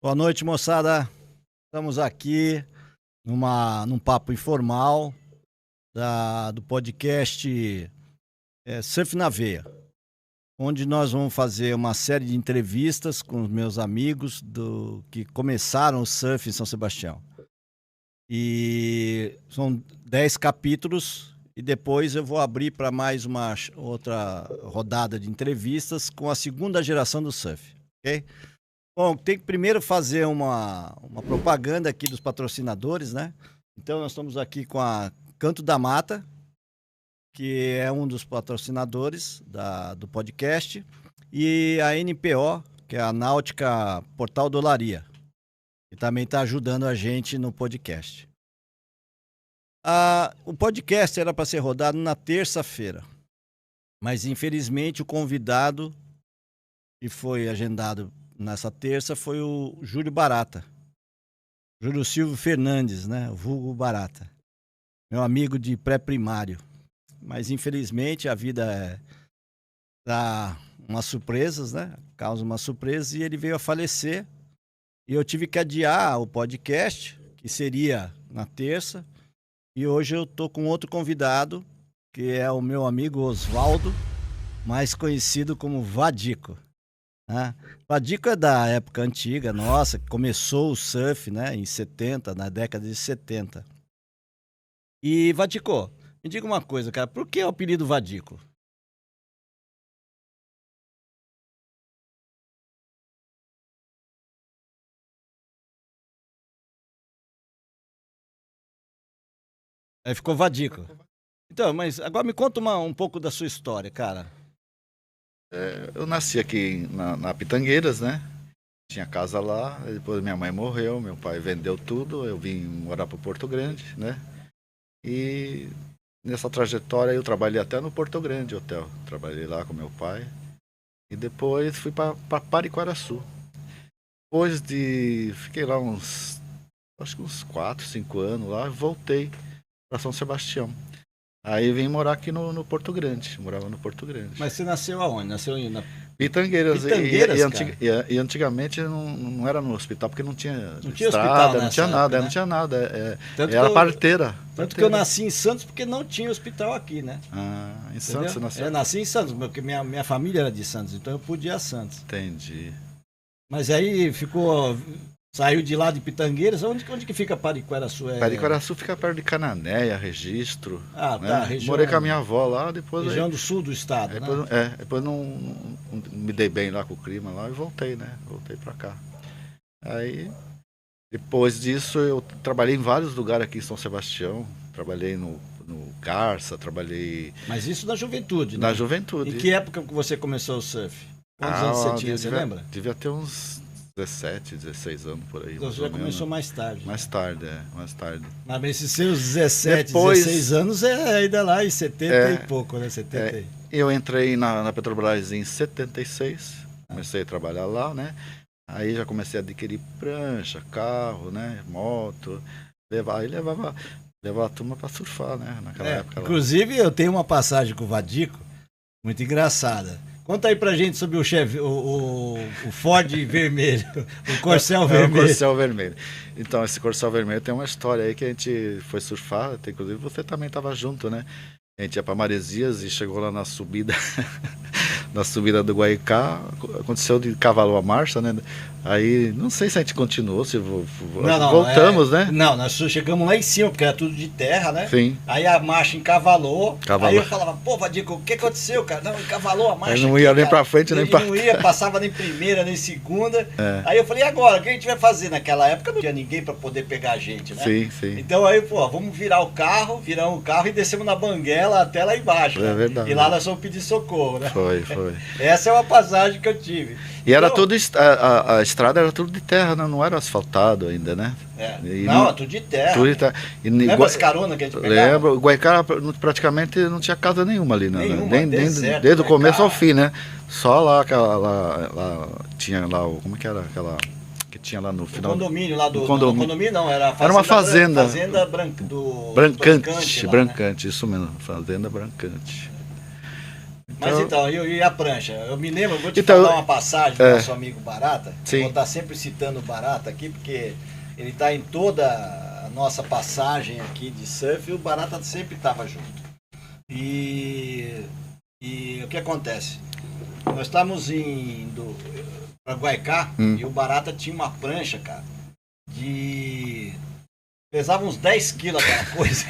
Boa noite, moçada. Estamos aqui num papo informal do podcast Surf na Veia, onde nós vamos fazer uma série de entrevistas com os meus amigos que começaram o surf em São Sebastião. E são 10 capítulos e depois eu vou abrir para mais uma outra rodada de entrevistas com a segunda geração do surf, ok? Bom, tem que primeiro fazer uma propaganda aqui dos patrocinadores, né? Então, nós estamos aqui com a Canto da Mata, que é um dos patrocinadores do podcast, e a NPO, que é a Náutica Portal Dolaria, que também está ajudando a gente no podcast. O podcast era para ser rodado na terça-feira, mas infelizmente o convidado que foi agendado nessa terça foi o Júlio Barata. Júlio Silvio Fernandes, né? O vulgo Barata. Meu amigo de pré-primário. Mas infelizmente a vida dá umas surpresas, né? Causa umas surpresas e ele veio a falecer. E eu tive que adiar o podcast, que seria na terça. E hoje eu tô com outro convidado, que é o meu amigo Oswaldo, mais conhecido como Vadico. Vadico é da época antiga, nossa, que começou o surf, né, em 70, na década de 70. E Vadico, me diga uma coisa, cara, por que o apelido Vadico? Aí ficou Vadico. Então, mas agora me conta um pouco da sua história, cara. Eu nasci aqui na Pitangueiras, né? Tinha casa lá, depois minha mãe morreu, meu pai vendeu tudo, eu vim morar para Porto Grande, né? E nessa trajetória eu trabalhei até no Porto Grande Hotel, trabalhei lá com meu pai e depois fui para Pariquaraçu. Fiquei lá acho que uns 4, 5 anos lá, voltei para São Sebastião. Aí vim morar aqui no Porto Grande, morava no Porto Grande. Mas você nasceu aonde? Nasceu na Pitangueiras. Pitangueiras, e antigamente não era no hospital, porque não tinha estrada, não tinha época, nada, né? não tinha nada. Era parteira. Tanto que eu nasci em Santos porque não tinha hospital aqui, né? Em Santos você nasceu? Eu nasci em Santos, porque minha família era de Santos, então eu podia ir a Santos. Entendi. Mas aí saiu de lá de Pitangueiras, onde que fica Pariquaraçu? Pariquaraçu fica perto de Cananéia, Registro. Né? Tá. Morei com a minha avó lá, depois... Região do sul do estado, né? Depois não me dei bem lá com o clima lá e voltei, né? Voltei pra cá. Aí, depois disso, eu trabalhei em vários lugares aqui em São Sebastião. Trabalhei no Garça, trabalhei... Mas isso na juventude, né? Na juventude. Em que época que você começou o surf? Quantos anos você tinha, você lembra? Devia ter uns 17, 16 anos por aí. Então você já começou mais tarde. Mais tarde. Mas esses seus 17, 16 anos é ainda lá em 70 e pouco, né? 70 Eu entrei na Petrobras em 76, comecei a trabalhar lá, né? Aí já comecei a adquirir prancha, carro, né? Moto, levava a turma para surfar, né? Naquela época. Inclusive eu tenho uma passagem com o Vadico muito engraçada. Conta aí pra gente sobre o Ford vermelho, o Corcel vermelho. O Corcel vermelho. Então, esse Corcel vermelho tem uma história aí que a gente foi surfar, inclusive você também estava junto, né? A gente ia para Maresias e chegou lá na subida, na subida do Guaicá, aconteceu de cavalou a marcha, né? Aí, não sei se a gente continuou, se voltamos, né? Não, nós chegamos lá em cima, porque era tudo de terra, né? Sim. Aí a marcha encavalou. Aí eu falava, pô, Vadico, o que aconteceu, cara? Não, encavalou a marcha. Aí não ia nem pra frente, nem pra trás. Não ia, passava nem primeira, nem segunda. Aí eu falei, e agora? O que a gente vai fazer? Naquela época não tinha ninguém pra poder pegar a gente, né? Sim. Então aí, pô, vamos viramos o carro e descemos na banguela até lá embaixo. É verdade. E lá nós fomos pedir socorro, né? Foi. Essa é uma passagem que eu tive. E era tudo, a estrada era tudo de terra, né? Não era asfaltado ainda, né? Não, tudo de terra. Tudo de terra. Lembra as caronas que a gente pegava? Lembro, o Guaicá praticamente não tinha casa nenhuma ali, né? Desde o começo ao fim, né? Só lá, tinha lá, como que era aquela... que tinha lá no final... O condomínio lá do... Condomínio não, era uma fazenda. Fazenda Brancante, isso mesmo, Fazenda Brancante. Mas então, e a prancha? Eu me lembro, eu vou te Então, falar uma passagem do nosso amigo Barata. Sim. Eu vou estar sempre citando o Barata aqui, porque ele está em toda a nossa passagem aqui de surf e o Barata sempre estava junto. E o que acontece? Nós estávamos indo para Guaicá e o Barata tinha uma prancha, cara, pesava uns 10 quilos aquela coisa.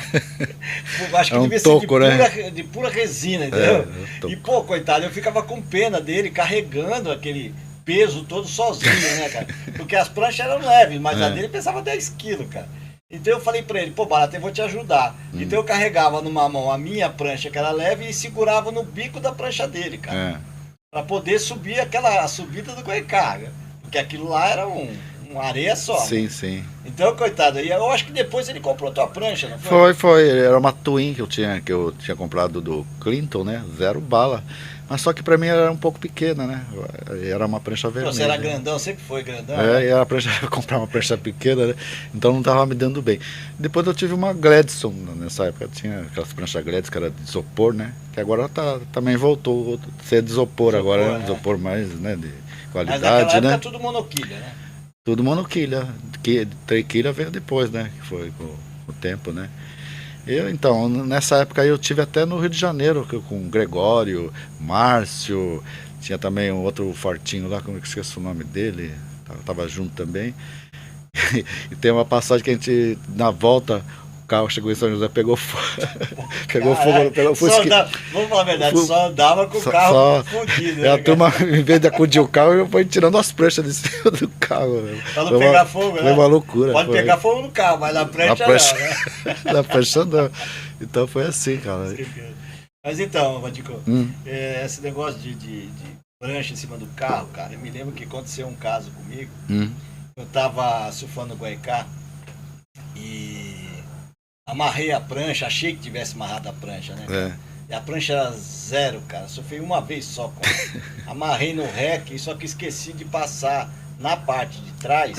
Acho que devia ser de pura resina, entendeu? E, pô, coitado, eu ficava com pena dele carregando aquele peso todo sozinho, né, cara? Porque as pranchas eram leves, mas a dele pesava 10 quilos, cara. Então eu falei pra ele, pô, Barata, eu vou te ajudar. Então eu carregava numa mão a minha prancha, que era leve, e segurava no bico da prancha dele, cara. Pra poder subir a subida do Guaicá. Porque aquilo lá era uma areia só. Sim, né? sim. Então, coitado, e eu acho que depois ele comprou tua prancha, não foi? Foi. Era uma Twin que eu tinha comprado do Clinton, né? 0 bala. Mas só que pra mim era um pouco pequena, né? Era uma prancha vermelha. Você era grandão, sempre foi grandão. E a prancha, comprar uma prancha pequena, né? Então não tava me dando bem. Depois eu tive uma Gladstone, nessa época tinha aquelas pranchas Gladstone que era de isopor, né? Que agora também voltou a ser de isopor agora, isopor mais, né? De qualidade, mas naquela época né? tudo monoquilha, né? Tudo monoquilha. Triquilha veio depois, né? Que foi com o tempo, né? Então, nessa época eu tive até no Rio de Janeiro, com o Gregório, Márcio, tinha também um outro fortinho lá, como eu esqueço o nome dele, tava junto também. E tem uma passagem que a gente, na volta, o carro chegou em São José, pegou fogo. Pegou fogo pelo Fusquinha. Vamos falar a verdade, só andava com o carro fundido. A turma, em vez de acudir o carro, eu fui tirando as pranchas de cima do carro. Pra não pegar fogo, né? Foi uma loucura. Pode pegar fogo no carro, mas na prancha não, né? Na prancha não. Então foi assim, cara. Mas então, Vadico, esse negócio de prancha em cima do carro, cara, eu me lembro que aconteceu um caso comigo. Eu tava surfando no Guaicá e amarrei a prancha, achei que tivesse amarrado a prancha, né? E a prancha era 0, cara. Surfei uma vez só com ela. Amarrei no rec, só que esqueci de passar na parte de trás.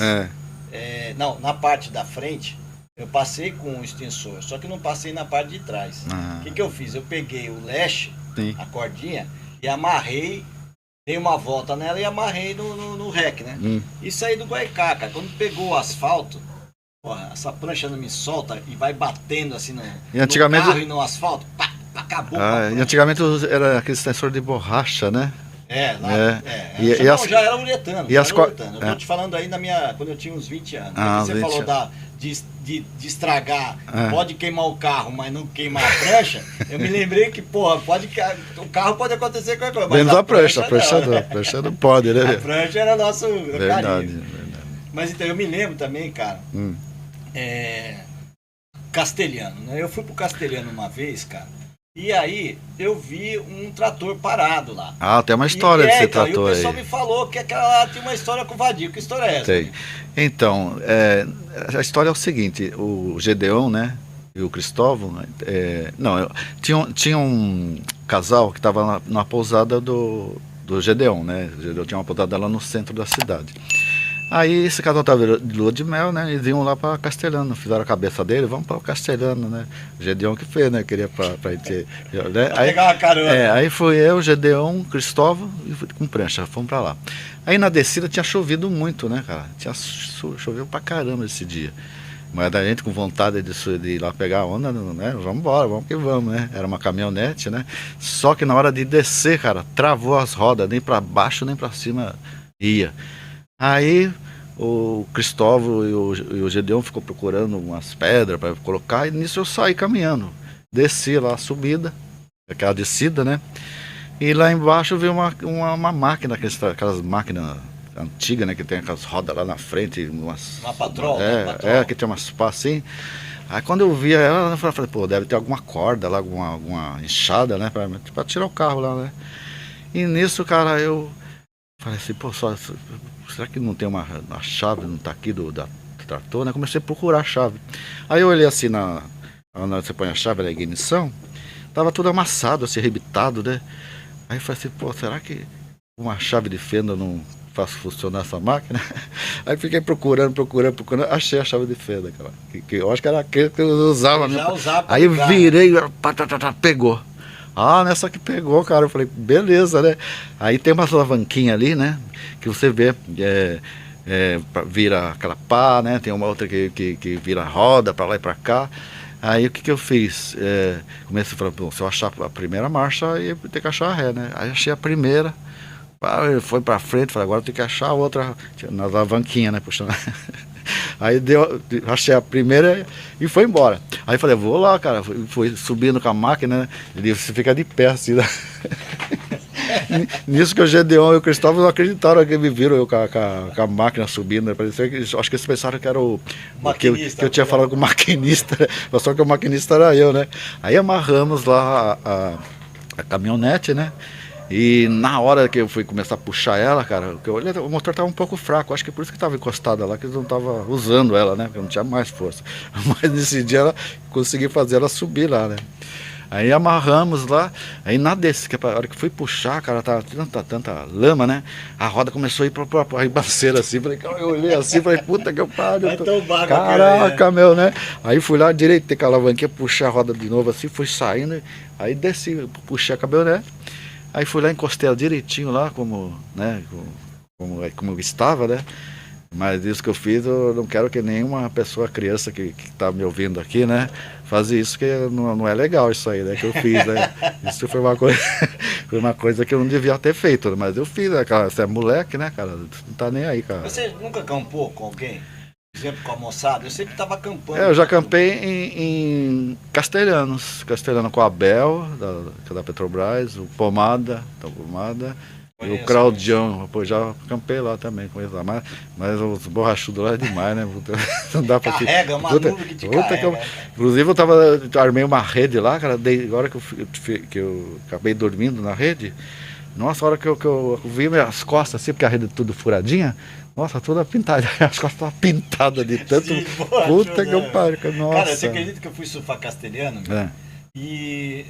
Não, na parte da frente. Eu passei com o extensor, só que não passei na parte de trás. O que eu fiz? Eu peguei o leste, a cordinha, e amarrei, dei uma volta nela e amarrei no rec, né? E saí do Guaicá, cara. Quando pegou o asfalto, porra, essa prancha não me solta e vai batendo assim no carro e no asfalto, pá, acabou. E antigamente era aquele extensor de borracha, né? Já era uretano. Eu tô te falando aí quando eu tinha uns 20 anos. Você falou de estragar, pode queimar o carro, mas não queimar a prancha. Eu me lembrei que, porra, o carro pode acontecer qualquer coisa. Menos a prancha não pode, né? A prancha era nosso verdade, carinho. Mas então, eu me lembro também, cara, Castelhano, né? Eu fui pro Castelhano uma vez, cara, e aí eu vi um trator parado lá. Tem uma história desse trator aí. E o pessoal me falou que aquela lá tinha uma história com o Vadio. Que história é essa? Tem. Então, a história é o seguinte, o Gedeon, né, e o Cristóvão, tinha um casal que estava na pousada do Gedeon, né? O Gedeon tinha uma pousada lá no centro da cidade. Aí esse casal estava de lua de mel, né? Eles iam lá para Castelhano, fizeram a cabeça dele, vamos para o Castelhano, né? O Gedeon que fez, né? Queria para ir, né? Aí, pegar uma carona. Aí foi eu, Gedeon, Cristóvão e com prancha, fomos para lá. Aí na descida tinha chovido muito, né, cara? Choveu pra caramba esse dia. Mas a gente com vontade de ir lá pegar a onda, né? Vamos embora, vamos que vamos, né? Era uma caminhonete, né? Só que na hora de descer, cara, travou as rodas, nem para baixo nem para cima ia. Aí o Cristóvão e o Gedeon ficou procurando umas pedras para colocar, e nisso eu saí caminhando. Desci lá a subida, aquela descida, né? E lá embaixo veio uma máquina, aquelas máquinas antigas, né? Que tem aquelas rodas lá na frente. Uma patrol. Que tem umas pás assim. Aí quando eu via ela, eu falei, pô, deve ter alguma corda lá, alguma enxada, né? Pra tirar o carro lá, né? E nisso, cara, eu falei assim, pô, será que não tem uma chave, não tá aqui do trator, né? Comecei a procurar a chave. Aí eu olhei assim onde você põe a chave, na ignição, tava tudo amassado, assim, arrebitado, né? Aí eu falei assim, pô, será que uma chave de fenda não faz funcionar essa máquina? Aí fiquei procurando, achei a chave de fenda, que eu acho que era aquele que eu usava. Aí virei, pegou. Ah, nessa que pegou, cara. Eu falei, beleza, né? Aí tem uma alavanquinha ali, né? Que você vê, vira aquela pá, né? Tem uma outra que vira roda pra lá e pra cá. Aí o que que eu fiz? Comecei a falar, bom, se eu achar a primeira marcha, aí eu tenho que achar a ré, né? Aí achei a primeira, foi pra frente, falei, agora eu tenho que achar a outra, na alavanquinha, né? Puxando. Aí achei a primeira e foi embora. Aí falei, vou lá, cara. Fui subindo com a máquina, né? Ele disse, você fica de pé assim, né? Nisso que o Gedeon e o Cristóvão não acreditaram que me viram eu com a máquina subindo. Né? Parecia acho que eles pensaram que era que eu tinha falado com o maquinista, né? Só que o maquinista era eu, né? Aí amarramos lá a caminhonete, né? E na hora que eu fui começar a puxar ela, cara, que eu olhei, o motor estava um pouco fraco, acho que por isso que estava encostada lá, que eles não estavam usando ela, né? Porque não tinha mais força. Mas nesse dia ela consegui fazer ela subir lá, né? Aí amarramos lá, aí na descida, que a hora que fui puxar, cara, tava tanta lama, né? A roda começou a ir pra ribanceira assim, falei, eu olhei assim, falei, puta que eu paro. Caraca, meu, né? Aí fui lá direito, tem que a alavanquinha, puxei a roda de novo assim, fui saindo, aí desci, puxei a caminhonete. Aí fui lá, encostei ela direitinho lá, né, como estava, né? Mas isso que eu fiz, eu não quero que nenhuma pessoa, criança que está me ouvindo aqui, né, fazer isso, que não é legal isso aí, né, que eu fiz, né? Isso foi uma coisa, foi uma coisa que eu não devia ter feito, mas eu fiz, né, cara? Você é moleque, né, cara? Não tá nem aí, cara. Você nunca acampou com alguém? Por exemplo, com a moçada? Eu sempre estava acampando. Eu já acampei em Castelhanos com a Abel, da Petrobras, o Pomada, e o Claudião, pô, já acampei lá também com eles lá, mas os borrachudos lá é demais, né? Não dá pra carrega, uma nuvem que te carrega. Inclusive eu armei uma rede lá, cara, agora que eu acabei dormindo na rede, nossa, a hora que eu vi minhas costas assim, porque a rede é tudo furadinha, nossa, toda pintada, as costas estavam pintadas de tanto. Sim, puta que eu paro, nossa. Cara, você acredita que eu fui surfar castelhano? E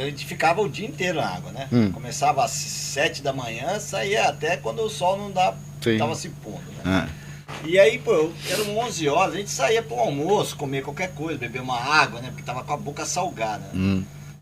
a gente ficava o dia inteiro na água, né? Começava às 7 da manhã, saía até quando o sol não tava se pondo, né? E aí, pô, eram 11 horas, a gente saía pro almoço, comer qualquer coisa, beber uma água, né? Porque tava com a boca salgada.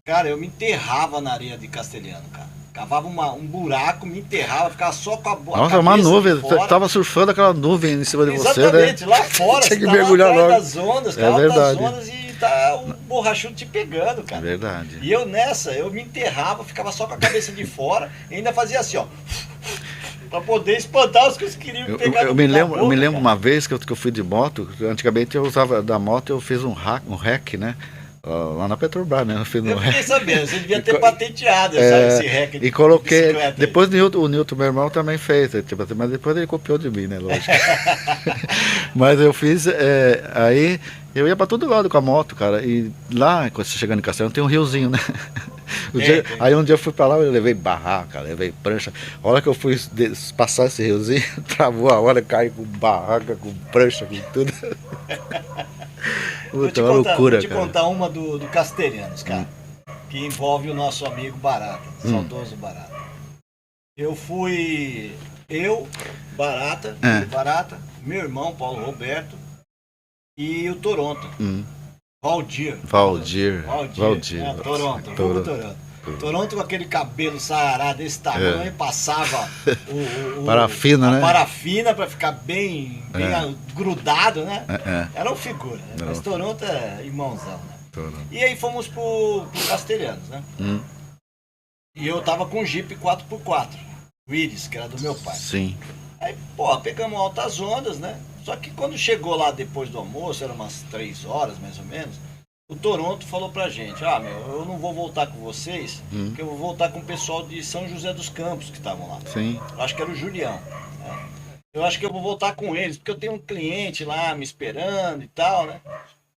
Cara, eu me enterrava na areia de castelhano, cara. Cavava um buraco, me enterrava, ficava só com a boca. Nossa, uma nuvem, você tava surfando aquela nuvem em cima de você, né? Exatamente, lá fora, tinha que mergulhar logo. Das ondas, é verdade. Das ondas e tá o borrachudo te pegando, cara. É verdade. E eu eu me enterrava, ficava só com a cabeça de fora e ainda fazia assim, ó. Pra poder espantar os que queriam pegar. Eu me lembro uma vez que eu fui de moto, antigamente eu usava da moto, eu fiz um hack, né? Lá na Petrobras, né? Eu fiquei sabendo, você devia ter patenteado esse hack. E coloquei. Depois o Newton, meu irmão, também fez, mas depois ele copiou de mim, né? Lógico. Mas eu fiz. Aí eu ia pra todo lado com a moto, cara. E lá, quando você chegando em Castelão, tem um riozinho, né? Aí um dia eu fui pra lá, eu levei barraca, levei prancha. A hora que eu fui passar esse riozinho, travou a hora, caí com barraca, com prancha, com tudo. Vou te contar uma do Castelhanos, cara, que envolve o nosso amigo Barata, saudoso Barata. Barata, meu irmão Paulo Roberto e o Toronto. Valdir. Toronto. Toronto com aquele cabelo sarará desse tamanho, passava parafina, né? Parafina pra ficar bem grudado, né? Era uma figura, né? Mas Toronto é irmãozão, né? E aí fomos pro Castelhanos, né? E eu tava com um Jeep 4x4, o Iris, que era do meu pai. Sim. Aí, pô, pegamos altas ondas, né? Só que quando chegou lá depois do almoço, eram umas 3 horas mais ou menos, o Toronto falou pra gente, eu não vou voltar com vocês, porque eu vou voltar com o pessoal de São José dos Campos que estavam lá. Sim. Eu acho que era o Julião. Né? Eu acho que eu vou voltar com eles, porque eu tenho um cliente lá me esperando e tal, né?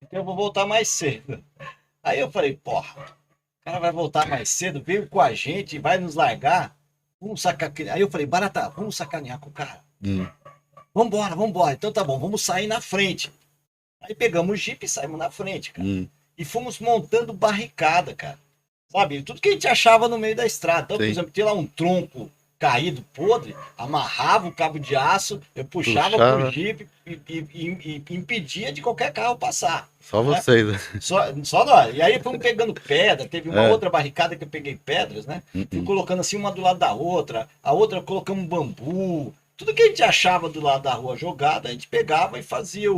Então eu vou voltar mais cedo. Aí eu falei, porra, o cara vai voltar mais cedo, veio com a gente e vai nos largar. Vamos sacanear. Aí eu falei, Barata, vamos sacanear com o cara. Vambora. Então tá bom, vamos sair na frente. Aí pegamos o Jeep e saímos na frente, cara. E fomos montando barricada, cara. Sabe? Tudo que a gente achava no meio da estrada. Então, por exemplo, tinha lá um tronco caído, podre, amarrava o cabo de aço, eu puxava pro jipe e impedia de qualquer carro passar. Só né? vocês, né? Só nós. E aí fomos pegando pedra, teve uma É. outra barricada que eu peguei pedras, né? Fui colocando assim uma do lado da outra, a outra colocamos bambu. Tudo que a gente achava do lado da rua jogado, a gente pegava e fazia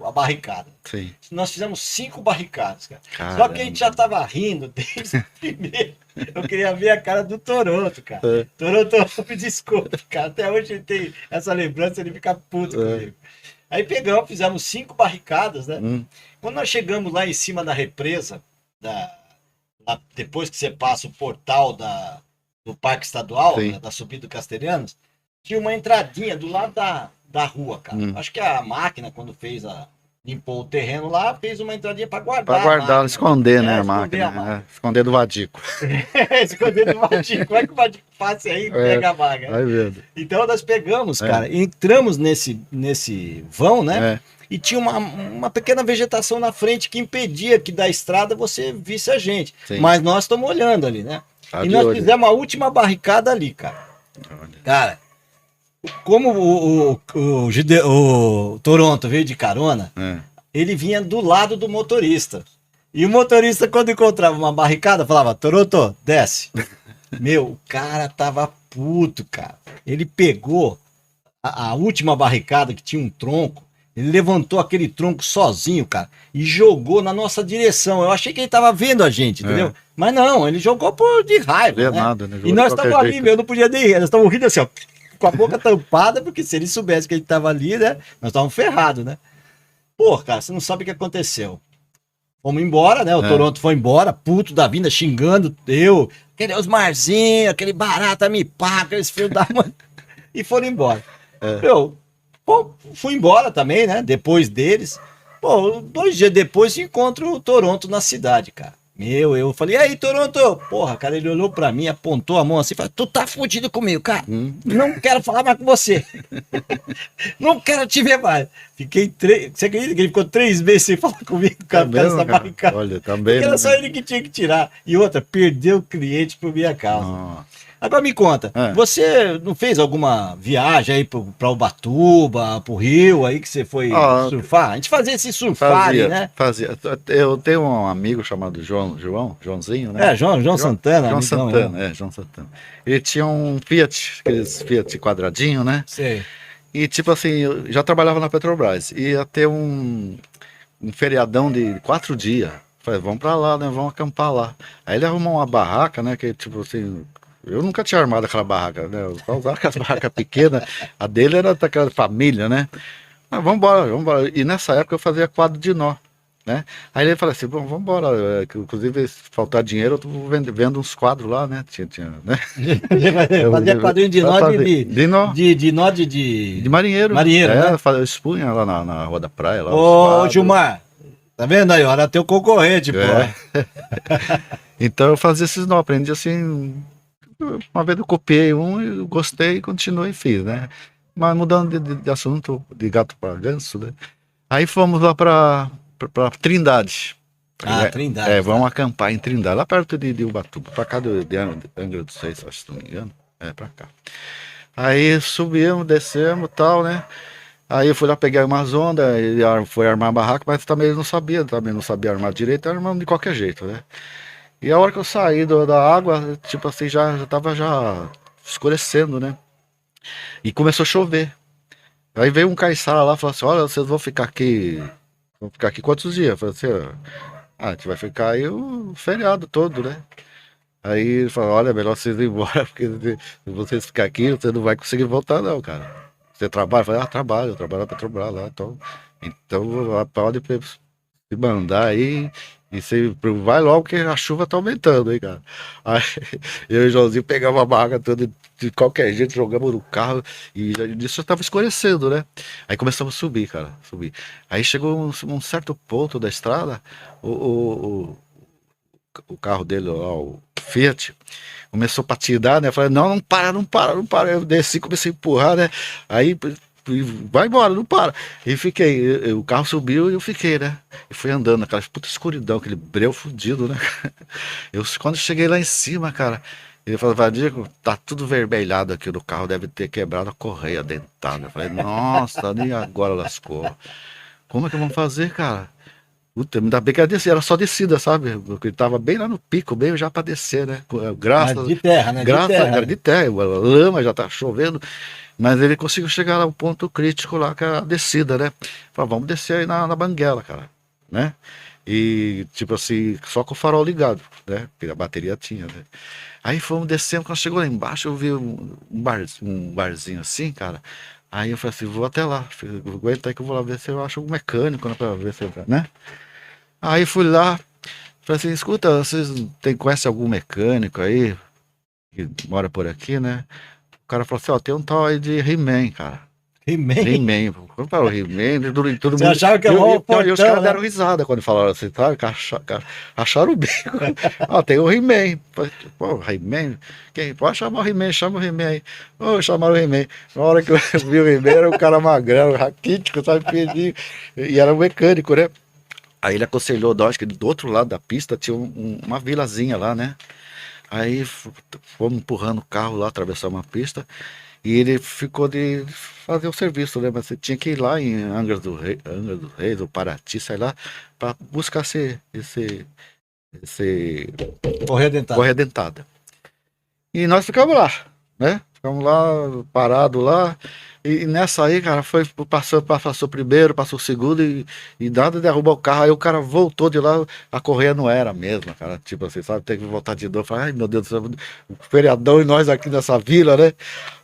a barricada. Sim. Nós fizemos 5 barricadas, cara. Caramba. Só que a gente já tava rindo desde o primeiro. Eu queria ver a cara do Toronto, cara. Toronto, me desculpa, cara. Até hoje ele tem essa lembrança, ele fica puto comigo. Aí pegamos, fizemos 5 barricadas, né? Quando nós chegamos lá em cima da represa, lá, depois que você passa o portal do Parque Estadual, né, da subida do Castelhanos, tinha uma entradinha do lado da rua, cara. Acho que a máquina, quando limpou o terreno lá, fez uma entradinha para guardar. Para guardar, esconder, né, a esconder máquina. Esconder do Vadico. Esconder do Vadico. Como é que o Vadico passa aí e pega a vaga? Vai vendo. Então nós pegamos, cara, entramos nesse vão, né? E tinha uma pequena vegetação na frente que impedia que da estrada você visse a gente. Sim. Mas nós estamos olhando ali, né? Tá e nós olho. fizemos a última barricada ali, cara. Cara, como o Toronto veio de carona, ele vinha do lado do motorista. E o motorista, quando encontrava uma barricada, falava, Toronto, desce. Meu, o cara tava puto, cara. Ele pegou a última barricada que tinha um tronco, ele levantou aquele tronco sozinho, cara, e jogou na nossa direção. Eu achei que ele tava vendo a gente, entendeu? Mas não, ele jogou de raiva. Não né? nada, né? E nós estávamos ali, meu, eu não podia nem rir. Nós estávamos rindo assim, ó, com a boca tampada, porque se ele soubesse que a gente tava ali, né? Nós estávamos ferrados, né? Pô, cara, você não sabe o que aconteceu. Fomos embora, né? O Toronto foi embora, puto da vinda, xingando eu, aquele Osmarzinho, aquele barata me pá, aqueles filhos da mãe. E foram embora. Eu fui embora também, né? Depois deles. Pô, 2 dias depois encontro o Toronto na cidade, cara. Eu falei, e aí, Toronto? Porra, cara, ele olhou pra mim, apontou a mão assim, falou, tu tá fudido comigo, cara. Não quero falar mais com você. Não quero te ver mais. Fiquei Você acredita que ele ficou 3 meses sem falar comigo, cara, por causa dessa barricada? Olha, também. Porque era só ele que tinha que tirar. E outra, perdeu o cliente por minha causa. Nossa. Agora me conta, você não fez alguma viagem aí pra Ubatuba, pro Rio, aí que você foi surfar? A gente fazia esse surfar, né? Fazia. Eu tenho um amigo chamado Joãozinho, né? João Santana. João Santana, João Santana. Ele tinha um Fiat, aqueles Fiat quadradinho, né? Sei. E tipo assim, eu já trabalhava na Petrobras. Ia ter um feriadão de 4 dias. Falei, vamos pra lá, né? Vamos acampar lá. Aí ele arrumou uma barraca, né? Que tipo assim... Eu nunca tinha armado aquela barraca, né? Eu só usava aquelas barracas pequenas. A dele era daquela família, né? Mas vamos embora. E nessa época eu fazia quadro de nó, né? Aí ele falou assim, bom, vamos embora. Inclusive, se faltar dinheiro, eu tô vendo uns quadros lá, né? Tinha né? Fazia quadrinho de nó de marinheiro. Marinheiro, né? Eu expunha lá na Rua da Praia. Lá, ô, Gilmar, tá vendo aí? Olha, teu concorrente, pô. Então eu fazia esses nó, aprendi assim... Uma vez eu copiei eu gostei, continuei e fiz, né? Mas mudando de assunto, de gato para ganso, né? Aí fomos lá para Trindade. Trindade. Vamos acampar em Trindade, lá perto de Ubatuba, para cá de Angra dos Reis, acho que não me engano. Para cá. Aí subimos, descemos e tal, né? Aí eu fui lá, peguei umas ondas, ele foi armar a barraca, mas também ele não sabia armar direito, armando de qualquer jeito, né? E a hora que eu saí da água, tipo assim, já tava escurecendo, né? E começou a chover. Aí veio um caiçara lá e falou assim, olha, vocês vão ficar aqui quantos dias? Eu falei assim, a gente vai ficar aí o feriado todo, né? Aí ele falou, olha, é melhor vocês ir embora, porque se vocês ficarem aqui, você não vai conseguir voltar não, cara. Você trabalha? Eu falei, eu trabalho na Petrobras lá, então pode se mandar aí. E você vai logo que a chuva tá aumentando, hein, cara. Aí eu e o Joãozinho pegamos a barraca toda de qualquer jeito, jogamos no carro e isso já tava escurecendo, né? Aí começamos a subir, cara, subir. Aí chegou um certo ponto da estrada, o carro dele lá, o Fiat, começou a patinar, né? Eu falei, não para. Eu desci, comecei a empurrar, né? Aí... vai embora, não para. E fiquei, o carro subiu e eu fiquei, né? E fui andando naquela puta escuridão, aquele breu fudido, né? Quando eu cheguei lá em cima, cara, Ele falou, Vadico, tá tudo vermelhado aqui no carro, deve ter quebrado a correia dentada. Eu falei, nossa, nem agora lascou. Como é que vamos fazer, cara? Puta, ainda bem que era descida, era só descida, sabe? Porque ele tava bem lá no pico, bem já pra descer, né? Graças, De terra, né? De graças, terra. era de terra, a lama já tá chovendo, mas ele conseguiu chegar ao ponto crítico lá, que é a descida, né? Falei, vamos descer aí na Banguela, cara, né? E, tipo assim, só com o farol ligado, né? Porque a bateria tinha, né? Aí fomos descendo, quando chegou lá embaixo, eu vi um barzinho assim, cara. Aí eu falei assim, vou até lá, aguenta aí que eu vou lá ver se eu acho um mecânico, né? Pra ver se, né? Aí fui lá, falei assim, escuta, vocês conhecem algum mecânico aí que mora por aqui, né? O cara falou assim, ó, tem um tal aí de He-Man, cara. He-Man? He-Man. Quando falou He-Man, todo Você mundo... achava que era E fortão, os caras né? deram risada quando falaram assim, tá? Acharam o bico. Ó, tem o He-Man. Pô, He-Man? Quem? Pode chamar o He-Man, chama o He-Man aí. Ô, chamaram o He-Man. Na hora que eu vi o He-Man, era um cara magrão, raquítico, sabe? Pedinho. E era um mecânico, né? Aí ele aconselhou, acho que do outro lado da pista tinha uma vilazinha lá, né? Aí fomos empurrando o carro lá, atravessar uma pista, e ele ficou de fazer o serviço, né? Mas você tinha que ir lá em Angra dos Reis, ou Paraty, sei lá, para buscar esse Correia dentada. correia dentada. E nós ficamos lá, né? Ficamos lá, parado lá. E nessa aí, cara, passou primeiro, passou o segundo e nada derrubou o carro. Aí o cara voltou de lá, a correia não era a mesma, cara. Tipo assim, sabe? Tem que voltar de novo. Falei, ai meu Deus do céu, feriadão e nós aqui nessa vila, né?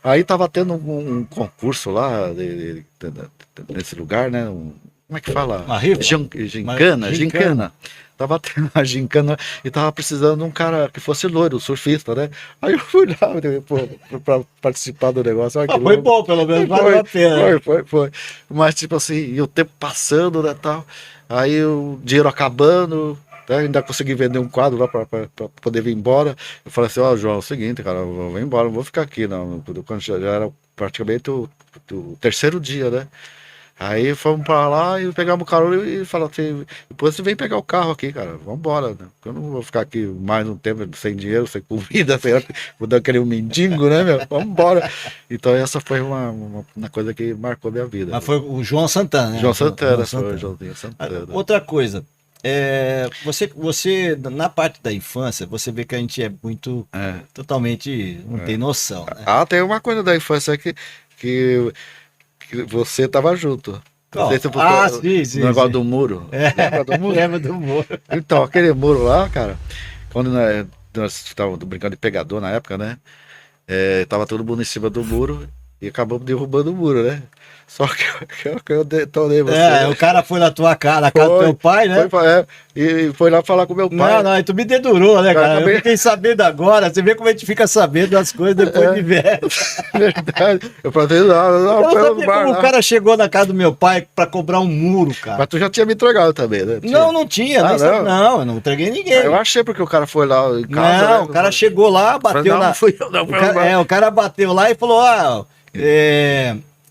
Aí tava tendo um concurso lá, nesse lugar, né? Como é que fala? Uma rifa? Gincana. Tava tendo uma gincana e tava precisando de um cara que fosse loiro, surfista, né? Aí eu fui lá pra participar do negócio. Olha que Foi louco. bom, pelo menos valeu a pena. Foi. Mas tipo assim, e o tempo passando, né, tal. Aí o dinheiro acabando, né, ainda consegui vender um quadro lá pra poder vir embora. Eu falei assim, ó, João, é o seguinte, cara, eu vou embora, não vou ficar aqui, não. Quando já era praticamente o terceiro dia, né? Aí fomos pra lá e pegamos o carro e falamos assim, depois você vem pegar o carro aqui, cara, vambora, né? Eu não vou ficar aqui mais um tempo sem dinheiro, sem comida, sei lá, vou dar aquele mendigo, né, meu? Vambora. Então essa foi uma coisa que marcou minha vida. Mas foi o João Santana, né? João Santana, João foi, Joãozinho Santana. Outra coisa, você, na parte da infância, você vê que a gente é muito, totalmente, não tem noção, né? Ah, tem uma coisa da infância que você tava junto. Não sei se você sim. no negócio do muro. Lembra do muro? Lembra do muro. Então, aquele muro lá, cara, quando nós estávamos brincando de pegador na época, né? Tava todo mundo em cima do muro e acabamos derrubando o muro, né? Só que eu detonei você. O cara foi na tua casa, na casa do teu pai, né? E foi lá falar com meu pai. Não, e tu me dedurou, né, cara? acabei... Eu fiquei sabendo agora. Você vê como a gente fica sabendo das coisas depois de velho. Verdade. Eu falei, não, Eu sabia como o cara chegou na casa do meu pai pra cobrar um muro, cara. Mas tu já tinha me entregado também, né? Não tinha. Não, eu não entreguei ninguém. Eu achei porque o cara foi lá em casa. Não, né? O cara chegou lá, bateu na... Não, fui eu, não. O cara bateu lá e falou,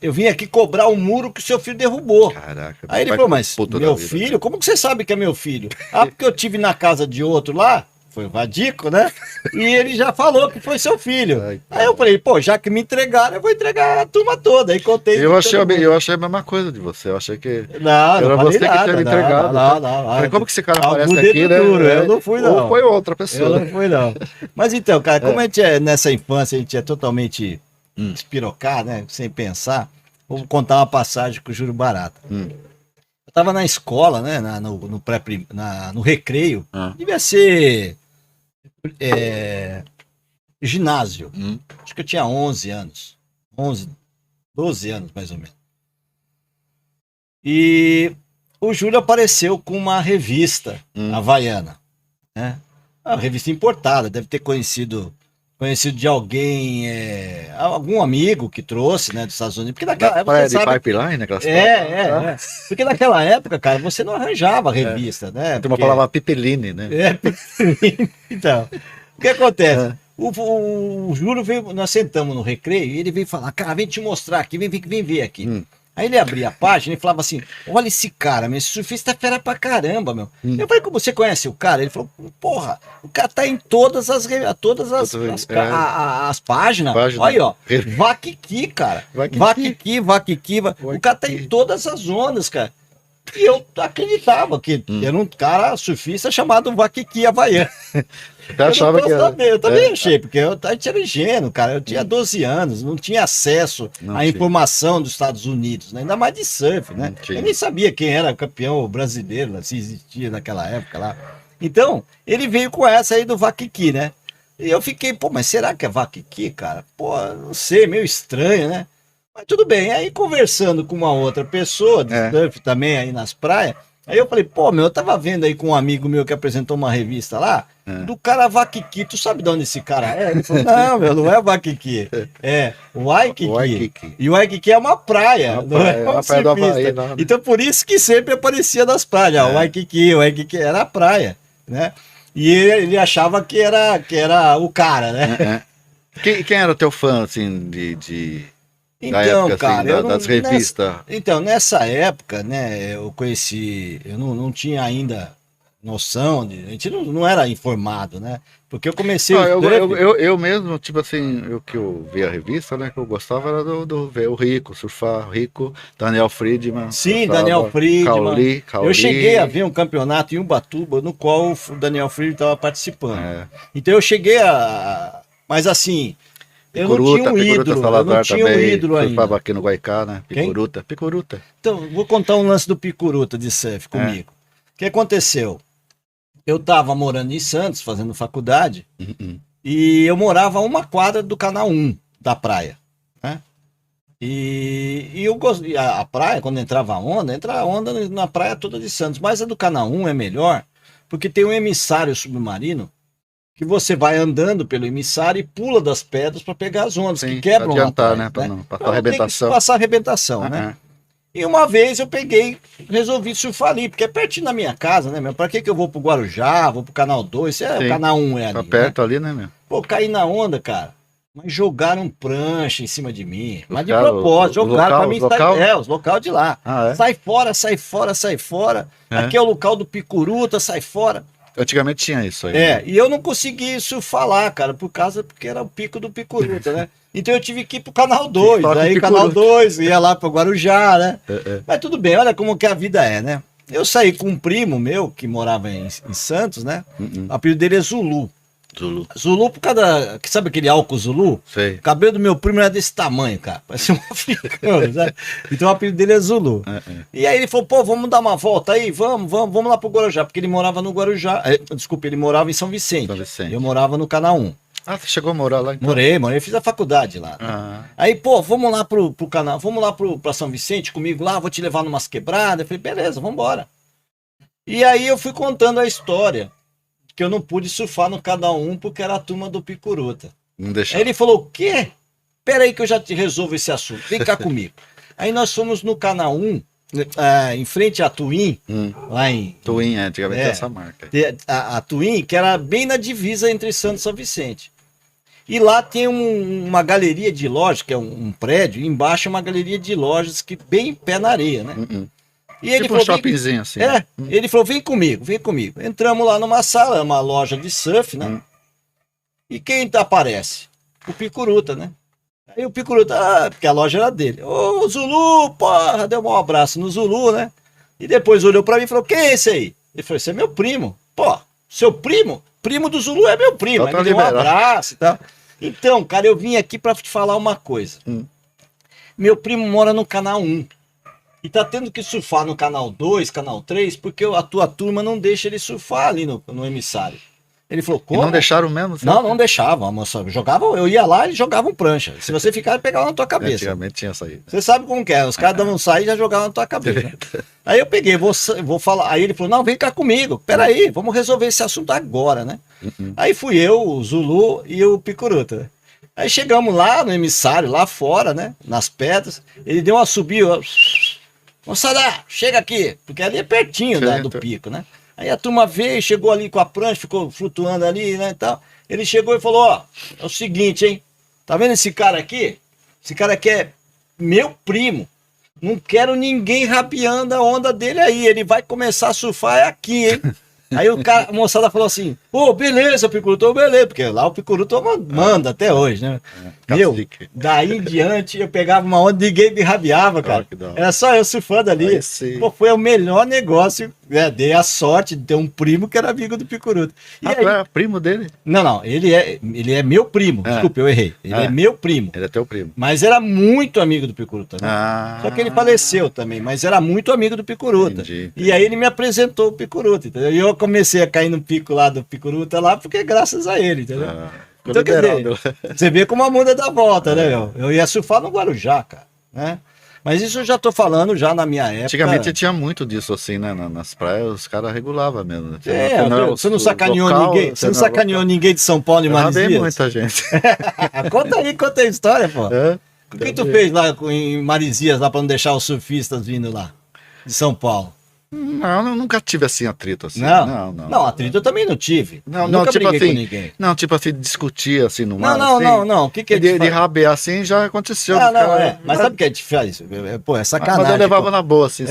eu vim aqui cobrar um muro que o seu filho derrubou. Caraca. Aí ele falou, mas meu filho? Como que você sabe que é meu filho? Ah, porque eu tive na casa de outro lá, foi o Vadico, né? E ele já falou que foi seu filho. Aí eu falei, pô, já que me entregaram, eu vou entregar a turma toda. Aí contei. Eu achei a mesma coisa de você. Eu achei que não era você que tinha me entregado. Não. Falei, como que esse cara aparece aqui, né? Duro, eu não fui, não. Ou foi outra pessoa. Eu não fui, não. Mas então, cara, como a gente nessa infância, a gente é totalmente espirocado, né? Sem pensar. Vou contar uma passagem com o Júlio Barata. Eu tava na escola, né? No recreio. Devia ser ginásio. Acho que eu tinha 11 anos. 12 anos, mais ou menos. E o Júlio apareceu com uma revista havaiana. Né? Uma revista importada, deve ter conhecido de alguém, algum amigo que trouxe, né, dos Estados Unidos. Porque naquela época, de pipeline, né? Porque naquela época, cara, você não arranjava revista, né? Tem uma palavra pipeline, né? Pipeline. Então, o que acontece? O Júlio veio, nós sentamos no recreio e ele veio falar, cara, vem te mostrar aqui, vem ver aqui. Aí ele abria a página e falava assim, olha esse cara, meu, esse surfista é fera pra caramba, meu. Eu falei, como você conhece o cara? Ele falou, porra, o cara tá em todas as as páginas. Página. Olha aí, ó, Vaquiqui, cara. Vaquiqui. O cara tá em todas as zonas, cara. E eu acreditava que era um cara surfista chamado Vaquiqui Havaiano. Eu achava que era. Eu também achei, porque a gente era ingênuo, cara. Eu tinha 12 anos, não tinha acesso à informação dos Estados Unidos, né? Ainda mais de surf, né? Eu nem sabia quem era campeão brasileiro, se existia naquela época lá. Então, ele veio com essa aí do Vaquiqui, né? E eu fiquei, pô, mas será que é Vaquiqui, cara? Pô, não sei, meio estranho, né? Mas tudo bem. Aí conversando com uma outra pessoa de surf também aí nas praias, aí eu falei, pô, meu, eu tava vendo aí com um amigo meu que apresentou uma revista lá, do cara Vaquiqui, tu sabe de onde esse cara é? Ele falou, não, meu, não é Vaquiqui, é Waikiki. E Waikiki é uma praia, não é uma praia do Havaí, não, né? Então por isso que sempre aparecia nas praias, Waikiki era a praia, né? E ele achava que era o cara, né? Quem era teu fã, assim, da Então, época, cara, assim, das revistas? Nessa época, né, eu conheci, eu não tinha ainda noção, a gente não era informado, né? Porque eu comecei eu mesmo, tipo assim, que eu vi a revista, né, que eu gostava era do ver o Rico, surfar, Rico, Daniel Friedman. Sim, Daniel Friedman. Cauli. Eu cheguei a ver um campeonato em Ubatuba, no qual o Daniel Friedman estava participando. Então eu cheguei a... Mas assim... Eu não tinha um ídolo, eu não tinha um ídolo ainda. Surfava aqui no Guaicá, né? Picuruta. Então, vou contar um lance do Picuruta de surf comigo. O que aconteceu? Eu estava morando em Santos, fazendo faculdade, e eu morava a uma quadra do Canal 1 da praia, né? E eu gostei, a praia, quando entra a onda na praia toda de Santos, mas a do Canal 1 é melhor, porque tem um emissário submarino, que você vai andando pelo emissário e pula das pedras para pegar as ondas, que quebram lá atrás, né? Para não passar arrebentação. Passar arrebentação, né? E uma vez eu resolvi surfar ali, porque é pertinho da minha casa, né, meu? Pra que eu vou pro Guarujá, vou pro Canal 2, o Canal 1 é ali, tá perto, né? Ali, né, meu? Pô, caí na onda, cara. Mas jogaram prancha em cima de mim. Mas de propósito, jogaram pra mim sair. Os local de lá. Sai fora. Aqui é o local do Picuruta, sai fora. Antigamente tinha isso aí. E eu não consegui surfar lá, cara, porque era o pico do Picuruta, né? Então eu tive que ir pro Canal 2. Aí Canal 2, ia lá pro Guarujá, né? Mas tudo bem, olha como que a vida é, né? Eu saí com um primo meu, que morava em Santos, né? O apelido dele é Zulu. Zulu por causa sabe aquele álcool Zulu? Sei. O cabelo do meu primo era desse tamanho, cara. Parecia um africano, sabe? Então o apelido dele é Zulu. E aí ele falou, pô, vamos dar uma volta aí? Vamos lá pro Guarujá. Porque ele morava no Guarujá. Desculpa, ele morava em São Vicente. Eu morava no Canal 1. Ah, você chegou a morar lá então? Morei, fiz a faculdade lá. Aí, pô, vamos lá pro canal, vamos lá pra São Vicente comigo lá, vou te levar numas quebradas. Eu falei, beleza, vambora. E aí eu fui contando a história. Que eu não pude surfar no Canal 1 porque era a turma do Picuruta. Não deixou. Aí ele falou, o quê? Pera aí que eu já te resolvo esse assunto, vem cá comigo. Aí nós fomos no Canal 1, em frente à Twin, lá em... Twin, antigamente essa marca. A Twin, que era bem na divisa entre Santos e São Vicente. E lá tem uma galeria de lojas, que é um prédio, e embaixo é uma galeria de lojas que bem pé na areia, né? E ele tipo falou, um shoppingzinho assim. Ele falou, vem comigo. Entramos lá numa sala, uma loja de surf, né? E quem aparece? O Picuruta, né? Aí o Picuruta, porque a loja era dele. Ô, Zulu, porra, deu um abraço no Zulu, né? E depois olhou pra mim e falou, quem é esse aí? Ele falou, esse é meu primo. Pô, seu primo? Primo do Zulu é meu primo. Aí me deu um abraço e tal. Então, cara, eu vim aqui pra te falar uma coisa. Meu primo mora no Canal 1. E tá tendo que surfar no Canal 2, Canal 3, porque a tua turma não deixa ele surfar ali no emissário. Ele falou, como? E não deixaram mesmo? Não deixavam, moça. Eu ia lá e eles jogavam prancha. Se você ficar, ele pegava na tua cabeça. Antigamente tinha essa aí. Você sabe como que é, os caras davam sair e já jogavam na tua cabeça. Aí eu peguei, vou falar. Aí ele falou, não, vem cá comigo. Peraí, vamos resolver esse assunto agora, né? Aí fui eu, o Zulu e o Picuruta, né? Aí chegamos lá no emissário, lá fora, né? Nas pedras. Ele deu uma subida, moçada, chega aqui, porque ali é pertinho do pico, né? Aí a turma veio, chegou ali com a prancha, ficou flutuando ali, né, e tal. Ele chegou e falou, ó, é o seguinte, hein? Tá vendo esse cara aqui? Esse cara aqui é meu primo. Não quero ninguém rapeando a onda dele aí. Ele vai começar a surfar é aqui, hein? Aí a moçada falou assim, pô, beleza, Picuruto, beleza, porque lá o Picuruto manda até hoje, né? Meu, daí em diante eu pegava uma onda, ninguém me rabiava, cara. Era só eu surfando ali. Pô, foi o melhor negócio, dei a sorte de ter um primo que era amigo do Picuruto. E aí... era primo dele? Não, ele é meu primo, desculpa, eu errei. Ele é meu primo. Ele é teu primo. Mas era muito amigo do Picuruta, né? Só que ele faleceu também, mas era muito amigo do Picuruta. Entendi. E aí ele me apresentou o Picuruta, entendeu? E eu comecei a cair no pico lá do Picuruta lá, porque graças a ele, entendeu? Então, quer dizer, você vê como a muda dá volta, né, meu? Eu ia surfar no Guarujá, cara, né? Mas isso eu já tô falando já na minha época. Antigamente tinha muito disso assim, né? Nas praias os caras regulavam mesmo. Você não sacaneou ninguém. Você não sacaneou ninguém de São Paulo e Maresias? Muita gente. Conta aí a história, pô. O que tu fez lá em Maresias, lá pra não deixar os surfistas vindo lá, de São Paulo? Não, eu nunca tive assim atrito assim. Não, atrito eu também não tive. Nunca tipo briguei assim, com ninguém. Não, tipo assim, discutir assim no mar. Não. O que é de rabear assim já aconteceu. Mas sabe o que é difícil? Pô, é sacanagem. Mas eu levava na boa, assim.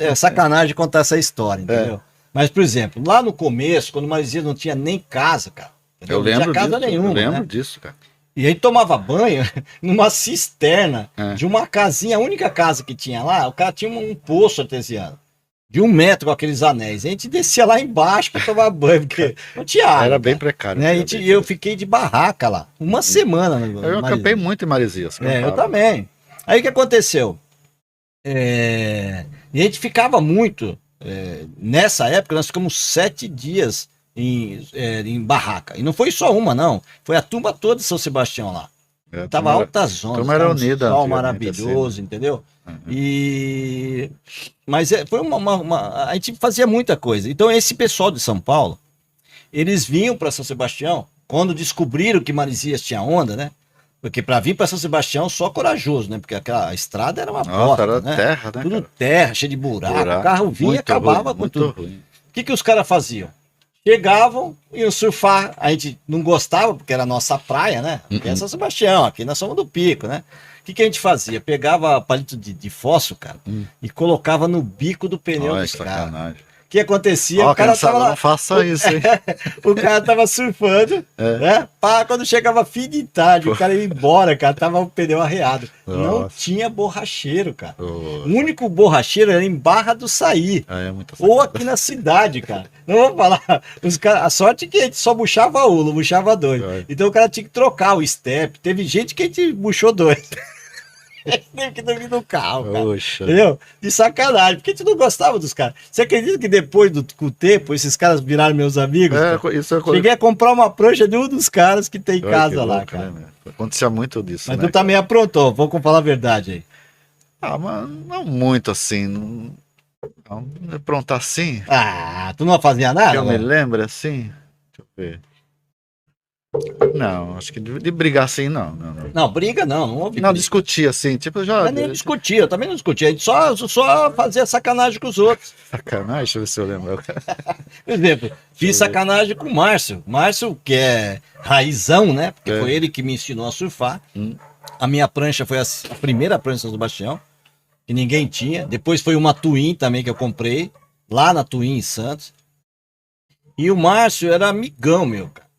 É sacanagem contar essa história, entendeu? Mas, por exemplo, lá no começo, quando Maresias não tinha nem casa, cara. Eu lembro não tinha casa nenhuma. Eu lembro disso, cara. E a gente tomava banho numa cisterna de uma casinha, a única casa que tinha lá, o cara tinha um poço artesiano. De 1 metro com aqueles anéis. A gente descia lá embaixo para tomar banho, porque não tinha água. Era bem precário. Né? Eu fiquei de barraca lá, uma semana. Eu acampei muito em Maresias. Eu também. Aí o que aconteceu? E a gente ficava muito, nessa época nós ficamos 7 dias em barraca. E não foi só uma, não. Foi a turma toda de São Sebastião lá. Tava alta zona. Turma era unida. Sol maravilhoso, assim, entendeu? Mas foi a gente fazia muita coisa. Então esse pessoal de São Paulo, eles vinham para São Sebastião quando descobriram que Maresias tinha onda, né? Porque para vir para São Sebastião só corajoso, né? Porque aquela estrada era uma bosta, era né? terra, né? Tudo terra, cheio de buraco. O carro vinha e acabava com tudo. Ruim. O que os caras faziam? Chegavam, iam surfar, a gente não gostava, porque era a nossa praia, né? Aqui é São Sebastião, aqui nós somos do Pico, né? O que a gente fazia? Pegava palito de fósforo, cara, e colocava no bico do pneu dos caras. O que acontecia? O cara tava lá... Não faça isso, hein? O cara tava surfando, né? Quando chegava fim de tarde, o cara ia embora, cara, tava o pneu arreado. Não tinha borracheiro, cara. O único borracheiro era em Barra do Saí. Ou aqui na cidade, cara. Não vou falar. A sorte é que a gente só buchava um, não buchava 2. Então o cara tinha que trocar o step. Teve gente que a gente buchou 2. Teve que dormir no carro, cara. Entendeu? De sacanagem, porque a gente não gostava dos caras. Você acredita que depois com o tempo, esses caras viraram meus amigos? Cheguei a comprar uma prancha de um dos caras que tem casa lá, cara. Né? Acontecia muito disso. Mas tu também aprontou, vamos falar a verdade aí. Mas não muito assim. Não aprontar assim. Tu não fazia nada? Que eu me lembro assim. Deixa eu ver. Não, acho que de brigar assim, não. Não, briga não houve. Não, discutir assim, tipo, já. Mas nem discutia, eu também não discutia. A gente só fazia sacanagem com os outros. Sacanagem? Deixa eu ver se eu lembro. Por exemplo, fiz sacanagem com o Márcio. Márcio, que é raizão, né? Porque foi ele que me ensinou a surfar. A minha prancha foi a primeira prancha do Bastião, que ninguém tinha. Depois foi uma Twin também que eu comprei, lá na Twin em Santos. E o Márcio era amigão meu, cara.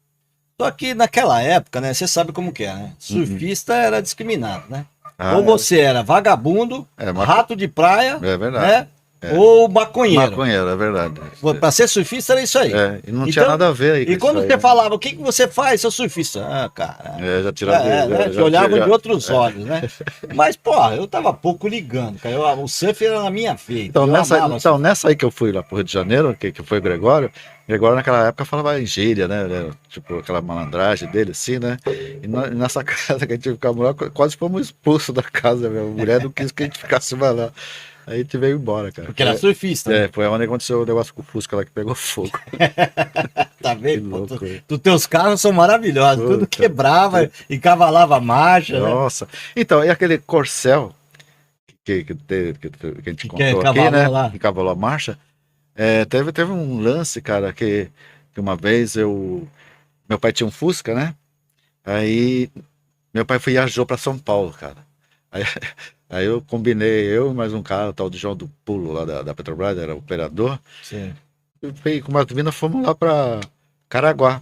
Só que naquela época, né, você sabe como que é, né? Surfista era discriminado, né? Ou você era vagabundo, rato de praia, né? Ou maconheiro. Maconheiro, é verdade. Pra ser surfista era isso aí. E não tinha nada a ver aí com E quando isso você aí, falava, o que você faz, seu surfista? Cara. Já tirava. Né? Te olhavam de outros olhos, né? Mas, pô, eu tava pouco ligando, cara. O surf era na minha veia. Então, nessa aí que eu fui lá pro Rio de Janeiro, que foi o Gregório naquela época falava em gíria, né? Tipo, aquela malandragem dele, assim, né? E nessa casa que a gente ficava, quase fomos expulsos da casa, minha mulher não quis que a gente ficasse mais lá. Aí a gente veio embora, cara. Porque era surfista. Né? Foi onde aconteceu o negócio com o Fusca lá que pegou fogo. Tá vendo? Os teus carros são maravilhosos. Tudo quebrava e cavalava a marcha. Nossa. Né? Então, e aquele Corcel que a gente contou aqui, né? Lá. Que cavalou a marcha. Teve um lance, cara, que uma vez meu pai tinha um Fusca, né? Aí meu pai viajou para São Paulo, cara. Aí, aí eu combinei, eu e mais um cara, o tal de João do Pulo, lá da Petrobras, era operador. Sim. E com uma turma fomos lá pra Caraguá.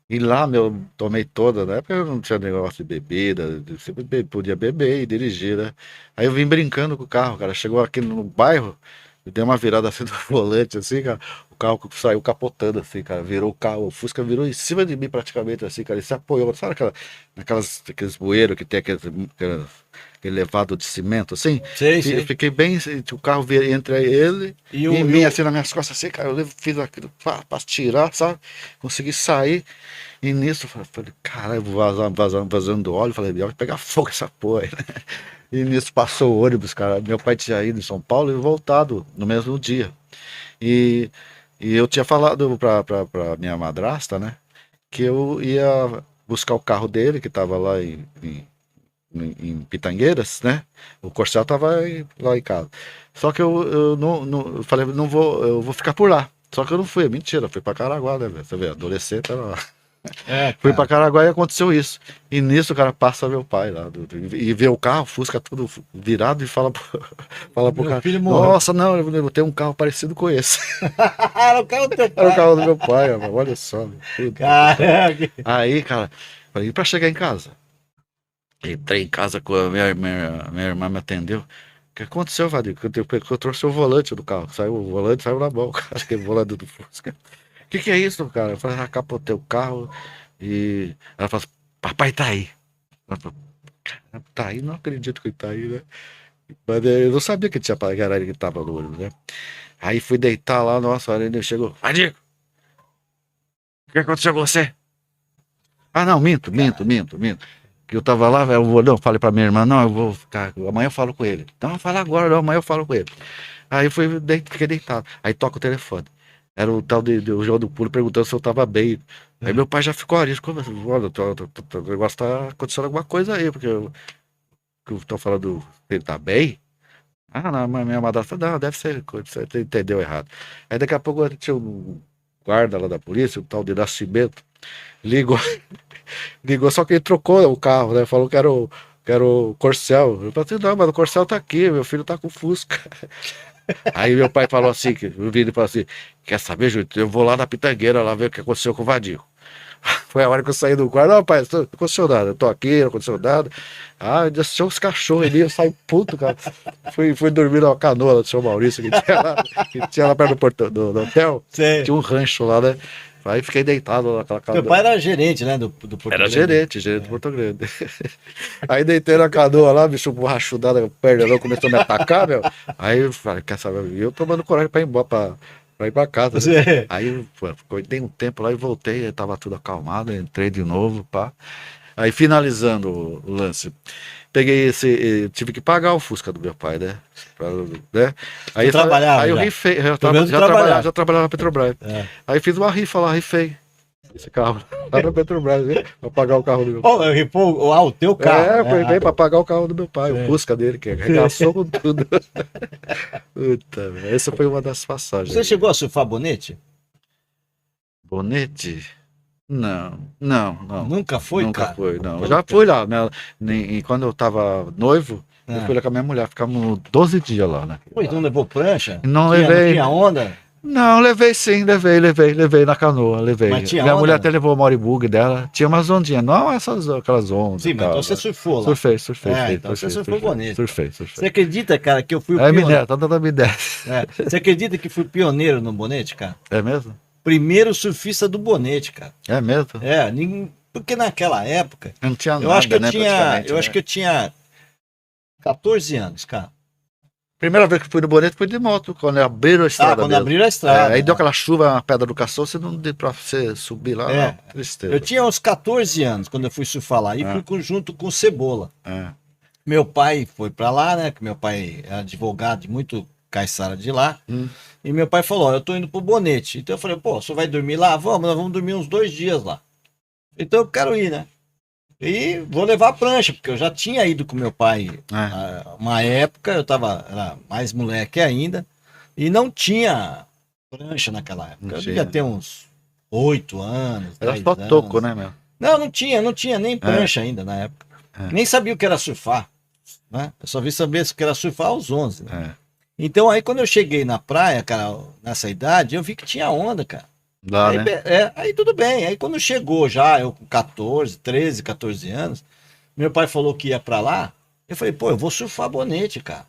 E lá, meu, tomei toda, na época eu não tinha negócio de bebida, você podia beber e dirigir, né? Aí eu vim brincando com o carro, cara. Chegou aqui no bairro, eu dei uma virada assim do volante, assim, cara. O carro saiu capotando, assim, cara. Virou o carro, o Fusca virou em cima de mim praticamente, assim, cara. Ele se apoiou, sabe aqueles bueiros que tem aquele levado de cimento, assim? Sei, sei. Fiquei bem, o carro veio entre ele E e o, mim, assim, nas minhas costas, assim, cara. Fiz aquilo pra tirar, sabe? Consegui sair. E nisso eu falei, caralho, vazando óleo. Falei, vai pegar fogo essa porra aí, né? E nisso passou o ônibus, cara. Meu pai tinha ido em São Paulo e voltado no mesmo dia. E, e eu tinha falado pra minha madrasta, né? Que eu ia buscar o carro dele, que tava lá em Pitangueiras, né? O Corcel tava lá em casa. Só que eu não eu falei, não vou, eu vou ficar por lá. Só que eu não fui, é mentira, eu fui pra Caraguá, né, velho? Você vê, adolescente era lá. Fui pra cara. Caraguá e aconteceu isso. E nisso o cara passa meu pai lá. E vê o carro, Fusca tudo virado e fala, fala pro Meu cara: filho morreu. Nossa, não, eu tenho um carro parecido com esse. Era o carro do teu Era o pai. carro do meu pai, mano, olha só. Meu, puta que pariu. Caraca. Aí, cara, falei: E pra chegar em casa? Entrei em casa com a minha irmã me atendeu. O que aconteceu, Vadir? Eu trouxe o volante do carro. Saiu o volante, saiu na mão, cara. Aquele volante do Fusca. O que é isso, cara? Eu falei, capotei o carro e ela falou assim, papai tá aí. Ela falou, "Caramba, tá aí? Não acredito que ele tá aí, né? Mas eu não sabia que tinha que era ele que tava no ônibus, né? Aí fui deitar lá, nossa, hora ele chegou. Vadir, o que aconteceu com você? Ah, não, minto. Que eu tava lá, eu vou, não, falei pra minha irmã, não, eu vou ficar, amanhã eu falo com ele. Não, fala agora, não, amanhã eu falo com ele. Aí fui, fiquei deitado. Aí toca o telefone. Era o tal o João do Pulo perguntando se eu tava bem. Aí meu pai já ficou ali, como assim? Olha, o negócio tá acontecendo alguma coisa aí, porque que eu tô falando, ele tá bem? Ah, não, mas minha madrasta, não, deve ser, você entendeu errado. Aí daqui a pouco tinha um guarda lá da polícia, o tal de Nascimento, ligou, ligou, só que ele trocou o carro, né? Falou que era o Corcel. Eu falei assim, não, mas o Corcel tá aqui, meu filho tá com o Fusca. Aí meu pai falou assim, o Vini falou assim, quer saber, Júlio, eu vou lá na Pitangueira lá ver o que aconteceu com o Vadir. Foi a hora que eu saí do quarto, não, pai, não aconteceu nada, eu tô aqui, não aconteceu nada. Ah, deixou os cachorros ali, eu saí puto, cara. Fui dormir na canoa lá do seu Maurício, que tinha lá perto do hotel, Sei. tinha um rancho lá, né? Aí fiquei deitado lá naquela Teu canoa. pai era gerente, né, do Porto Era Grande. gerente do Porto Grande. Aí deitei na canoa lá, bicho borrachudado, perdão, começou a me atacar, meu. Aí eu falei, quer saber? E eu tomando coragem pra ir embora, pra ir pra casa, né? Sei. Aí dei um tempo lá e voltei, aí tava tudo acalmado, entrei de novo, pá. Aí finalizando o lance, peguei tive que pagar o Fusca do meu pai, né? Né? Tu trabalhava Aí eu já? rifei, Pelo menos trabalhava. já trabalhava na Petrobras. É. Aí fiz uma rifa lá, rifei esse carro lá na Petrobras, né? Pra pagar o carro do meu pai. Oh, eu ripou, o teu carro, É, né? foi bem pra pagar o carro do meu pai, o Sei. Fusca dele, que arregaçou com tudo. Puta, velho, essa foi uma das passagens. Você chegou a surfar bonete? Bonete? Não. Nunca foi, Nunca cara? foi, não. Eu Puta. já fui lá, né? E quando eu tava noivo, eu Ah. fui lá com a minha mulher, ficamos 12 dias lá, né? Pô, então levou prancha? Não Tinha- levei. Não tinha onda? Não, levei sim, levei na canoa, levei. Mas tinha Minha onda, mulher né? até levou o moribug dela, tinha umas ondinhas, não aquelas ondas. Sim, e mas tal, então você né? surfou lá. Surfei, Então você surfou bonito. Surfei. Você acredita, cara, que eu fui o É pioneiro? minério, tá dando minério. Você acredita que fui pioneiro no bonete, cara? É mesmo? Primeiro surfista do bonete, cara. É mesmo? Porque naquela época, Não tinha eu acho que nada, eu né, tinha, praticamente, eu acho né? que eu tinha 14 anos, cara. Primeira vez que fui no Bonito foi de moto, quando abriram a estrada Quando mesmo. abriram a estrada. Aí deu né? aquela chuva, uma pedra do caçou, você não deu pra você subir lá, É. não. Tristeza. Eu tinha uns 14 anos quando eu fui surfar lá e Ah. fui junto com o Cebola. É. Meu pai foi pra lá, né? Que meu pai é advogado de muito caiçara de lá. E meu pai falou: Ó, eu tô indo pro Bonete. Então eu falei: pô, você vai dormir lá? Nós vamos dormir uns 2 dias lá. Então eu quero ir, né? E vou levar a prancha, porque eu já tinha ido com meu pai uma época, era mais moleque ainda, e não tinha prancha naquela época. Eu devia ter uns 8 anos. Era 10 só toco, anos. né, meu? Não tinha nem prancha ainda na época. Nem sabia o que era surfar. né? Eu só vim saber que era surfar aos 11, né? É. Então aí quando eu cheguei na praia, cara, nessa idade, eu vi que tinha onda, cara. Lá, Aí, né? aí tudo bem. Aí quando chegou já, eu com 14, 13, 14 anos, meu pai falou que ia pra lá. Eu falei, pô, eu vou surfar bonete, cara.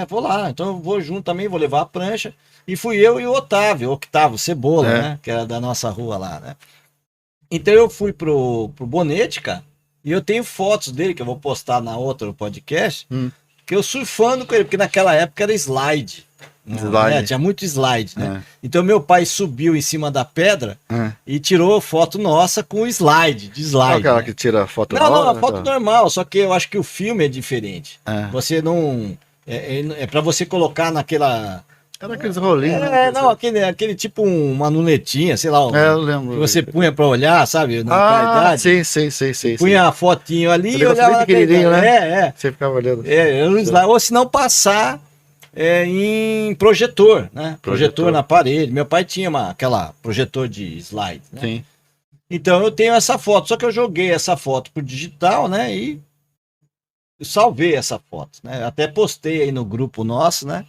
Vou lá. Então eu vou junto também, vou levar a prancha. E fui eu e o Octávio Cebola, É. né? Que era da nossa rua lá, né? Então eu fui pro bonete, cara. E eu tenho fotos dele, que eu vou postar na outra podcast, que eu surfando com ele, porque naquela época era slide. Slide. Tinha muito slide, né? É. Então meu pai subiu em cima da pedra e tirou foto nossa com slide, de Não é slide. aquela Né? que tira foto Não, na hora, a foto tá? normal, só que eu acho que o filme é diferente. É. Você não. É para você colocar naquela. Era aqueles rolinhos, né? Não, aquele tipo uma lunetinha, sei lá, Eu lembro. que você punha pra olhar, sabe? Naquela idade. Sim, sim, sim, sim. Punha a fotinho ali Aquele e olhava bem naquela pequenininho, idade. né? Você ficava olhando. Ou se não passar em projetor, né? Projetor na parede. Meu pai tinha aquela projetor de slide, né? Sim. Então eu tenho essa foto, só que eu joguei essa foto pro digital, né? E salvei essa foto, né? Até postei aí no grupo nosso, né?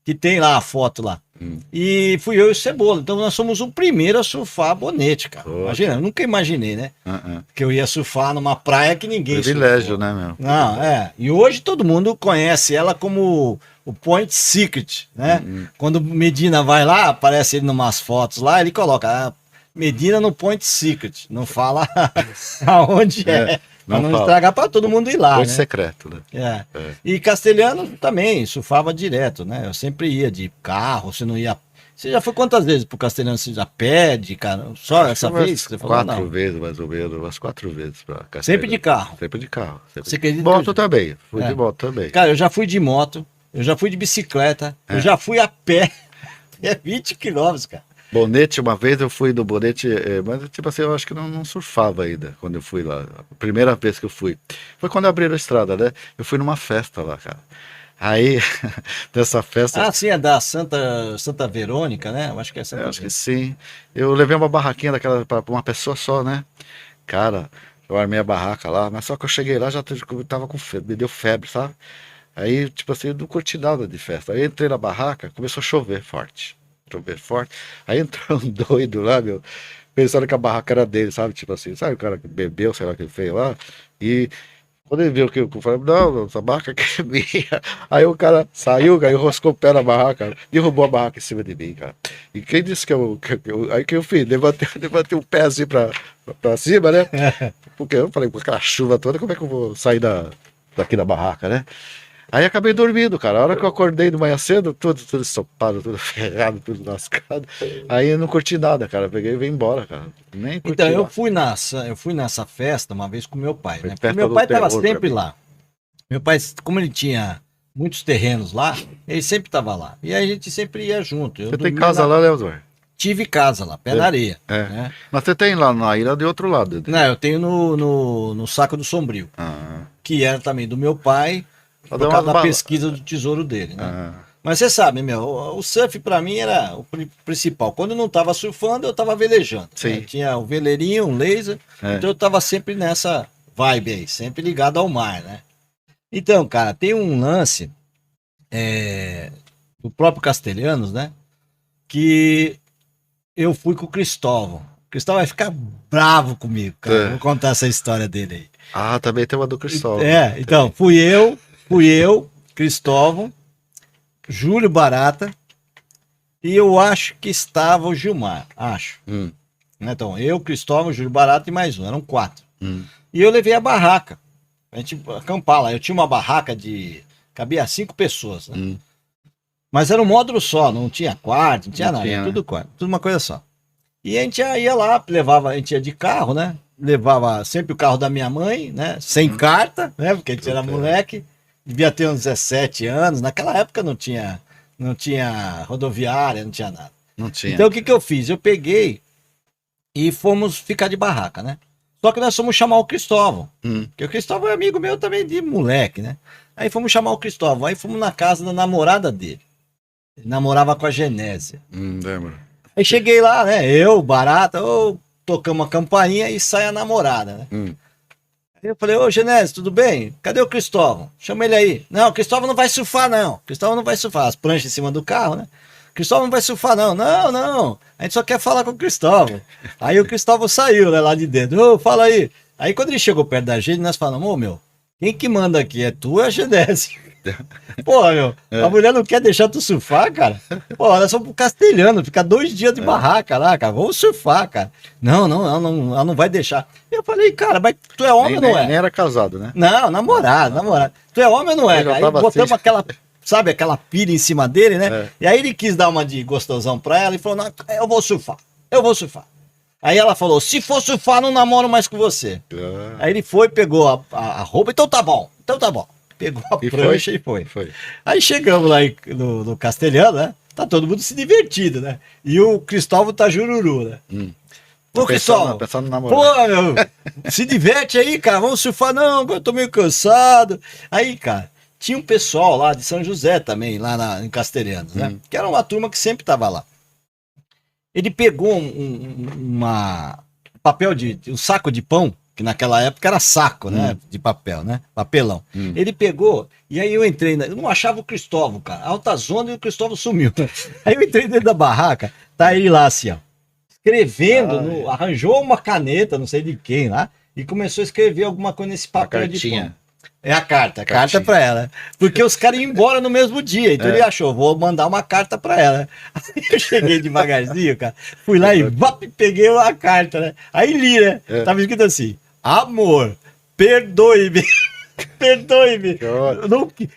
Que tem lá a foto lá. E fui eu e o Cebola. Então nós somos o primeiro a surfar bonete, cara. Imagina, eu nunca imaginei, né? Que eu ia surfar numa praia que ninguém Privilégio, surfou. né, meu? Não, E hoje todo mundo conhece ela como o Point Secret, né? Quando Medina vai lá, aparece ele numas fotos lá, ele coloca Medina no Point Secret. Não fala aonde é. Pra não estragar pra todo mundo ir lá, Point né? secreto, né? E Castelhano também, surfava direto, né? Eu sempre ia de carro, você não ia... Você já foi quantas vezes pro Castelhano? Você já pede, cara? Só essa vez? Você falou, Quatro não. vezes, mais ou menos. Umas 4 vezes pra Castelhano. Sempre de carro? Sempre de carro. Você acredita Moto também. Fui de moto também. Cara, eu já fui de moto, eu já fui de bicicleta, eu já fui a pé. É 20 quilômetros, cara. Bonete, uma vez eu fui do Bonete, mas tipo assim, eu acho que não surfava ainda quando eu fui lá. A primeira vez que eu fui. Foi quando abriram a estrada, né? Eu fui numa festa lá, cara. Aí, dessa festa. Ah, sim, é da Santa Verônica, né? Eu acho que é Santa Eu acho que sim. Eu levei uma barraquinha daquela pra uma pessoa só, né? Cara, eu armei a barraca lá, mas só que eu cheguei lá já tava com febre, me deu febre, sabe? Aí, tipo assim, eu não curti nada de festa. Aí entrei na barraca, começou a chover forte. Chover forte. Aí entrou um doido lá, meu, pensando que a barraca era dele, sabe? Tipo assim, sabe o cara que bebeu, sei lá o que ele fez lá? E quando ele viu que eu falei, não, essa barraca aqui é minha. Aí o cara saiu, cara, enroscou o pé na barraca, derrubou a barraca em cima de mim, cara. E quem disse aí que eu fiz? Levantei o pé assim pra cima, né? Porque eu falei, com aquela chuva toda, como é que eu vou sair daqui da barraca, né? Aí acabei dormindo, cara. A hora que eu acordei de manhã cedo, tudo ensopado, tudo ferrado, tudo lascado. Aí eu não curti nada, cara. Peguei e vim embora, cara. Nem curti. Então, lá. eu fui nessa festa uma vez com meu pai, né? Porque Festa meu do pai estava terror pra sempre mim. lá. Meu pai, como ele tinha muitos terrenos lá, ele sempre estava lá. E aí a gente sempre ia junto. Eu Você tem dormia casa lá, né, Osmar? Tive casa lá, pé na areia. É. Né? Mas você tem lá na ilha de outro lado. Não, eu tenho no Saco do Sombrio, Ah, que era também do meu pai, Pra por dar causa umas da bala- pesquisa do tesouro dele, né? ah, Mas você sabe, meu, o surf pra mim era o principal. Quando eu não tava surfando, eu tava velejando. Sim. Né? Tinha o veleirinho, um laser, então eu tava sempre nessa vibe aí, sempre ligado ao mar, né? Então, cara, tem um lance do próprio Castelhanos, né? Que eu fui com o Cristóvão. O Cristóvão vai ficar bravo comigo, cara. É. Vou contar essa história dele aí. também tem uma do Cristóvão. Então, fui eu, Cristóvão, Júlio Barata, e eu acho que estava o Gilmar, acho. Então, eu, Cristóvão, Júlio Barata e mais um, eram 4. E eu levei a barraca, a gente acampar lá. Eu tinha uma barraca cabia 5 pessoas, né? Mas era um módulo só, não tinha quarto, não tinha nada, era tudo quarto, tudo uma coisa só. E a gente ia lá, a gente ia de carro, né? Levava sempre o carro da minha mãe, né? Sem carta, né? Porque a gente era moleque, devia ter uns 17 anos. Naquela época não tinha rodoviária, não tinha nada. Não tinha. Então o que eu fiz? Eu peguei e fomos ficar de barraca, né? Só que nós fomos chamar o Cristóvão, porque o Cristóvão é amigo meu também de moleque, né? Aí fomos chamar o Cristóvão, aí fomos na casa da namorada dele. Ele namorava com a Genésia. Lembro. Aí cheguei lá, né? Eu, Barata, tocamos a campainha e sai a namorada, né? Aí eu falei, ô Genésio, tudo bem? Cadê o Cristóvão? Chama ele aí. Não, o Cristóvão não vai surfar, não. O Cristóvão não vai surfar. As pranchas em cima do carro, né? O Cristóvão não vai surfar, não. Não, não. A gente só quer falar com o Cristóvão. Aí o Cristóvão saiu, né, lá de dentro. Ô, fala aí. Aí quando ele chegou perto da gente, nós falamos, ô, meu, quem que manda aqui? É tu ou é a Genésio? Porra, meu, a mulher não quer deixar tu surfar, cara? Pô, nós somos pro Castelhano, ficar 2 dias de barraca lá, cara. Vamos surfar, cara. Não, não, ela não vai deixar. Eu falei, cara, mas tu é homem ou não é? Nem era casado, né? Não, namorado, namorado. Tu é homem ou não é? Eu já Aí tava botamos assim. aquela, sabe, aquela pilha em cima dele, né? É. E aí ele quis dar uma de gostosão pra ela e falou, não, eu vou surfar, eu vou surfar. Aí ela falou, se for surfar, não namoro mais com você. Ah, Aí ele foi, pegou a roupa, então tá bom, então tá bom. Pegou a E prancha e foi. foi. Aí chegamos lá no Castelhano, né? Tá todo mundo se divertindo, né? E o Cristóvão tá jururu, né? Ô, Cristóvão, Pensando no pô, namorado. meu, se diverte aí, cara, vamos surfar. Não, eu tô meio cansado. Aí, cara, tinha um pessoal lá de São José também, lá em Castelhanos, né? Que era uma turma que sempre tava lá. Ele pegou um saco de pão, que naquela época era saco, né? De papel, né? Papelão. Ele pegou, e aí eu entrei, eu não achava o Cristóvão, cara. Alta zona e o Cristóvão sumiu. Aí eu entrei dentro da barraca, tá ele lá assim, ó. Escrevendo, arranjou uma caneta, não sei de quem lá, e começou a escrever alguma coisa nesse papel de pão. Cartinha. É a carta pra ela. Porque os caras iam embora no mesmo dia. Então ele achou, vou mandar uma carta pra ela. Aí eu cheguei devagarzinho, cara. Fui lá e peguei a carta, né? Aí li, né? Tava escrito assim: amor, perdoe-me. Perdoe-me.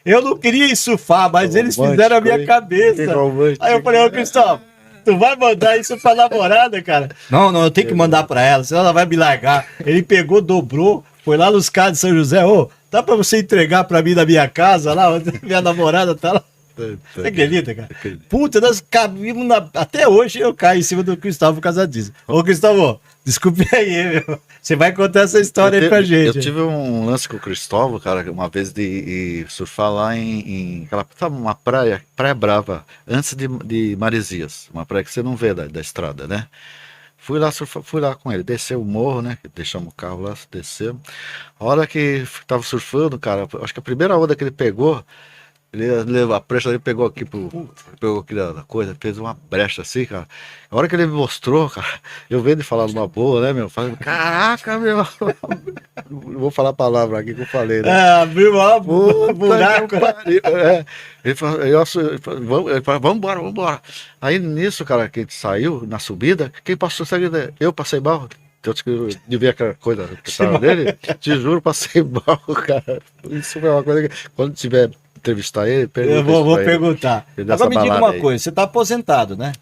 Eu não queria surfar, mas eles fizeram a minha cabeça. Aí eu falei, ô Cristóvão, tu vai mandar isso pra namorada, cara? Não, eu tenho que mandar pra ela, senão ela vai me largar. Ele pegou, dobrou, foi lá nos caras de São José, ô, dá pra você entregar pra mim na minha casa lá, onde minha namorada tá lá? Você acredita, cara? Puta, nós cabimos até hoje eu caio em cima do Cristóvão Casadizo. Ô, Cristóvão, desculpe aí, meu. Você vai contar essa história aí pra gente. Eu tive um lance com o Cristóvão, cara, uma vez de surfar lá em aquela, sabe, uma praia Brava, antes de Maresias, uma praia que você não vê da estrada, né? Fui lá surfar, fui lá com ele, desceu o morro, né? Deixamos o carro lá, descemos. A hora que tava surfando, cara, acho que a primeira onda que ele pegou, a prancha dele pegou aqui, pegou aqui da coisa, fez uma brecha assim, cara. A hora que ele me mostrou, cara, eu vendo ele falar numa boa, né, meu? Falei, caraca, meu. Não vou falar a palavra aqui que eu falei, né? Abriu uma buraco. Ele falou, vamos embora. Aí nisso, cara, que a gente saiu na subida, quem passou seguida? Eu passei mal. Eu devia aquela coisa que tava dele, te juro, passei mal, cara. Isso foi uma coisa que, quando tiver entrevistar ele, eu vou perguntar. Agora me diga uma coisa, você tá aposentado, né?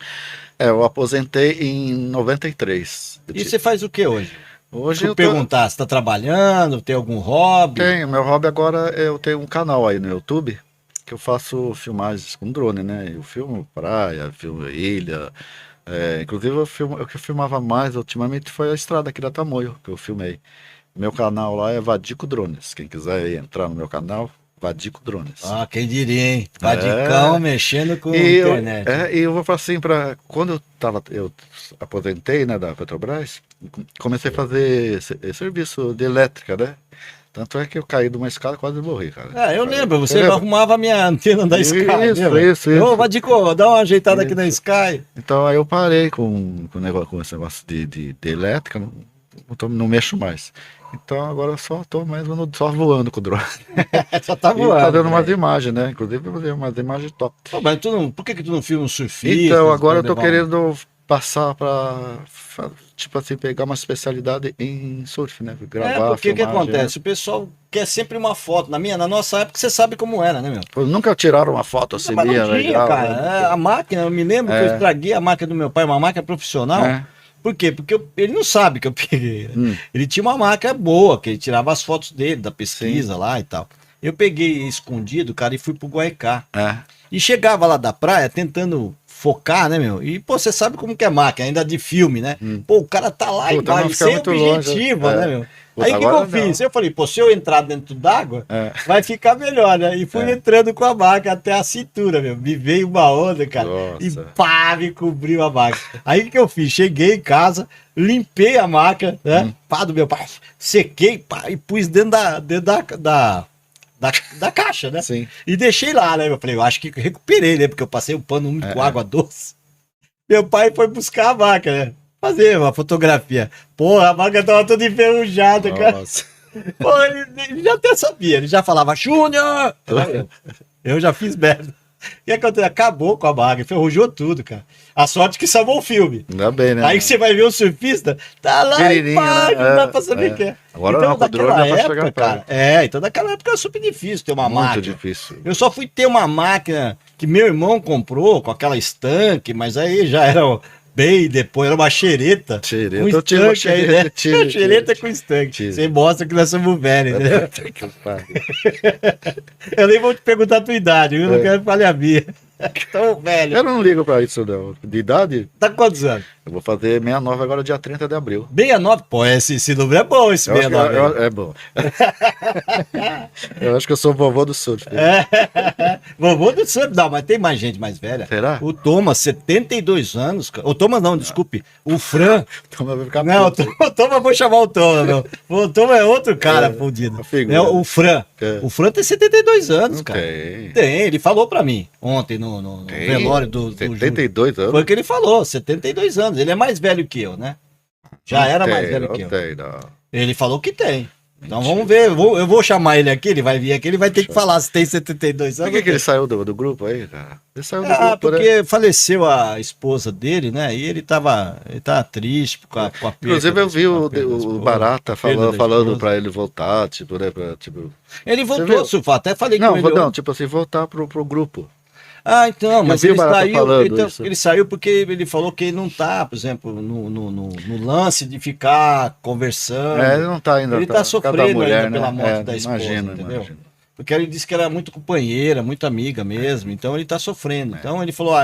Eu aposentei em 93. E você faz o que hoje? Hoje eu perguntar, você tá trabalhando, tem algum hobby? Tenho, meu hobby agora, eu tenho um canal aí no YouTube, que eu faço filmagens com drone, né? Eu filmo praia, filmo ilha, inclusive o que eu filmava mais ultimamente foi a estrada aqui da Tamoio, que eu filmei. Meu canal lá é Vadico Drones, quem quiser entrar no meu canal, Vadico Drones. Ah, quem diria, hein? Vadicão mexendo com internet. E eu vou falar assim, quando eu aposentei, né, da Petrobras, comecei a fazer serviço de elétrica, né? Tanto é que eu caí de uma escada e quase morri, cara. Eu lembro, você arrumava a minha antena da Sky. Isso. Ô, Vadico, dá uma ajeitada aqui na Sky. Então aí eu parei com esse negócio de elétrica, não mexo mais. Então agora eu só tô mais só voando com o drone. Só tá voando. E fazendo umas imagens, né? Inclusive eu fazer umas imagens top. Pô, mas por que tu não filma um surfista? Então agora eu tô querendo passar pra, tipo assim, pegar uma especialidade em surf, né? Gravar, porque o que acontece? O pessoal quer sempre uma foto. Na nossa época você sabe como era, né, meu? Pô, nunca tiraram uma foto assim, mas não tinha, legal, cara. né? A máquina, eu me lembro que eu estraguei a máquina do meu pai, uma máquina profissional. Por quê? Porque ele não sabe que eu peguei. Ele tinha uma máquina boa, que ele tirava as fotos dele, da pesquisa lá e tal. Eu peguei escondido, cara, e fui pro Guaicá. E chegava lá da praia tentando focar, né, meu? E, pô, você sabe como que é máquina, ainda de filme, né? Pô, o cara tá lá Puta, não embaixo, fica sem muito objetivo, longe, né, é. meu? Puta, Aí o que eu agora fiz? não. Eu falei, pô, se eu entrar dentro d'água, É. vai ficar melhor, né? E fui É. entrando com a máquina até a cintura, meu. Me veio uma onda, cara. E Nossa. pá, me cobriu a máquina. Aí o que eu fiz? Cheguei em casa, limpei a máquina, né? Pá, do meu pai, sequei, pá, e pus dentro da caixa, né? Sim. E deixei lá, né? Eu falei, eu acho que recuperei, né? Porque eu passei o pano úmido com água doce. Meu pai foi buscar a máquina, né? Fazer uma fotografia. Porra, a máquina tava toda enferrujada, cara. Nossa. Pô, ele já até sabia, ele já falava, Júnior! Eu já fiz merda. O que aconteceu? Acabou com a máquina, enferrujou tudo, cara. A sorte que salvou o filme. Ainda bem, né? Aí que você vai ver o surfista, tá lá Pequenininho, embaixo, né? não dá pra saber o que é. Agora então, não, com o drone naquela dá pra chegar época, perto. cara, então naquela época era super difícil ter uma Muito máquina. difícil. Eu só fui ter uma máquina que meu irmão comprou, com aquela estanque, mas aí já era bem depois, era uma xereta. Xereta, Um eu tive uma estanque aí, né? tive, Xereta tive. com estanque. Tive. Você mostra que nós somos velhos, né? Que pariu. Eu nem vou te perguntar a tua idade, eu não quero falar a minha. Tão velho. Eu não ligo pra isso, não. De idade, Tá com quantos anos? eu vou fazer 69 agora, dia 30 de abril. 69? Pô, esse número é bom, esse Eu acho que 69. é bom. Eu acho que eu sou vovô do surf. Vovô do surf, não, mas tem mais gente mais velha. Será? O Thomas, 72 anos. O Thomas não, desculpe. O Fran. Então vai ficar Não, puto. o Thomas, vou chamar o Thomas, meu. O Thomas é outro cara fudido. uma figura. É o Fran. É. O Fran tem 72 anos, Não cara. tem. Tem, ele falou pra mim ontem no Tem. velório do Júlio. 72 anos. Foi o que ele falou, 72 anos. Ele é mais velho que eu, né? Já era mais velho que eu. Não tem, não. Ele falou que tem. Então vamos ver, eu vou chamar ele aqui, ele vai vir aqui, ele vai ter que falar se tem 72 Por anos. que ele saiu do grupo aí, cara? Ele saiu do grupo, né? Porque faleceu a esposa dele, né? E ele tava triste com a perda. Inclusive eu vi com a perda da o esposa, Barata perda da falando esposa. pra ele voltar, tipo, né? Tipo... Ele Você voltou viu? a surfar, até falei com Não, ele. não, tipo assim, voltar pro grupo. Ah, então, mas vi o ele Barata saiu, falando então, isso. ele saiu porque ele falou que ele não tá, por exemplo, no lance de ficar conversando. Ele não tá ainda. Ele tá por causa sofrendo da mulher, ainda pela né? morte da esposa, Imagino, entendeu? imagino. Porque ele disse que era muito companheira, muito amiga mesmo, então ele tá sofrendo. Então ele falou,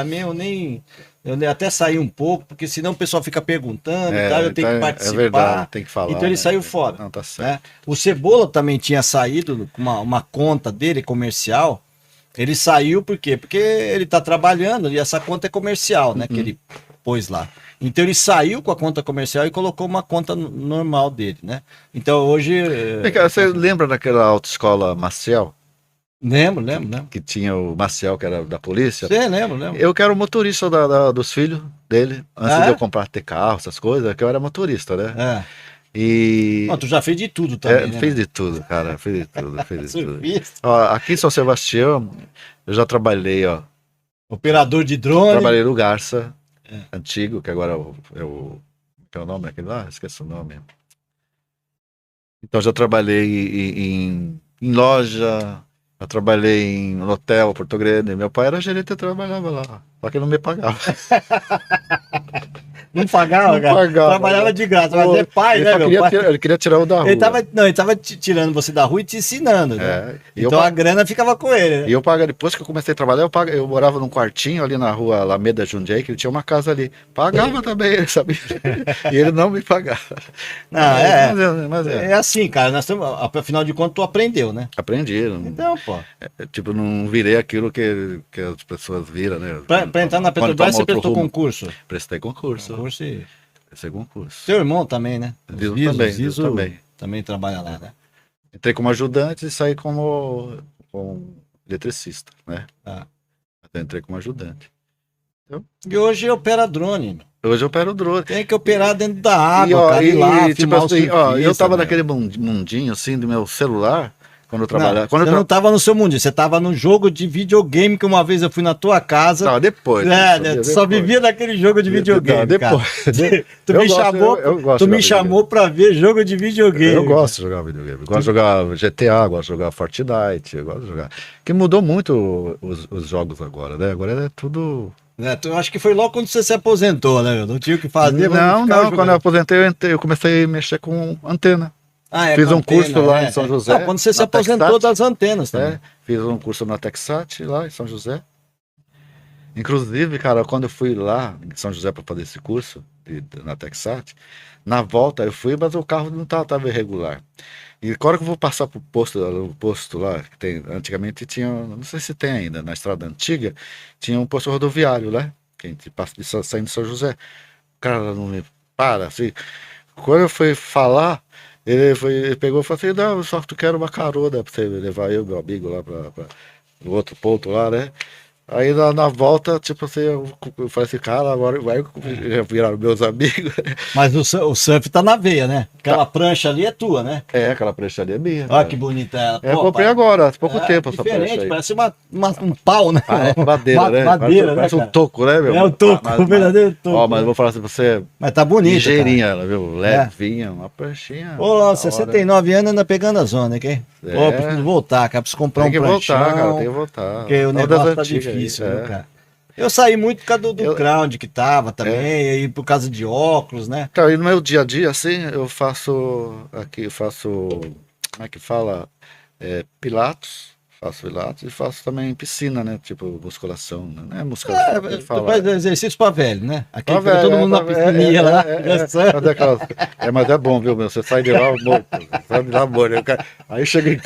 eu até saí um pouco, porque senão o pessoal fica perguntando e tal, eu tenho que participar. É verdade, tem que falar. Então ele saiu fora. Não, tá certo. Né? O Cebola também tinha saído com uma conta dele comercial. Ele saiu por quê? Porque ele tá trabalhando e essa conta é comercial, né? Que ele pôs lá. Então ele saiu com a conta comercial e colocou uma conta normal dele, né? Então hoje. Vem cá, você lembra daquela autoescola Maciel? Lembro. Que tinha o Maciel, que era da polícia? Você lembro. Eu que era o motorista dos filhos dele, antes Ah, de é? eu comprar ter carro, essas coisas, que eu era motorista, né? É. E. Não, tu já fez de tudo também, né? Fiz de tudo, cara, fiz de tudo, fiz de tudo. Surfista, Ó, aqui em São Sebastião, eu já trabalhei, ó. operador de drone. Trabalhei no Garça, antigo, que agora que é o nome daquele lá? Esqueci o nome. Então já trabalhei em loja, já trabalhei em hotel, Porto Grande. Meu pai era gerente, eu trabalhava lá. Só que ele não me pagava. Não pagava, Não cara. pagava, Trabalhava né? de graça, mas Pô, é pai, ele né, só meu queria pai? ele queria tirar o da rua. Ele tava tirando você da rua e te ensinando, né? É, e eu Então a grana ficava com ele, né? E eu pagava, depois que eu comecei a trabalhar, eu morava num quartinho ali na rua Alameda Jundiaí, que ele tinha uma casa ali. Pagava também, ele sabia? E ele não me pagava. Não, Mas é assim, cara. Afinal de contas, tu aprendeu, né? aprendi. Então, pô. Tipo, não virei aquilo que as pessoas viram, né? Pra entrar na Quando Petrobras, toma você outro prestou rumo. concurso. Prestei concurso. Concurso e... Prestei concurso. Seu irmão também, né? Zizo Zizo também. também trabalha lá, né? Entrei como ajudante e saí como eletricista, né? Ah. Até entrei como ajudante. E hoje opera drone, meu. Hoje eu opero drone. Tem que operar dentro da água, E, ó, cara, ir lá, tipo filmar o assim, ó, eu surfista, tava meu. naquele mundinho assim do meu celular, quando eu trabalhava. Não, Quando você eu não tava no seu mundo, você tava num jogo de videogame que uma vez eu fui na tua casa. Não, depois. Tu só vivia naquele jogo de videogame, Não, depois. cara. Tu Eu me gosto, chamou, eu gosto tu de me jogar chamou pra ver jogo de videogame. Eu gosto de jogar videogame. Gosto de jogar GTA, gosto de jogar Fortnite, eu gosto de jogar. Que mudou muito os jogos agora, né? Agora é tudo. Eu acho que foi logo quando você se aposentou, né, meu? Não tinha o que fazer. Não, jogando. quando eu aposentei, eu comecei a mexer com antena. Fiz com um curso antena, lá em São José. Não, quando você se na aposentou Texat, das antenas também. Fiz um curso na Texat lá em São José. Inclusive, cara, quando eu fui lá em São José para fazer esse curso na Texat, na volta eu fui, mas o carro não tava irregular. E agora que eu vou passar pro posto, o posto lá, que tem, antigamente tinha, não sei se tem ainda, na estrada antiga, tinha um posto rodoviário, né? Que a gente passa saindo de São José. O cara não me para, assim. Quando eu fui falar, ele pegou e falou assim, não, só que tu quer uma carona pra você levar eu, meu amigo, lá pra no outro ponto lá, né? Aí na volta, tipo assim, eu falei assim, cara, agora vai virar meus amigos. Mas o surf tá na veia, né? Aquela Tá. prancha ali é tua, né? É, aquela prancha ali é minha. Olha Cara. que bonita ela. É, eu Pô, comprei pai, agora, há pouco tempo essa prancha diferente, aí. parece um pau, né? Parece madeira, né? Madeira, Parece né, um cara? toco, né, meu? É um toco, o verdadeiro toco. Ó, mas né? eu vou falar assim pra você, Mas tá bonita, ligeirinha cara. ela, viu? Levinha, uma pranchinha. Ô, Da hora. 69 anos ainda pegando a zona, hein? Pô, preciso voltar, cara. Preciso comprar Tem um que pranchão. voltar, cara, tem que voltar. Porque o É uma negócio das tá antigas aí, difícil, viu, é. cara? Eu saí muito por causa do Eu- crowd que tava também, É. aí por causa de óculos, né? Então, e no meu dia a dia, assim, eu faço aqui, eu faço, como é que fala? Pilates, faço pilates e faço também piscina, né? Tipo, musculação, né? Não é musculação, que É, ele tu fala. faz exercício pra velho, né? Aqui Tá fica velho, todo mundo na piscininha lá, dançando. mas é bom, viu, meu? Você sai de lá morto, sai de lá morto. Aí chega em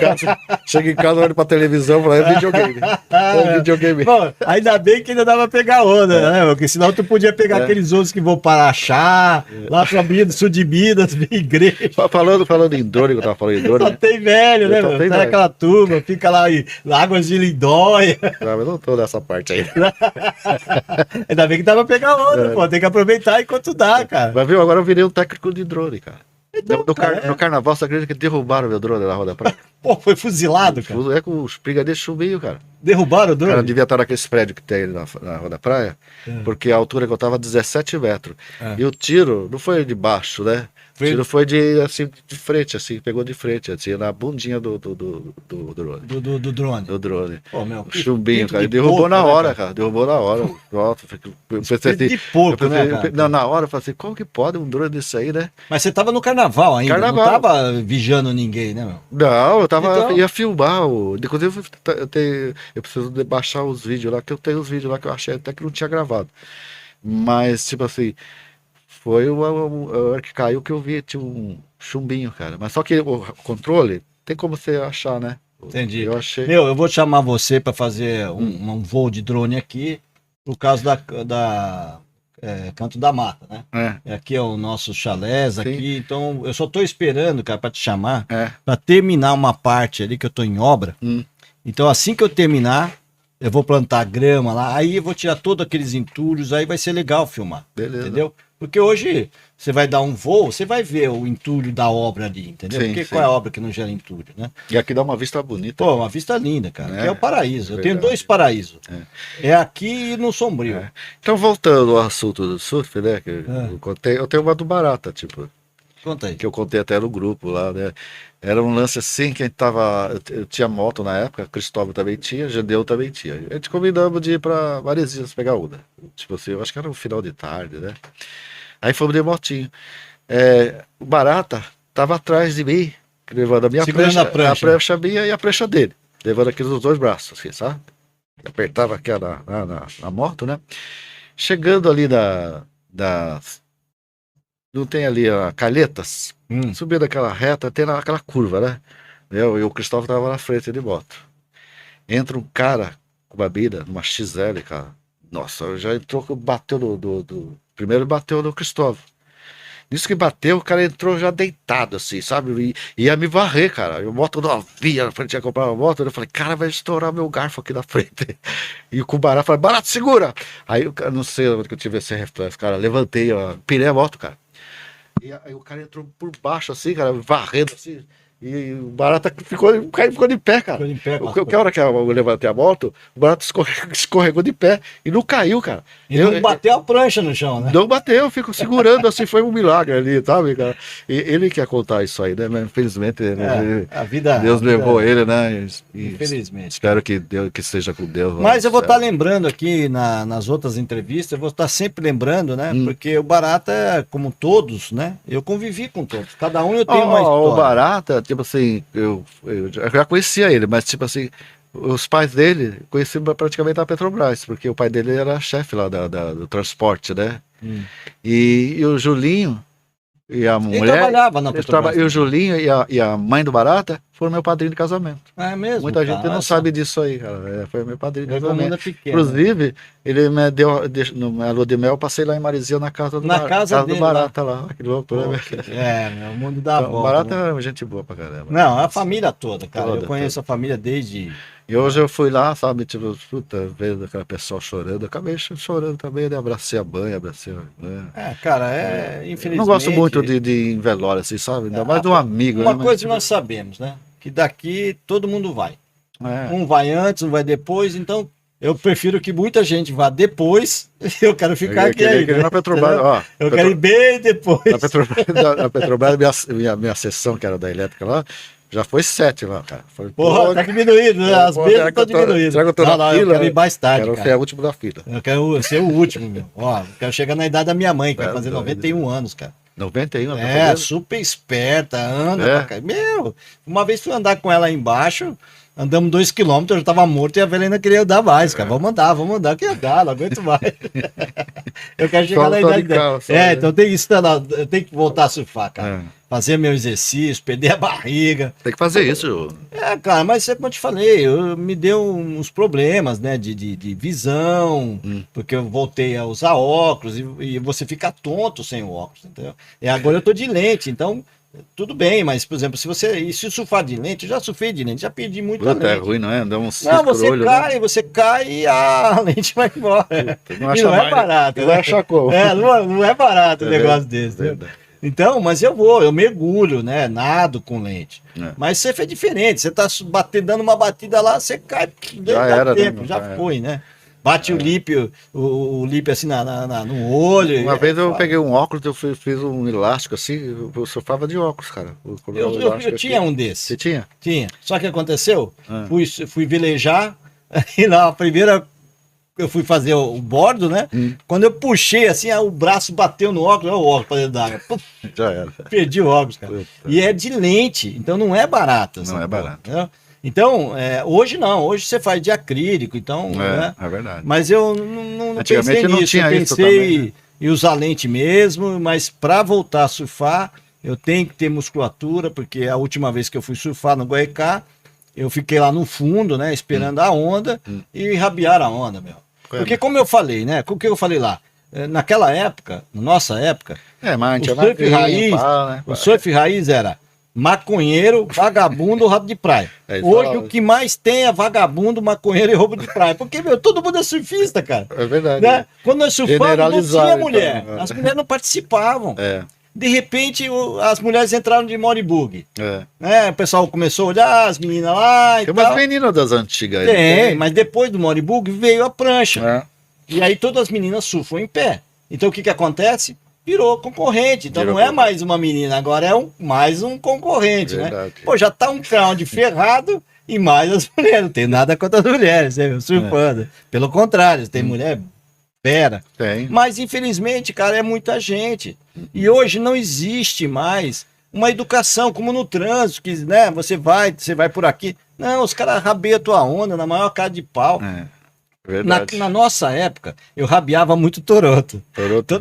casa, olha pra televisão e fala, é videogame. É videogame. Bom, ainda bem que ainda dava pra pegar onda, né? Porque senão tu podia pegar É. aqueles outros que vão para Achá, lá pra Minas, sul de Minas, igreja. Falando em drone, que eu tava falando em drone, Só né? tem velho, né, Só meu? tem Sai velho. aquela turma, fica lá em Águas de Lindóia. Não, eu não tô nessa parte aí. Ainda bem que dá pra pegar onda, pô. Tem que aproveitar enquanto dá, cara. Mas viu, agora eu virei um técnico de drone, cara. Então, cara, No carnaval, você acredita que derrubaram meu drone na Roda Praia? Pô, foi fuzilado, cara. É com os brigadeiros chumbinho, cara. Derrubaram o O cara drone? devia estar naqueles prédios que tem ali na Roda Praia, porque a altura que eu tava 17 metros. É. E o tiro não foi de baixo, né? O tiro foi de frente, assim, pegou de frente, assim, na bundinha do drone. Do drone. Do drone. Pô, meu, O chumbinho, que cara. E de derrubou porco, na né, hora, cara. Derrubou na hora. Nossa, eu pensei assim. De porco, né, cara? Não, na hora eu falei assim, como que pode um drone desse aí, né? Mas você tava no carnaval ainda, Carnaval. não tava vigiando ninguém, né, meu? Não, eu Então? ia filmar. Inclusive, eu preciso baixar os vídeos lá, que eu tenho os vídeos lá que eu achei até que não tinha gravado. Mas, tipo assim, foi a hora que caiu que eu vi, tinha um chumbinho, cara. Mas só que o controle, tem como você achar, né? Entendi. Eu achei. Meu, eu vou chamar você para fazer um voo de drone aqui, por causa da Canto da Mata, né? É, Aqui é o nosso chalés Sim. aqui, então eu só tô esperando, cara, para te chamar, é. para terminar uma parte ali que eu tô em obra. Hum. Então assim que eu terminar, eu vou plantar grama lá, aí eu vou tirar todos aqueles entulhos, aí vai ser legal filmar. Beleza. Entendeu? Porque hoje você vai dar um voo, você vai ver o entulho da obra ali, entendeu? Sim, Porque sim. qual é a obra que não gera entulho, né? E aqui dá uma vista bonita. Pô, uma vista linda, cara. É, Que é o paraíso. Eu tenho verdade. 2 paraísos. É aqui e no Sombrio. É. Então, voltando ao assunto do surf, né? Que eu tenho uma do Barata, tipo, Conta aí. que eu contei até no grupo lá, né? Era um lance assim que a gente tava. Eu tinha moto na época, Cristóvão também tinha, Gedeu também tinha. A gente combinamos de ir pra Maresias pegar onda. Tipo assim, eu acho que era um final de tarde, né? Aí fomos de motinho. O Barata tava atrás de mim, levando a minha Segurando a prancha. a prancha minha e a prancha dele. Levando aqui nos 2 braços, assim, sabe? Apertava aqui na moto, né? Chegando ali não tem ali a Calhetas? Subindo aquela reta, tem aquela curva, né? E o Cristóvão tava na frente de moto. Entra um cara com uma mina, numa XL, cara. Nossa, já entrou, bateu primeiro bateu no Cristóvão. Nisso que bateu, o cara entrou já deitado, assim, sabe? E ia me varrer, cara. A moto novinha, na frente ia comprar uma moto. Eu falei, cara, vai estourar meu garfo aqui na frente. E com o Barato, falei, Barato, segura! Aí eu não sei onde que eu tive esse reflexo, cara. Levantei, ó, pirei a moto, cara. E aí o cara entrou por baixo, assim, cara, varrendo, assim. E o Barata ficou de pé, cara. Ficou de pé, Que hora que eu levantei a moto, o Barata escorregou de pé e não caiu, cara. E não bateu a prancha no chão, né? Não bateu, eu fico segurando, assim, foi um milagre ali, sabe, cara? E ele quer contar isso aí, né? Mas infelizmente, a vida, Deus levou ele, né? Infelizmente. Espero que esteja com Deus. Mas eu vou estar lembrando aqui nas outras entrevistas, eu vou estar sempre lembrando, né? Porque o Barata, como todos, né? Eu convivi com todos. Cada um eu tenho uma história. O Barata, tipo assim, eu já conhecia ele, mas tipo assim, os pais dele conheciam praticamente a Petrobras, porque o pai dele era chefe lá do transporte, né? Hum. E o Julinho e a Ele mulher. trabalhava na Petrobras. E o Julinho e a mãe do Barata foram meu padrinho de casamento. É mesmo? Muita gente cara? não sabe disso aí, cara. Foi meu padrinho de O mundo casamento. é pequeno. Inclusive, ele me deu, na lua de mel, eu passei lá em Marizia na casa do, casa dele, do Barata lá. Que loucura, né? O mundo dá a Então, o volta. Barata Né? é gente boa pra caramba. Não, a família toda, cara. Toda, eu conheço a família desde... E hoje eu fui lá, sabe, tipo, puta, vendo aquela pessoa chorando, eu acabei chorando também, né? Abracei a banha, abracei a... Né? Cara, infelizmente... Não gosto muito de velório, assim, sabe? Ainda mais de um amigo. Uma né? coisa nós sabemos, né? Que daqui todo mundo vai. É. Um vai antes, um vai depois, então eu prefiro que muita gente vá depois, eu quero ficar aqui aí. Né? Na Petrobras, ó, eu quero ir bem depois. Na Petrobras, minha sessão, que era da elétrica lá, já foi 7 lá, cara. Falei, porra, tá diminuído, né? As mesas estão diminuídas. Será que eu tô na fila? Eu quero ir mais tarde, Quero ser o último da fila. Eu quero ser o último, meu. Ó, eu quero chegar na idade da minha mãe, que vai fazer 91 anos, cara. 91, super esperta, anda pra cá. Meu, uma vez fui andar com ela aí embaixo, andamos 2 km, eu já tava morto e a velha ainda queria andar mais, cara. Vamos andar, que andar, não aguento mais. Eu quero chegar na idade dela. Então tem isso, eu tenho que voltar a surfar, cara. Fazer meu exercício, perder a barriga. Tem que fazer isso. Cara, mas como eu te falei, me deu uns problemas, né, de visão, porque eu voltei a usar óculos e você fica tonto sem o óculos, entendeu? E agora eu tô de lente, então tudo bem, mas, por exemplo, se surfar de lente, eu já surfei de lente, já perdi muito a lente. É ruim, não é? Dá um não, você cai e a lente vai embora. Não e não é barato. Não vai achar como. Não é barato o negócio desse. Então, mas eu mergulho, né? Nado com lente. Mas surf é diferente. Você tá dando uma batida lá, você cai já foi, né? Bate o lip assim no olho. Uma vez eu peguei um óculos, eu fiz um elástico assim, eu surfava de óculos, cara. Eu tinha um desses. Você tinha? Tinha. Só que aconteceu, fui velejar, e na primeira eu fui fazer o bordo, né? Quando eu puxei assim, o braço bateu no óculos, o óculos pra dentro d'água. Já era. Perdi o óculos, cara. E é de lente, então não é barato. Não é barato. Entendeu? Então, hoje não, hoje você faz de acrílico, então... É verdade. Mas eu não Antigamente pensei não nisso, tinha eu isso pensei também, né? em usar lente mesmo, mas para voltar a surfar, eu tenho que ter musculatura, porque a última vez que eu fui surfar no Guaicá, eu fiquei lá no fundo, né, esperando a onda e rabiar a onda, meu. Porque como eu falei, né, o que eu falei lá, naquela época, na nossa época, o surf raiz era maconheiro, vagabundo, rabo de praia. Hoje o que mais tem é vagabundo, maconheiro e roubo de praia. Porque, meu, todo mundo é surfista, cara. É verdade. Né? Quando nós surfávamos, não tinha mulher. Então, as mulheres não participavam. De repente, as mulheres entraram de moribug. O pessoal começou a olhar as meninas lá e tem tal. umas meninas das antigas. Tem, mas depois do moribug veio a prancha. E aí todas as meninas surfam em pé. Então o que acontece? Virou concorrente. Então não é mais uma menina, agora é mais um concorrente, né? Pô, já tá um crowd ferrado e mais as mulheres. Não tem nada contra as mulheres, né, surfando. Pelo contrário, tem mulher fera. Tem. Mas infelizmente, cara, é muita gente. E hoje não existe mais uma educação, como no trânsito, que, né, você vai por aqui. Não, os caras rabeiam a tua onda na maior cara de pau. Na nossa época, eu rabiava muito Toronto.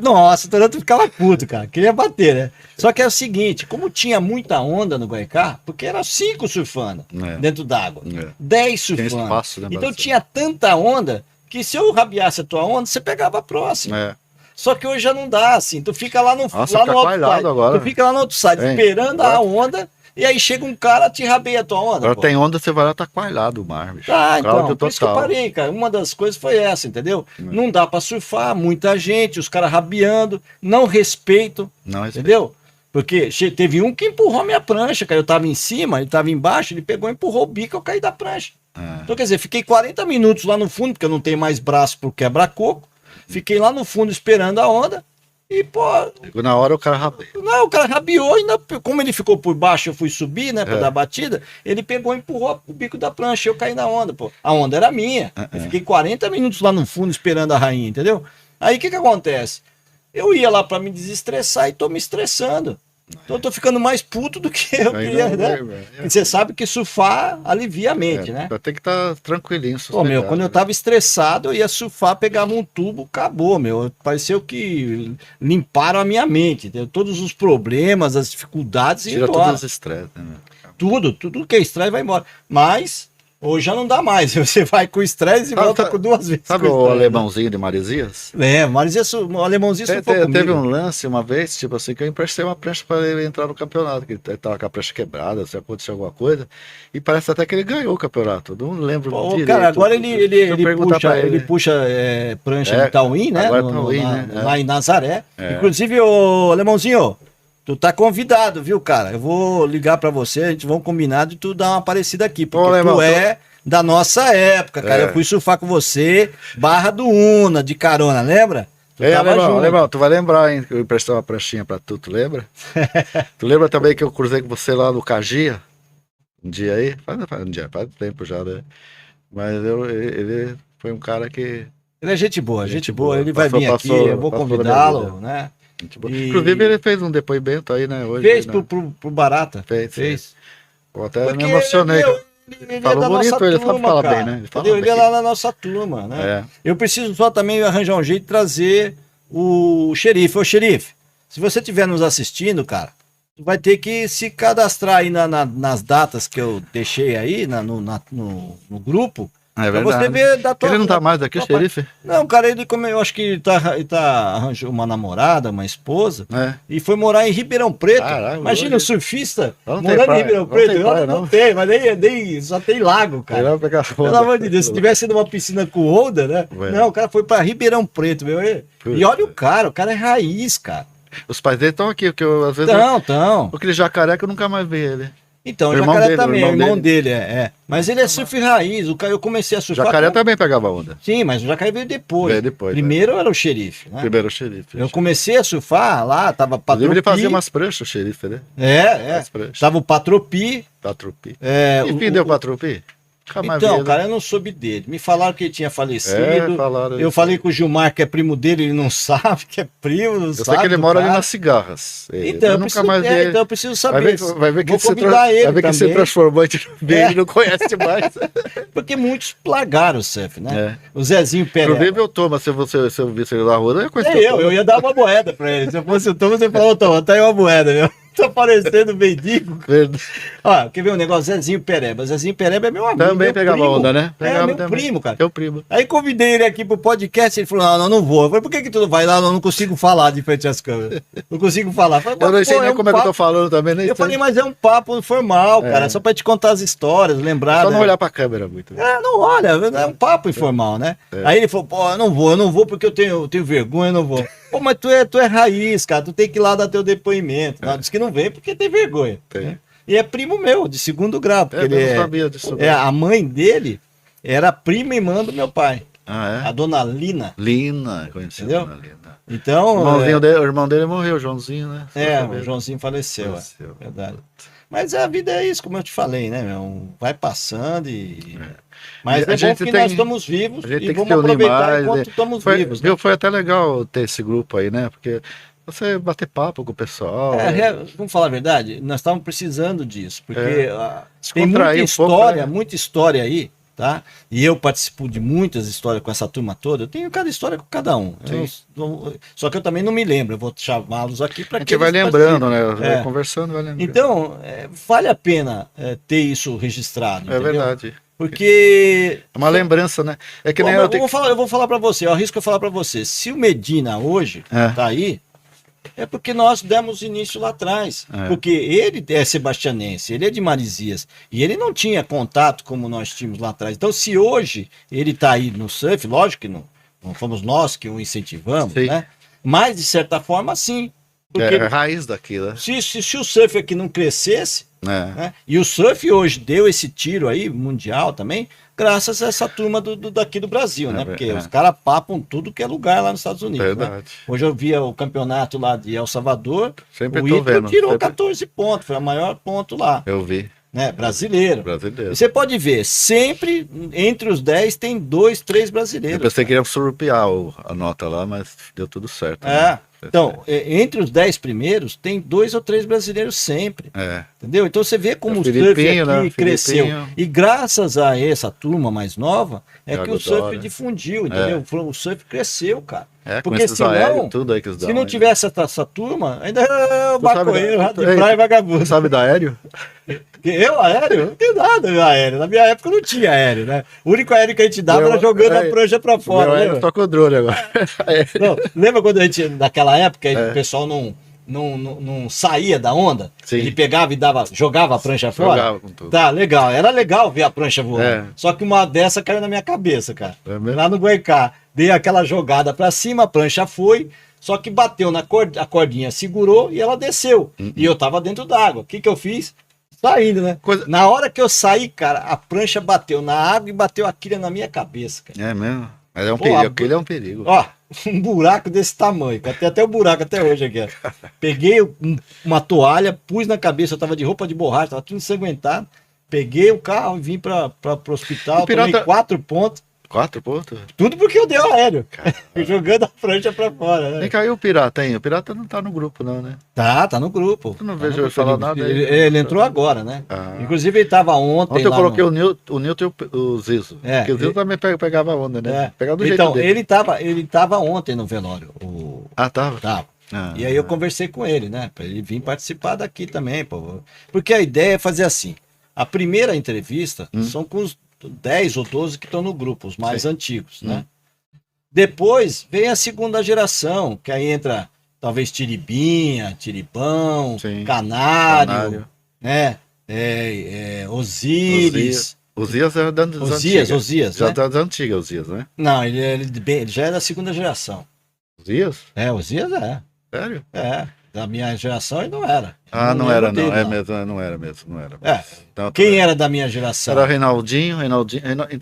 Nossa, o Toronto ficava puto, cara. Queria bater, né? Só que é o seguinte, como tinha muita onda no Guaicá, porque era 5 surfando dentro d'água, 10 surfando. Espaço, né, então tinha tanta onda que se eu rabiasse a tua onda, você pegava a próxima. Só que hoje já não dá, assim. Tu fica lá no outro side. Tu fica lá no outro side, esperando a onda. E aí chega um cara, te rabeia a tua onda. Agora tem onda, você vai lá, tá coalhado o mar, bicho. Então, por isso que eu parei, cara. Uma das coisas foi essa, entendeu? Não dá pra surfar, muita gente, os caras rabiando, não respeito, entendeu? Porque teve um que empurrou a minha prancha, cara. Eu tava em cima, ele tava embaixo, ele pegou e empurrou o bico, eu caí da prancha. Então, quer dizer, fiquei 40 minutos lá no fundo, porque eu não tenho mais braço pro quebra-coco. Fiquei lá no fundo esperando a onda. E, pô... Na hora o cara rabiou. Não, o cara rabiou, ainda, como ele ficou por baixo, eu fui subir, né, pra dar batida, ele pegou e empurrou o bico da prancha, eu caí na onda, pô. A onda era minha. Eu fiquei 40 minutos lá no fundo esperando a rainha, entendeu? Aí o que acontece? Eu ia lá pra me desestressar e tô me estressando. Então eu tô ficando mais puto do que eu queria, né? Porque você sabe que surfar alivia a mente, né? Tem que estar tranquilinho, Pô, meu, quando eu tava estressado, eu ia surfar, pegava um tubo, acabou, meu. Pareceu que limparam a minha mente, entendeu? Todos os problemas, as dificuldades iam tira embora. todos os estresses, né? Tudo que é estresse vai embora. Mas hoje já não dá mais. Você vai com estresse e volta com 2 vezes. Sabe o alemãozinho de Maresias? O alemãozinho surfou comigo. Teve um lance uma vez, tipo assim, que eu emprestei uma prancha para ele entrar no campeonato, que ele tava com a prancha quebrada, se aconteceu alguma coisa, e parece até que ele ganhou o campeonato. Não lembro direito. Cara, agora ele puxa prancha de Tauí, né? Lá em Nazaré. Inclusive, ô alemãozinho, tu tá convidado, viu, cara? Eu vou ligar pra você, a gente vai combinar de tu dar uma aparecida aqui, porque tu é da nossa época, cara. Eu fui surfar com você, Barra do Una, de carona, lembra? Alemão, tu vai lembrar, hein, que eu emprestei uma pranchinha pra tu lembra? Tu lembra também que eu cruzei com você lá no Cagia? Um dia aí? Faz tempo já, né? Mas ele foi um cara que... Ele é gente boa, ele vai vir aqui, eu vou convidá-lo, né? Inclusive ele fez um depoimento aí, né? Hoje, fez né? pro Barata. Fez. Eu até me emocionei. Ele falou bonito, ele sabe falar bem, né? Ele é lá na nossa turma, né? Eu preciso só também arranjar um jeito de trazer o xerife. Ô xerife, se você estiver nos assistindo, cara, tu vai ter que se cadastrar aí nas datas que eu deixei aí no grupo. É verdade. Você ver ele não tá mais aqui, o xerife? Não, cara, eu acho que ele arranjou uma namorada, uma esposa, e foi morar em Ribeirão Preto. Caralho, imagina o surfista morando em Ribeirão Preto. Não tem, mas nem só tem lago, cara. Pelo amor de Deus, se tivesse numa piscina com onda, né? Não, o cara foi pra Ribeirão Preto, meu. E olha o cara é raiz, cara. Os pais dele estão aqui, porque eu às vezes... Estão. Aquele jacaré que eu nunca mais vi ele. Então, o Jacaré também, o irmão dele, Mas ele é surf raiz, eu comecei a surfar... O Jacaré também pegava onda. Sim, mas o Jacaré veio depois. Primeiro era o xerife, né? Primeiro o xerife. Eu comecei a surfar lá, tava Patropi... Ele fazia umas pranchas, o xerife, né? Tava o Patropi. E fim deu o Patropi? Então, cara, eu não soube dele. Me falaram que ele tinha falecido. Eu falei com o Gilmar, que é primo dele, ele não sabe que é primo, não sabe. Eu sei que ele mora ali nas Cigarras. Então, eu preciso saber. Vai ver que ele se transformou, ele não conhece mais. Porque muitos plagaram o surf, né? O Zezinho Pereira. Inclusive o Thomas, se eu visse ele na rua, eu ia conhecer. Eu ia dar uma moeda pra ele. Se eu fosse o Thomas, eu falava, Thomas, tá aí uma moeda, viu? Tá parecendo mendigo. Ó, quer ver um negócio? Zezinho Pereba. Zezinho Pereba é meu amigo. Também pegava onda, né? Meu primo, cara. Teu primo. Aí convidei ele aqui pro podcast, ele falou, não vou. Eu falei, por que tu não vai lá? Eu não consigo falar de frente às câmeras. Não consigo falar. Eu não sei nem como é que eu tô falando também, né? Eu falei, mas é um papo formal, cara. Só pra te contar as histórias, lembrar. Só não olhar pra câmera muito. Não olha, é um papo informal, né? Aí ele falou, pô, eu não vou porque eu tenho vergonha, eu não vou. Pô, mas tu é raiz, cara, tu tem que ir lá dar teu depoimento. Não, diz que não vem porque tem vergonha. Né? E é primo meu, de 2º grau. Porque ele não sabia disso. A mãe dele era prima e irmã do meu pai. A dona Lina. Conheci a dona Lina. Então... O irmão dele morreu, o Joãozinho, né? O Joãozinho faleceu. Verdade. Mas a vida é isso, como eu te falei, né, meu? Vai passando e... Mas é bom que nós estamos vivos e vamos aproveitar enquanto estamos vivos. Né? Foi até legal ter esse grupo aí, né? Porque você bater papo com o pessoal. Vamos falar a verdade, nós estávamos precisando disso, porque tem muita história aí, tá? E eu participo de muitas histórias com essa turma toda, eu tenho cada história com cada um. Só que eu também não me lembro, eu vou chamá-los aqui para que a gente vai lembrando, né? Vai conversando, vai lembrando. Então, vale a pena ter isso registrado, entendeu? Verdade. Porque... É uma lembrança, né? É que nem eu vou falar para você, eu arrisco falar para você, se o Medina hoje tá aí, é porque nós demos início lá atrás. Porque ele é sebastianense, ele é de Maresias, e ele não tinha contato como nós tínhamos lá atrás. Então, se hoje ele tá aí no surf, lógico que não fomos nós que o incentivamos, né? Mas, de certa forma, sim. Porque é a raiz daquilo. Se o surf aqui não crescesse, né? E o surf hoje deu esse tiro aí, mundial também, graças a essa turma daqui do Brasil, né? Porque os caras papam tudo que é lugar lá nos Estados Unidos. Verdade. Né? Hoje eu via o campeonato lá de El Salvador, sempre o Ítalo tirou 14 pontos, foi o maior ponto lá. Eu vi. Né? Brasileiro. E você pode ver, sempre entre os 10 tem 2, 3 brasileiros. Eu pensei que ia surrupiar a nota lá, mas deu tudo certo. Né? Então, entre os 10 primeiros, tem 2 ou 3 brasileiros sempre. Entendeu? Então você vê como o surf aqui né? cresceu. E graças a essa turma mais nova, que o surf difundiu, entendeu? O surf cresceu, cara. Porque senão, tudo aí que se não tivesse essa turma, ainda é o bacoeiro, de praia e vagabundo. Sabe da aéreo? Eu, aéreo? Não tenho nada de aéreo. Na minha época não tinha aéreo, né? O único aéreo que a gente dava era jogando a prancha pra fora. Eu tô com o drone agora. Não, lembra quando a gente, naquela época, o pessoal não saía da onda? Sim. Ele pegava e jogava a prancha fora? Jogava com tudo. Tá, legal. Era legal ver a prancha voando. Só que uma dessa caiu na minha cabeça, cara. Lá no Guaicá. Dei aquela jogada pra cima, a prancha foi, só que bateu a cordinha, segurou e ela desceu. E eu tava dentro d'água. O que eu fiz? Saindo, né? Na hora que eu saí, cara, a prancha bateu na água e bateu a quilha na minha cabeça, cara. É mesmo? Mas é um perigo, aquele é um perigo. Ó, um buraco desse tamanho, tem até o buraco até hoje aqui, ó. Peguei uma toalha, pus na cabeça, eu tava de roupa de borracha, tava tudo ensanguentado. Peguei o carro e vim pro hospital, tomei 4 pontos. 4 pontos? Tudo porque eu dei o aéreo. Jogando a prancha pra fora, né? Vem cá, e o Pirata, hein? O Pirata não tá no grupo, não, né? Tá no grupo. Eu não vejo ele falar nada. Ele entrou agora, né? Inclusive ele tava ontem. Ontem eu coloquei o Nilton e o Zizo. Porque o Zizo também pegava onda, né? Pegava do jeito dele. Ele tava ontem no velório. Tava? Tava. E aí eu conversei com ele, né? Pra ele vir participar daqui também, pô. Porque a ideia é fazer assim. A primeira entrevista são com os 10 ou 12 que estão no grupo, os mais antigos, né? Depois vem a segunda geração, que aí entra talvez Tiribinha, Tiribão, Canário, né? Osíris. Osias é das antigas. Osias, já né? das antigas, Osias, né? Não, ele já é da segunda geração. Osias? Osias é. Sério? Da minha geração ele não era. Não era dele, não. Não era mesmo. Então, quem era da minha geração? Era Reinaldinho,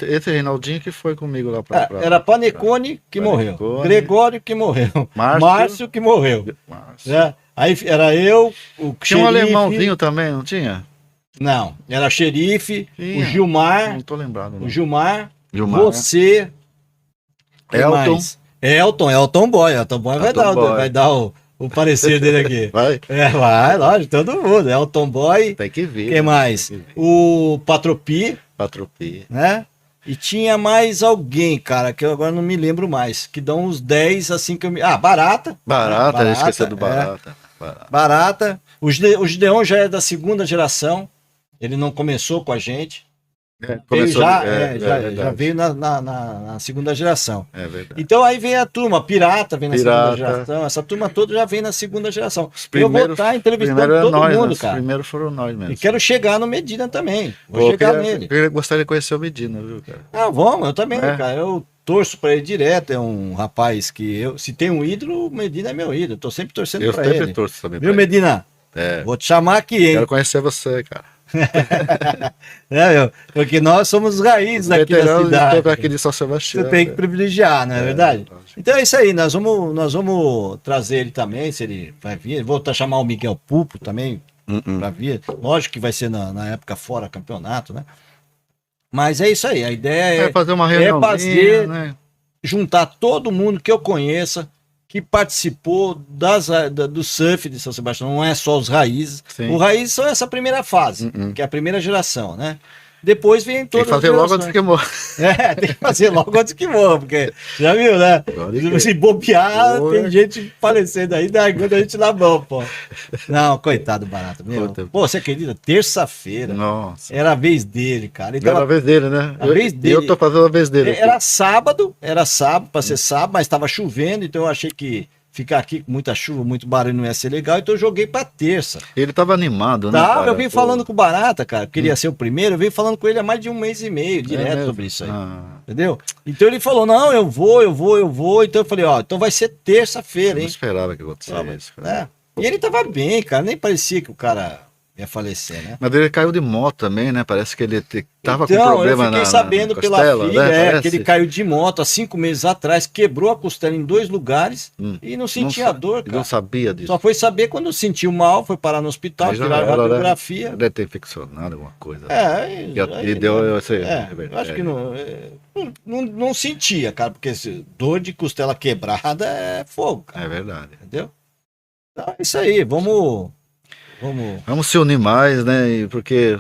esse Reinaldinho que foi comigo lá pra... Era Panecone que morreu, Gregório que morreu, Márcio que morreu. Aí era eu, o Tinha um alemãozinho também, não tinha? Não, era Xerife, o Gilmar. Não tô lembrado. Não. O Gilmar, você... Elton Boy vai dar o parecer dele aqui. Vai? Vai, lógico, todo mundo. Elton Boy. Tem que ver. Quem mais? O Patropi. Né? E tinha mais alguém, cara, que eu agora não me lembro mais. Que dão uns 10 assim que eu me. Barata. Barata, esqueci do Barata. Barata. O Gideon já é da segunda geração. Ele não começou com a gente. Já veio na segunda geração. É verdade. Então aí vem a turma, Pirata vem na segunda geração, essa turma toda já vem na segunda geração. Eu vou estar entrevistando todo mundo, cara. Os primeiros foram nós mesmo. E quero chegar no Medina também. Vou chegar nele. Eu gostaria de conhecer o Medina, viu, cara? Vamos, eu também, cara. Eu torço pra ele direto, é um rapaz que se tem um ídolo, o Medina é meu ídolo. Eu tô sempre torcendo pra ele. Eu sempre torço também. Viu, Medina? Vou te chamar aqui, hein? Quero conhecer você, cara. Porque nós somos raízes aqui da cidade. Aqui de São Sebastião. Você tem que privilegiar, não é verdade? Então é isso aí, nós vamos trazer ele também, se ele vai vir. Vou chamar o Miguel Pupo também para vir. Lógico que vai ser na época fora campeonato, né? Mas é isso aí, a ideia é fazer uma reunião, né? Juntar todo mundo que eu conheça que participou do surf de São Sebastião, não é só os raízes. Sim. Os raízes são essa primeira fase, que é a primeira geração, né? Depois vem todas as gerações. Tem que fazer logo antes que morra. Tem que fazer logo antes que morra, porque já viu, né? Se bobear, tem gente falecendo aí, largando a gente na mão, pô. Não, coitado do Barato mesmo. Pô, você acredita? Terça-feira. Nossa. Era a vez dele, cara. Era a vez dele, né? A vez dele. Eu tô fazendo a vez dele. Era sábado, pra ser sábado, mas tava chovendo, então eu achei que ficar aqui com muita chuva, muito barulho não ia ser legal, então eu joguei pra terça. Ele tava animado, né? Eu vim falando com o Barata, cara, queria ser o primeiro, eu vim falando com ele há mais de 1 mês e meio, direto sobre isso aí. Entendeu? Então ele falou, não, eu vou. Então eu falei, então vai ser terça-feira, hein? Eu não esperava que acontecesse isso. E ele tava bem, cara, nem parecia que o cara ia falecer, né? Mas ele caiu de moto também, né? Parece que ele tava com Então, problema eu fiquei na sabendo pela costela, filha, né? que Parece. ele caiu de moto há 5 meses atrás, quebrou a costela em 2 lugares e não sentia dor, Ele cara. não sabia disso. Só foi saber quando sentiu mal, foi parar no hospital, Aí já tiraram era, radiografia. deve ter infeccionado alguma coisa. Aí, E deu esse... eu acho que não sentia, cara, porque dor de costela quebrada é fogo, cara, É verdade. entendeu? Então é isso aí, vamos... Vamos se unir mais, né? Porque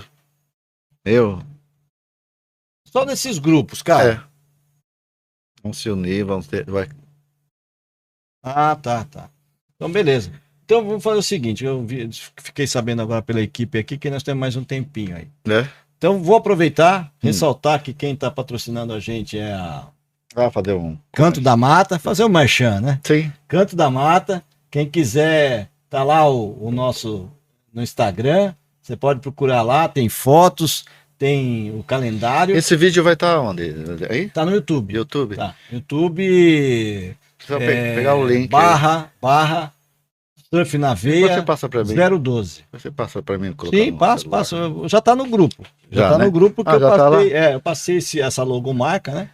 Só nesses grupos, cara. Vamos se unir, vamos ter... Ah, tá. Então, beleza. Então, vamos fazer o seguinte, fiquei sabendo agora pela equipe aqui que nós temos mais um tempinho aí. Então, vou aproveitar, ressaltar que quem está patrocinando a gente é a... fazer um... Canto da Mata, fazer o merchan, né? Sim. Canto da Mata, quem quiser, tá lá o nosso no Instagram, você pode procurar lá, tem fotos, tem o calendário. Esse vídeo vai estar onde? Aí? Tá no YouTube. YouTube? Tá. YouTube... Precisa pegar o link. Barra Surf na Veia. Você passa para mim. 012. Você passa para mim. Sim, passo. Já tá no grupo. Já tá, né? No grupo que eu passei. Eu passei essa logomarca, né?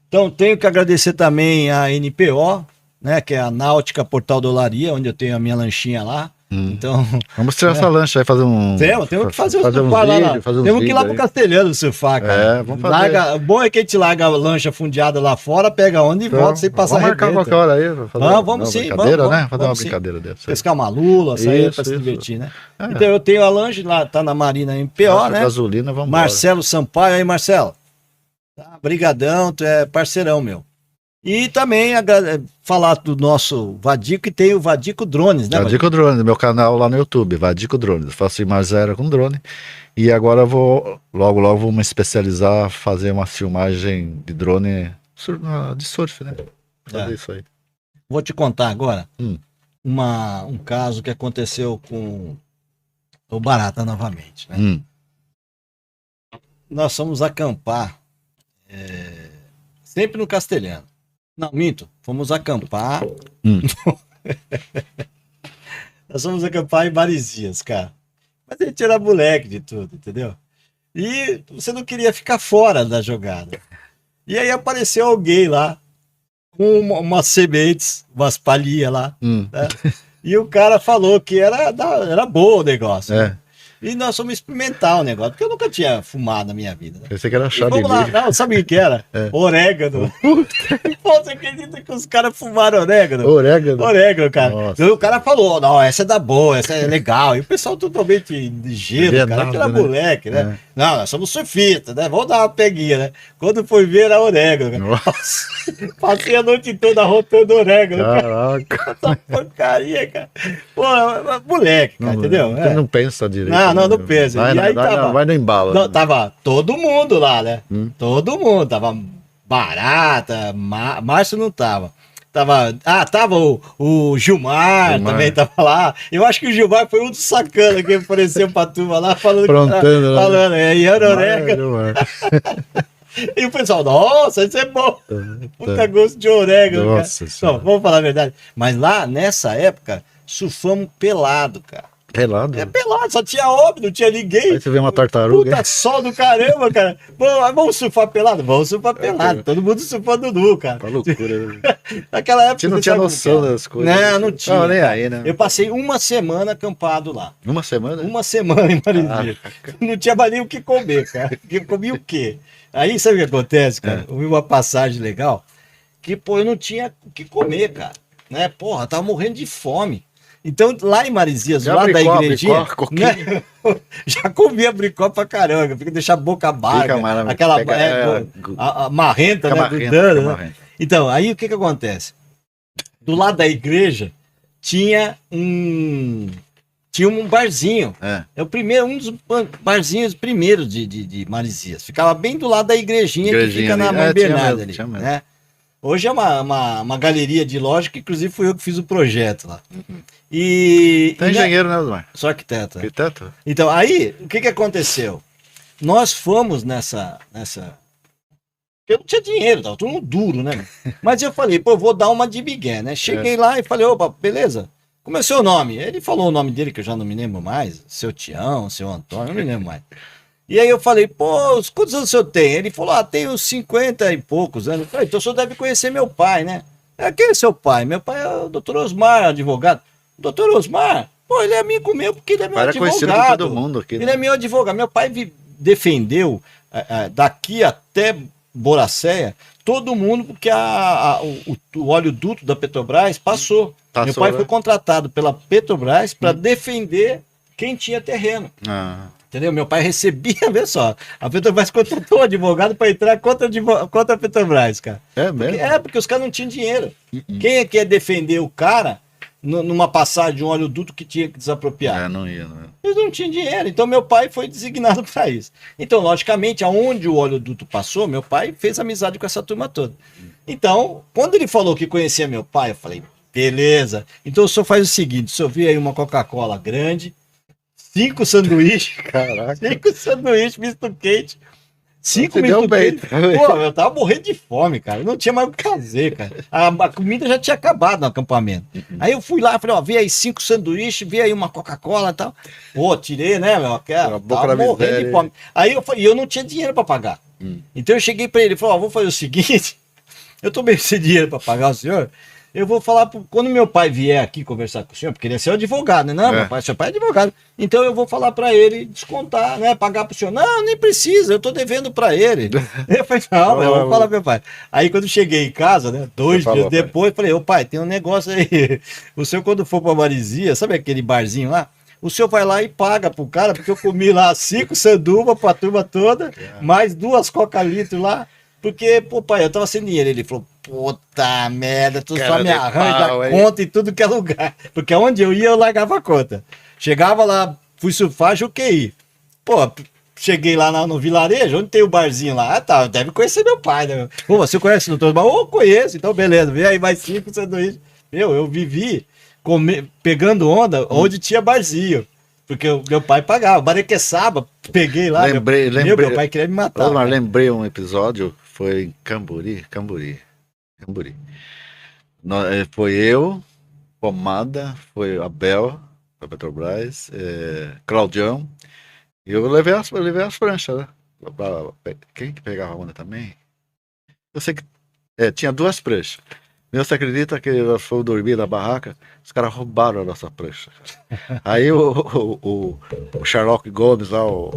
Então tenho que agradecer também a NPO, né? Que é a Náutica Portal Dolaria, onde eu tenho a minha lanchinha lá. Então, vamos tirar essa lancha aí, fazer um... Temos que fazer os surfar lá. Temos que ir lá pro Castelhano surfar, cara. Vamos fazer. O bom é que a gente larga a lancha fundeada lá fora, pega onda e volta sem passar vamos marcar qualquer hora aí. Vamos sim. Brincadeira, né? Fazer uma brincadeira dessa. Pescar uma lula, sair pra se divertir, né? Então eu tenho a lancha lá, tá na Marina MPO, né? Gasolina, vamos Marcelo Sampaio, aí Marcelo. Brigadão, tu é parceirão, meu. E também falar do nosso Vadico, que tem o Vadico Drones, né? Vadico Drones, meu canal lá no YouTube, Vadico Drones. Eu faço imagem aérea com drone. E agora eu vou, logo vou me especializar, fazer uma filmagem de drone de surf, né? Fazer isso aí. Vou te contar agora um caso que aconteceu com o Barata novamente, né? Nós fomos acampar sempre no Castelhano. Não, minto. Fomos acampar. Nós fomos acampar em Marizias, cara. Mas a gente era moleque de tudo, entendeu? E você não queria ficar fora da jogada. E aí apareceu alguém lá com umas sementes, umas palhinhas lá. Né? E o cara falou que era bom o negócio. Né? E nós fomos experimentar o negócio, porque eu nunca tinha fumado na minha vida. Né? Pensei que era chá de vamos lá, não, sabe o que era? Orégano. Pô, você acredita que os caras fumaram orégano? Orégano, cara. Nossa. O cara falou, não, essa é da boa, essa é legal. E o pessoal totalmente ligeiro, cara, que era moleque, né? Não, nós somos surfistas, né? Vamos dar uma peguinha, né? Quando foi ver, era orégano. Cara. Nossa. Passei a noite toda rotando orégano. Caraca. Essa porcaria, cara. Pô, moleque, cara, entendeu? Você não pensa direito. Não pensa. Vai, e aí vai no embalo. Não, tava todo mundo lá, né? Todo mundo. Tava Barata, Márcio não tava. Tava o Gilmar também tava lá. Eu acho que o Gilmar foi um dos sacanas que apareceu pra turma lá falando. E era orégano. E o pessoal, nossa, isso é bom. Puta gosto de orégano. Nossa, cara. Não, vamos falar a verdade. Mas lá, nessa época, surfamos pelado, cara. Pelado? Pelado, só tinha homem, não tinha ninguém. Aí você vê uma tartaruga. Puta sol do caramba, cara. Vamos surfar pelado? Vamos surfar pelado. Todo mundo surfando nu, cara. Tá loucura. Naquela época. Você não tinha noção das coisas. Não tinha. Não, nem aí, né? Eu passei uma semana acampado lá. Uma semana? Uma semana em Marizias. Não tinha mais nem o que comer, cara. Eu comia o quê? Aí sabe o que acontece, cara? Eu vi uma passagem legal que, pô, eu não tinha o que comer, cara. Né? Porra, tava morrendo de fome. Então, lá em Marizias, lá da igrejinha, né? Já comia bricó pra caramba, fica deixar a boca amarga, aquela a marrenta, né? Grudando, né? Então, aí o que acontece? Do lado da igreja tinha um barzinho. É o primeiro, um dos barzinhos primeiros de Marizias. Ficava bem do lado da igrejinha que fica na Mãe Bernarda ali, né? Hoje é uma galeria de loja que, inclusive, fui eu que fiz o projeto lá. Tá engenheiro, né, Osmar? Sou arquiteto. Arquiteto? Então, aí, o que aconteceu? Nós fomos nessa... Eu não tinha dinheiro, tava tudo duro, né? Mas eu falei, pô, vou dar uma de migué, né? Cheguei lá e falei, opa, beleza? como é o seu nome? Ele falou o nome dele, que eu já não me lembro mais, seu Tião, seu Antônio, não me lembro mais. E aí eu falei, pô, quantos anos o senhor tem? Ele falou, tenho uns 50 e poucos anos. Eu falei, então o senhor deve conhecer meu pai, né? Quem é seu pai? Meu pai é o doutor Osmar, advogado. Doutor Osmar? Pô, ele é amigo meu porque ele é meu Para advogado. conhecido por todo mundo aqui, Ele né? é meu advogado. Meu pai defendeu daqui até Boracéia todo mundo porque o oleoduto da Petrobras passou. Meu pai foi contratado pela Petrobras para defender quem tinha terreno. Entendeu? Meu pai recebia, vê só, a Petrobras contratou um advogado para entrar contra a Petrobras, cara. É mesmo? Porque os caras não tinham dinheiro. Quem é que ia defender o cara numa passagem de um oleoduto que tinha que desapropriar? Não ia. Eles não tinham dinheiro, então meu pai foi designado para isso. Então, logicamente, aonde o oleoduto passou, meu pai fez amizade com essa turma toda. Então, quando ele falou que conhecia meu pai, eu falei, beleza. Então o senhor faz o seguinte, o senhor vê aí uma Coca-Cola grande, 5 sanduíches. Caraca. 5 sanduíches, misto quente. 5 misto quente. Pô, eu tava morrendo de fome, cara. Eu não tinha mais o que fazer, cara. A comida já tinha acabado no acampamento. Aí eu fui lá, falei, vê aí 5 sanduíches, vê aí uma Coca-Cola e tal. Pô, tirei, né, meu? Tava morrendo de fome. Aí eu não tinha dinheiro pra pagar. Então eu cheguei pra ele, falei, vou fazer o seguinte, eu tô bem sem dinheiro pra pagar o senhor. Eu vou falar, quando meu pai vier aqui conversar com o senhor, porque ele é seu advogado, né? Não, seu pai é advogado. Então eu vou falar para ele descontar, né? Pagar pro senhor. Não, nem precisa, eu tô devendo para ele. Eu falei, não, eu vou falar pro meu pai. Aí quando cheguei em casa, né? 2 dias depois, falei, ô pai, tem um negócio aí. O senhor quando for pra Marizia, sabe aquele barzinho lá? O senhor vai lá e paga pro cara, porque eu comi lá 5 sanduba pra turma toda, mais 2 Coca-Litro lá. Porque, pô, pai, eu tava sem dinheiro. Ele falou, puta merda, tu só me arranja conta em tudo que é lugar. Porque onde eu ia, eu largava a conta. Chegava lá, fui surfar, QI. Pô, cheguei lá no vilarejo, onde tem o barzinho lá. Tá, deve conhecer meu pai, né? Pô, você conhece o doutor? Ô, conheço, então beleza. Vem aí mais 5 sanduíches. Eu vivi pegando onda onde tinha barzinho. Porque o meu pai pagava. Barequeçaba, peguei lá. Lembrei. Meu pai queria me matar. Mas lembrei um episódio, foi em Camburi. Foi eu, Pomada, foi Abel, da Petrobras, Claudião. E eu levei as pranchas, né? Quem que pegava a onda também? Eu sei que tinha 2 pranchas. Você acredita que nós fomos dormir na barraca? Os caras roubaram a nossa prancha. Aí o Sherlock Gomes lá, o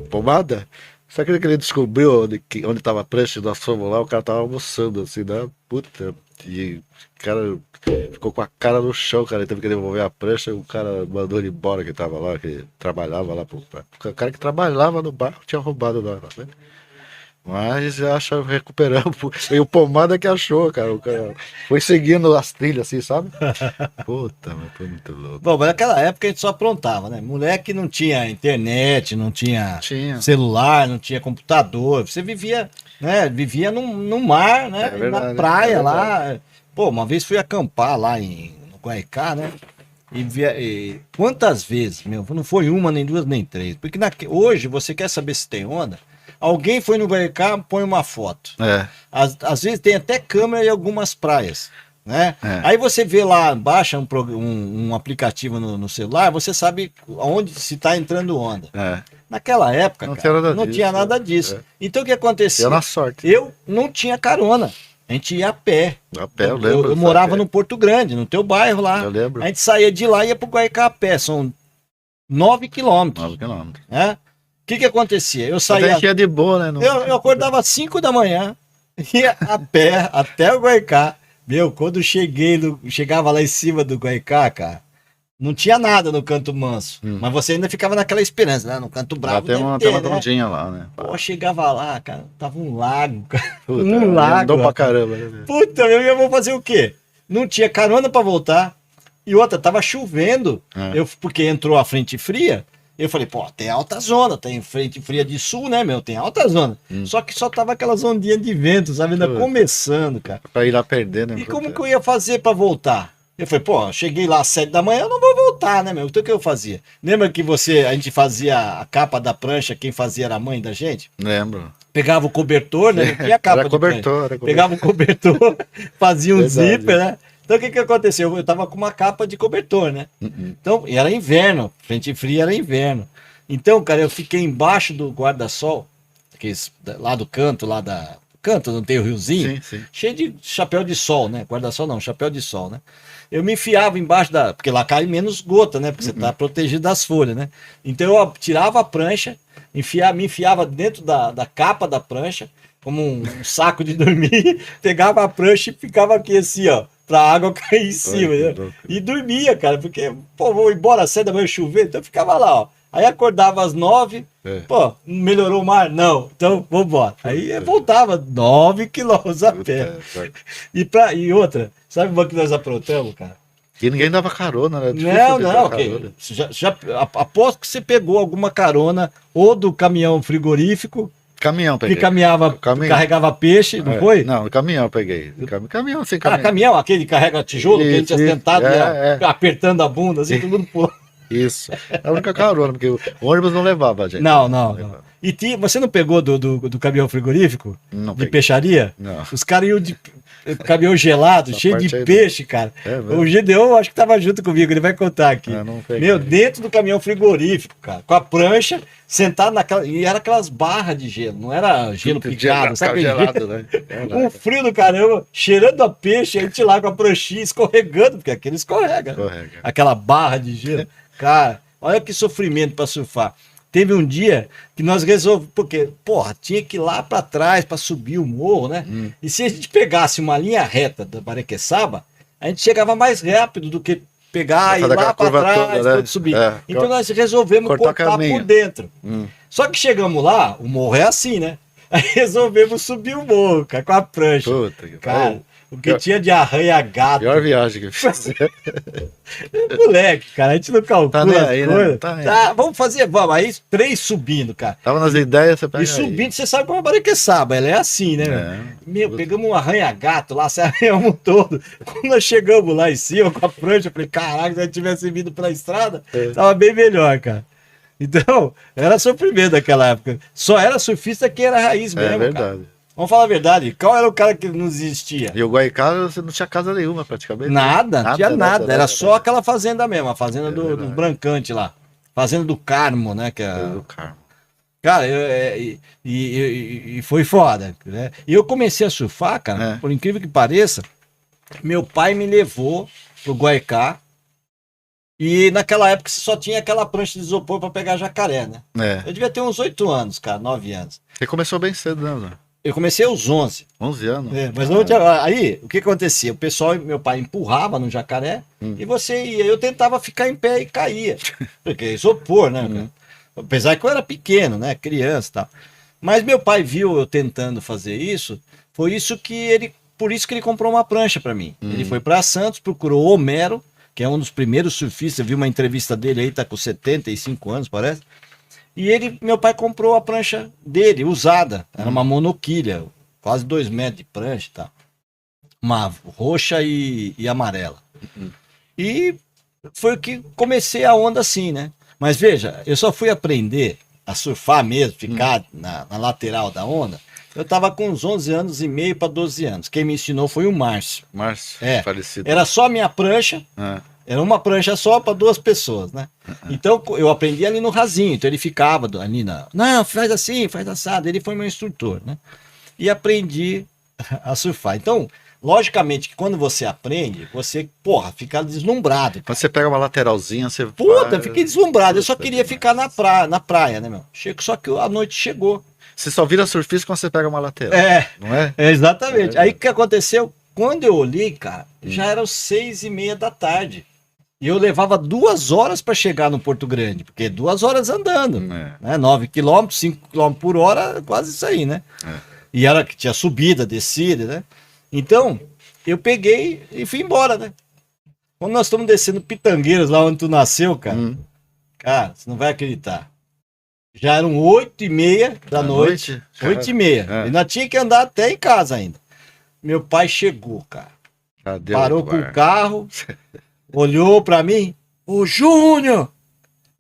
Pomada, você acredita que ele descobriu onde estava a prancha e nós fomos lá? O cara tava almoçando assim, né? Puta. E o cara ficou com a cara no chão, cara. Ele teve que devolver a prancha e o cara mandou ele embora, que tava lá, que trabalhava lá. O cara que trabalhava no barco tinha roubado nós, né? Mas acha recuperamos. E o Pomada que achou, cara. O cara foi seguindo as trilhas assim, sabe? Puta, mas foi muito louco. Bom, mas naquela época a gente só aprontava, né? Moleque não tinha internet, não tinha celular, não tinha computador. Você vivia, né? Vivia no mar, né? Verdade, na praia lá. Pô, uma vez fui acampar lá no Guaicá, né? E quantas vezes, meu? Não foi uma, nem 2, nem 3. Porque hoje você quer saber se tem onda? Alguém foi no Guaicá, põe uma foto. Às vezes tem até câmera em algumas praias, né? Aí você vê lá, baixa um aplicativo no celular, você sabe onde se está entrando onda. Naquela época, não tinha nada disso. Então o que acontecia? Na sorte. Eu não tinha carona. A gente ia a pé. Eu lembro. Eu morava no Porto Grande, no teu bairro lá. Eu lembro. A gente saía de lá e ia pro Guaicá a pé. São 9 quilômetros. 9 quilômetros. O que acontecia? Eu saía. A gente ia de boa, né? Eu acordava às 5 da manhã, ia a pé até o Guaicá. Meu, quando chegava lá em cima do Guaicá, cara, não tinha nada no Canto Manso. Mas você ainda ficava naquela esperança, né? No Canto Bravo. Tem uma tondinha lá, né? Pô, chegava lá, cara, tava um lago, cara. Puta, lago. Andou pra caramba, né? Puta, eu vou fazer o quê? Não tinha carona pra voltar. E outra, tava chovendo. Porque entrou a frente fria. Eu falei, pô, tem alta zona, tem frente fria de sul, né, meu? Tem alta zona. Só que só tava aquelas ondinhas de vento, sabe? Ainda começando, cara. Pra ir lá perder, né? E como que eu ia fazer pra voltar? Eu falei, pô, cheguei lá às 7 da manhã, eu não vou voltar, né, meu? Então o que eu fazia? Lembra que a gente fazia a capa da prancha, quem fazia era a mãe da gente? Lembro. Pegava o cobertor, né? Não tinha capa era cobertor. Pegava o cobertor, fazia um zíper, né? Então o que aconteceu? Eu tava com uma capa de cobertor, né? Então, e era inverno, frente fria era inverno. Então, cara, eu fiquei embaixo do guarda-sol, lá do canto, canto, não tem o riozinho, cheio de chapéu de sol, né? Guarda-sol não, chapéu de sol, né? Eu me enfiava embaixo porque lá cai menos gota, né? Porque você tá protegido das folhas, né? Então eu tirava a prancha, me enfiava dentro da capa da prancha, como um saco de dormir, pegava a prancha e ficava aqui assim, ó, pra água cair em cima, né? E dormia, cara, porque, pô, vou embora às 7 da manhã chover, então eu ficava lá, ó. Aí acordava às 9, pô, melhorou o mar? Não, então vambora. Aí voltava 9 quilômetros a pé. E outra, sabe o que nós aprontamos, cara? E ninguém dava carona, né? Não, okay. Aposto que você pegou alguma carona ou do caminhão frigorífico, caminhão peguei. Que carregava peixe, não foi? Não, caminhão peguei. Caminhão sem caminhão. Caminhão, aquele que carrega tijolo, que a gente tinha sentado apertando a bunda, assim, todo mundo pulando. Isso. É a única carona, porque o ônibus não levava, gente. Não. E você não pegou do caminhão frigorífico? Não de peixaria? Não. Os caras iam de caminhão gelado, cheio de peixe, cara. O Gedeon, acho que tava junto comigo, ele vai contar aqui. Dentro do caminhão frigorífico, cara, com a prancha, sentado naquela. E era aquelas barras de gelo, não era gelo picado, sabe? Gelado, né? Um frio do caramba, cheirando a peixe, a gente lá com a pranchinha escorregando, porque aquele escorrega. Aquela barra de gelo. Cara, olha que sofrimento para surfar. Teve um dia que nós resolvemos, porque, porra, tinha que ir lá para trás para subir o morro, né? E se a gente pegasse uma linha reta da Barequeçaba, a gente chegava mais rápido do que pegar e ir lá para trás para subir. Então nós resolvemos cortar por dentro. Só que chegamos lá, o morro é assim, né? Aí resolvemos subir o morro, cara, com a prancha. Puta que cara, o que tinha de arranha-gato. Pior viagem que eu fiz. Moleque, cara, a gente não calcula tá aí, as coisas. Né? Tá aí. Tá, vamos. Aí 3 subindo, cara. Tava nas ideias, você pega. E subindo, aí. Você sabe como a Barequeçaba, ela é assim, né? Pegamos um arranha-gato lá, se arranhamos todo. Quando nós chegamos lá em cima com a prancha, eu falei, caraca, se a gente tivesse vindo pela estrada, tava bem melhor, cara. Então, era sofrimento naquela época. Só era surfista que era raiz mesmo, É verdade. Cara. Vamos falar a verdade, qual era o cara que não existia? E o Guaicá, você não tinha casa nenhuma praticamente. Nada. Era só aquela fazenda mesmo, a fazenda do Brancante lá. Fazenda do Carmo, né? Que é... Do Carmo. Cara, e foi foda, né? E eu comecei a surfar, cara, por incrível que pareça, meu pai me levou pro Guaicá e naquela época você só tinha aquela prancha de isopor pra pegar jacaré, né? Eu devia ter uns 8 anos, cara, 9 anos. Você começou bem cedo, né? Eu comecei aos 11. 11 anos? Mas aí, o que acontecia? O pessoal, meu pai empurrava no jacaré e você ia. Eu tentava ficar em pé e caía. Porque isopor, né? Apesar que eu era pequeno, né? Criança e tal. Mas meu pai viu eu tentando fazer isso. Por isso que ele comprou uma prancha para mim. Ele foi para Santos, procurou o Homero, que é um dos primeiros surfistas. Eu vi uma entrevista dele aí, tá com 75 anos, parece. E meu pai comprou a prancha dele, usada. Era uma monoquilha, quase 2 metros de prancha e tal. Uma roxa e amarela. E foi o que comecei a onda assim, né? Mas veja, eu só fui aprender a surfar mesmo, ficar na lateral da onda. Eu tava com uns 11 anos e meio para 12 anos. Quem me ensinou foi o Márcio. Márcio, falecido. Era só minha prancha. Era uma prancha só para 2 pessoas, né? Então, eu aprendi ali no rasinho. Então, ele ficava ali não, faz assim, faz assado. Ele foi meu instrutor, né? E aprendi a surfar. Então, logicamente que quando você aprende, você, fica deslumbrado. Quando você pega uma lateralzinha, você... eu fiquei deslumbrado. Eu só queria ficar na praia, né, meu? Só que a noite chegou. Você só vira surfista quando você pega uma lateral. Não é? Exatamente. Aí, o que aconteceu? Quando eu olhei, cara, já eram 6:30 da tarde. E eu levava 2 horas para chegar no Porto Grande, porque 2 horas andando, né? 9 km, 5 km por hora, quase isso aí, né? E era que tinha subida, descida, né? Então, eu peguei e fui embora, né? Quando nós estamos descendo Pitangueiras, lá onde tu nasceu, cara, cara, você não vai acreditar. Já eram 8:30 da noite. 8:30. Ainda tinha que andar até em casa ainda. Meu pai chegou, cara. Parou com o carro. Olhou pra mim, ô Júnior,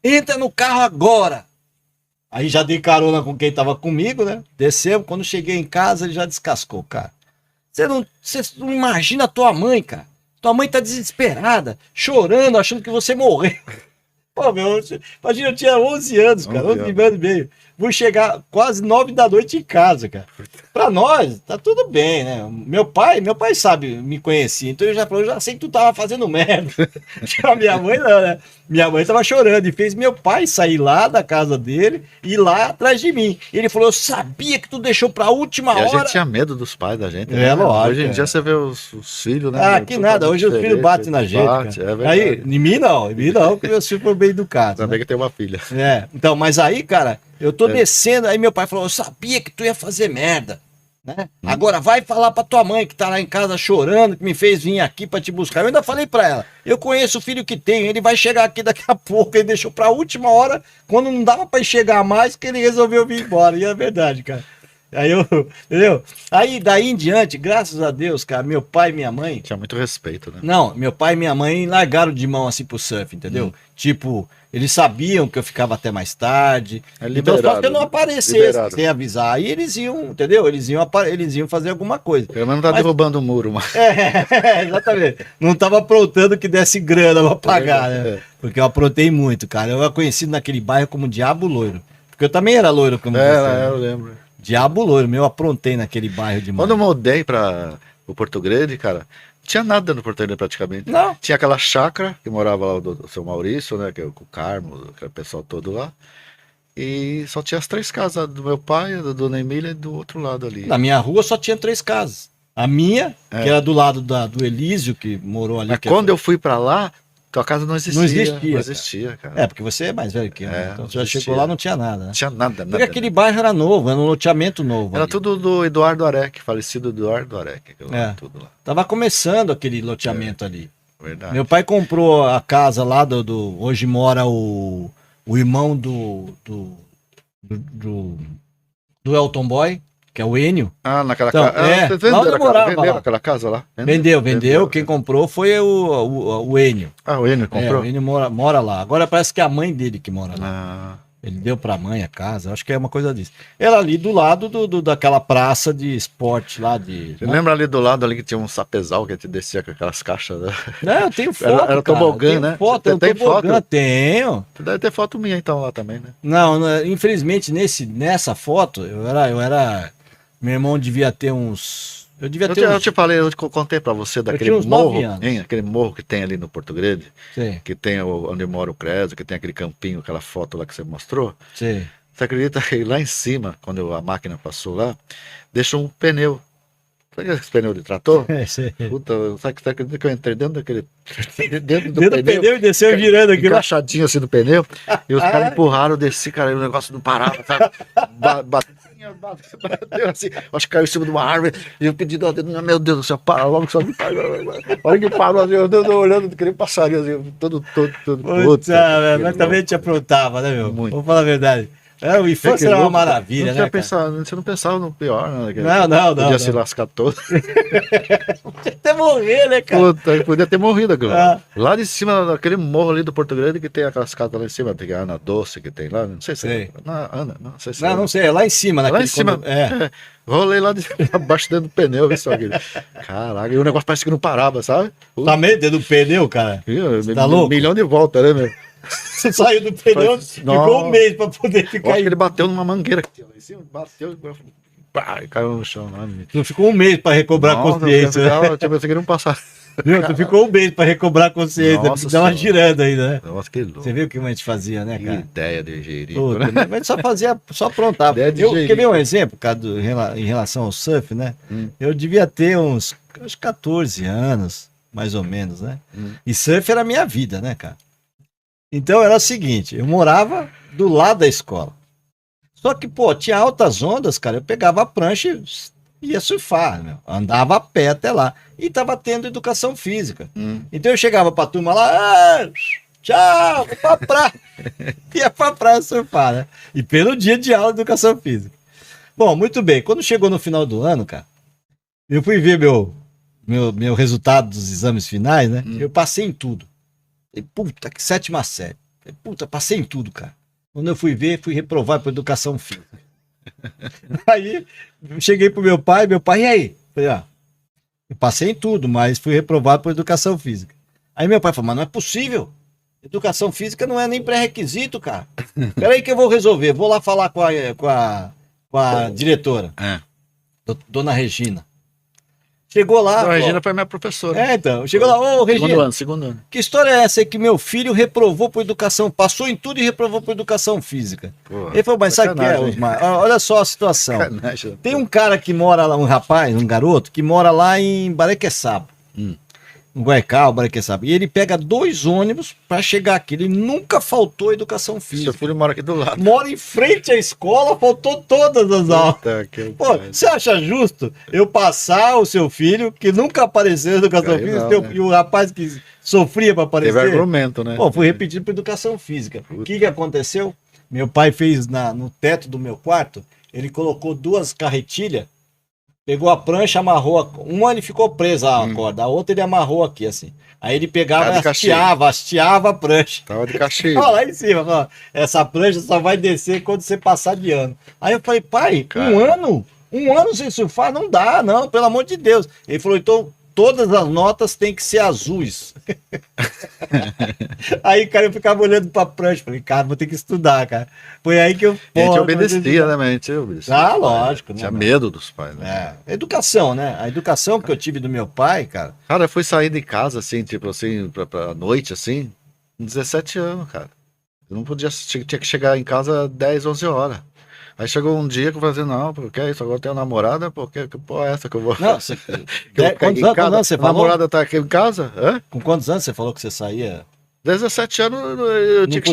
entra no carro agora. Aí já dei carona com quem tava comigo, né? Descemos, quando cheguei em casa ele já descascou, cara. Você não imagina a tua mãe, cara. tua mãe tá desesperada, chorando, achando que você morreu. Pô, meu, imagina, eu tinha 11 anos, cara, 11 anos e meio. Vou chegar quase 9 da noite em casa, cara. Pra nós, tá tudo bem, né? Meu pai sabe, me conhecia, então ele já falou, eu já sei que tu tava fazendo merda. A minha mãe não, né? Minha mãe tava chorando e fez meu pai sair lá da casa dele e ir lá atrás de mim. Ele falou, eu sabia que tu deixou pra última hora. A gente tinha medo dos pais da gente, É, né? lógico. Hoje em dia você vê os filhos, né? Ah, que nada, hoje os filhos batem na gente. Bate, é verdade. Aí, em mim não, porque meus filhos foram bem educados. Também Né? que tem uma filha. É, então, mas aí, cara, eu tô descendo, aí meu pai falou, eu sabia que tu ia fazer merda, né? Agora vai falar pra tua mãe que tá lá em casa chorando, que me fez vir aqui pra te buscar. Eu ainda falei pra ela, eu conheço o filho que tenho, ele vai chegar aqui daqui a pouco, ele deixou pra última hora, quando não dava pra chegar mais, que ele resolveu vir embora, e é verdade, cara. Aí eu, entendeu? Aí daí em diante, graças a Deus, cara, meu pai e minha mãe... Tinha muito respeito, né? Não, meu pai e minha mãe largaram de mão assim pro surf, entendeu? Tipo, eles sabiam que eu ficava até mais tarde. Então só que eu não aparecesse sem avisar. Aí eles iam, entendeu? Eles iam fazer alguma coisa. Pelo menos não tá derrubando o muro, mas... Exatamente. Não tava aprontando que desse grana pra pagar, né? Porque eu aprontei muito, cara. Eu era conhecido naquele bairro como Diabo Loiro. Porque eu também era loiro como você. Eu lembro. Diabo Loiro, eu aprontei naquele bairro de Quando eu mudei para o Porto Grande, cara, não tinha nada no Porto Grande praticamente. Não. Tinha aquela chácara que morava lá o seu Maurício, né? Que é o Carmo, aquele pessoal todo lá. E só tinha as 3 casas do meu pai, da dona Emília e do outro lado ali. Na minha rua só tinha 3 casas. A minha, que era do lado do Elísio, que morou ali. Mas quando eu fui para lá, tua casa não existia. Não existia, cara. É, porque você é mais velho que eu. Então você já chegou lá, não tinha nada. Né? Não tinha nada. Porque aquele bairro era novo, era um loteamento novo. Era ali. tudo do Eduardo Arec, falecido Eduardo Arec. Tudo lá. Tava começando aquele loteamento ali. Verdade. Meu pai comprou a casa lá hoje mora o irmão do Elton Boy, que é o Enio. Ah, naquela então, casa. Vendeu aquela casa lá? Vendeu. Quem comprou foi o Enio. Ah, o Enio comprou? O Enio mora lá. Agora parece que é a mãe dele que mora lá. Ah. Ele deu pra mãe a casa, acho que é uma coisa disso. Era ali do lado daquela praça de esporte lá de... Você lembra ali do lado ali que tinha um sapezal que a gente descia com aquelas caixas? Né? Não, eu tenho foto, era tobogã, né? Foto, tem foto? Tenho. Você deve ter foto minha então lá também, né? Não, infelizmente nessa foto, eu era... Meu irmão devia ter uns... Eu te falei, eu contei pra você daquele morro, hein, aquele morro que tem ali no Porto Grande, Sim. que tem onde mora o Creso, que tem aquele campinho, aquela foto lá que você mostrou. Sim. Você acredita que lá em cima, quando a máquina passou lá, deixou um pneu. Sabe esse pneu de trator? Puta, sabe que eu entrei dentro daquele... dentro do pneu e desceu girando aqui. Encaixadinho assim no pneu, e os caras empurraram, eu desci, cara, e o negócio não parava, sabe? Bateu assim, acho que caiu em cima de uma árvore, e eu pedi do dedo, meu Deus do céu, para logo, só me para. Olha que parou, assim, eu olhando, aquele passarinho assim, todo. Mas também te aprontava, né, meu? Muito. Vamos falar a verdade. O infância era uma maravilha, né? Você não pensava no pior, né? Não. Podia se lascar todo. Podia até morrer, né, cara? Puta, podia ter morrido agora. Lá de cima, daquele morro ali do Porto Grande, que tem aquelas casas lá em cima, tem a Ana Doce que tem lá, não sei se é. Não sei se não sei, é lá em cima. Lá em cima, rolei lá abaixo dentro do pneu, viu só aquele. Caraca, e o negócio parece que não parava, sabe? Também dentro do pneu, cara? Você tá louco? Milhão de volta, né, meu? Você saiu do pneu, ficou um mês pra poder ficar aí. Ele bateu numa mangueira aqui, lá em cima, bateu, pá, e caiu no chão lá. Tu ficou um mês pra recobrar a consciência. Eu pensei que não passar. Viu? Tu ficou um mês pra recobrar a consciência, dá uma girando ainda, né? Nossa, que louco. Você viu o que a gente fazia, né, cara? Que ideia de jerico, né? Mas só aprontava. Quer ver um exemplo, cara, em relação ao surf, né? Eu devia ter uns 14 anos, mais ou menos, né? E surf era a minha vida, né, cara? Então era o seguinte, eu morava do lado da escola. Só que, pô, tinha altas ondas, cara, eu pegava a prancha e ia surfar, meu. Andava a pé até lá. E tava tendo educação física. Então eu chegava pra turma lá, tchau, vou pra praia. Ia pra praia surfar, né? E pelo dia de aula de educação física. Bom, muito bem. Quando chegou no final do ano, cara, eu fui ver meu resultado dos exames finais, né? Eu passei em tudo. Falei, puta, que 7ª série. Falei, puta, passei em tudo, cara. Quando eu fui ver, fui reprovar por educação física. Aí, cheguei pro meu pai, e aí? Falei, Eu passei em tudo, mas fui reprovado por educação física. Aí meu pai falou, mas não é possível. Educação física não é nem pré-requisito, cara. Peraí que eu vou resolver. Vou lá falar com a diretora, dona Regina. Chegou lá. A Regina foi minha professora. Então. Chegou lá, ô Regina. Segundo ano. Que história é essa aí que meu filho reprovou por educação, passou em tudo e reprovou por educação física? Porra, ele falou, mas sabe o que é, Osmar? Olha só a situação. Tem um cara que mora lá, um rapaz, um garoto, que mora lá em Barequeçaba. No Guaical, Barequeçaba. E ele pega 2 ônibus para chegar aqui. Ele nunca faltou educação física. Seu filho mora aqui do lado. Mora em frente à escola, faltou todas as aulas. Pô, você acha justo eu passar o seu filho, que nunca apareceu em educação física, não, né? e o rapaz que sofria para aparecer? Teve argumento, né? Pô, fui repetido para educação física. O que aconteceu? Meu pai fez no teto do meu quarto, ele colocou 2 carretilhas, pegou a prancha, amarrou. Uma ele ficou preso a corda, a outra ele amarrou aqui, assim. Aí ele pegava e hasteava a prancha. Tava de cachê. Ó, lá em cima, ó, essa prancha só vai descer quando você passar de ano. Aí eu falei, pai, Cara. um ano sem surfar? Não dá, não, pelo amor de Deus. Ele falou, então todas as notas têm que ser azuis. Aí, cara, eu ficava olhando pra prancha. Falei, cara, vou ter que estudar, cara. Foi aí que eu... A gente obedecia, né? Mas a gente obedecia. Ah, lógico. Tinha medo dos pais, né? Educação, né? A educação que eu tive do meu pai, cara... Cara, eu fui sair de casa, assim, tipo assim, pra noite, assim, com 17 anos, cara. Eu não podia, tinha que chegar em casa 10, 11 horas. Aí chegou um dia que eu falei assim, não, porque é isso, agora eu tenho namorada, porque que porra é essa que eu vou... Não, quantos anos você A falou? namorada tá aqui em casa? Hã? Com quantos anos você falou que você saía? 17 anos, eu tinha que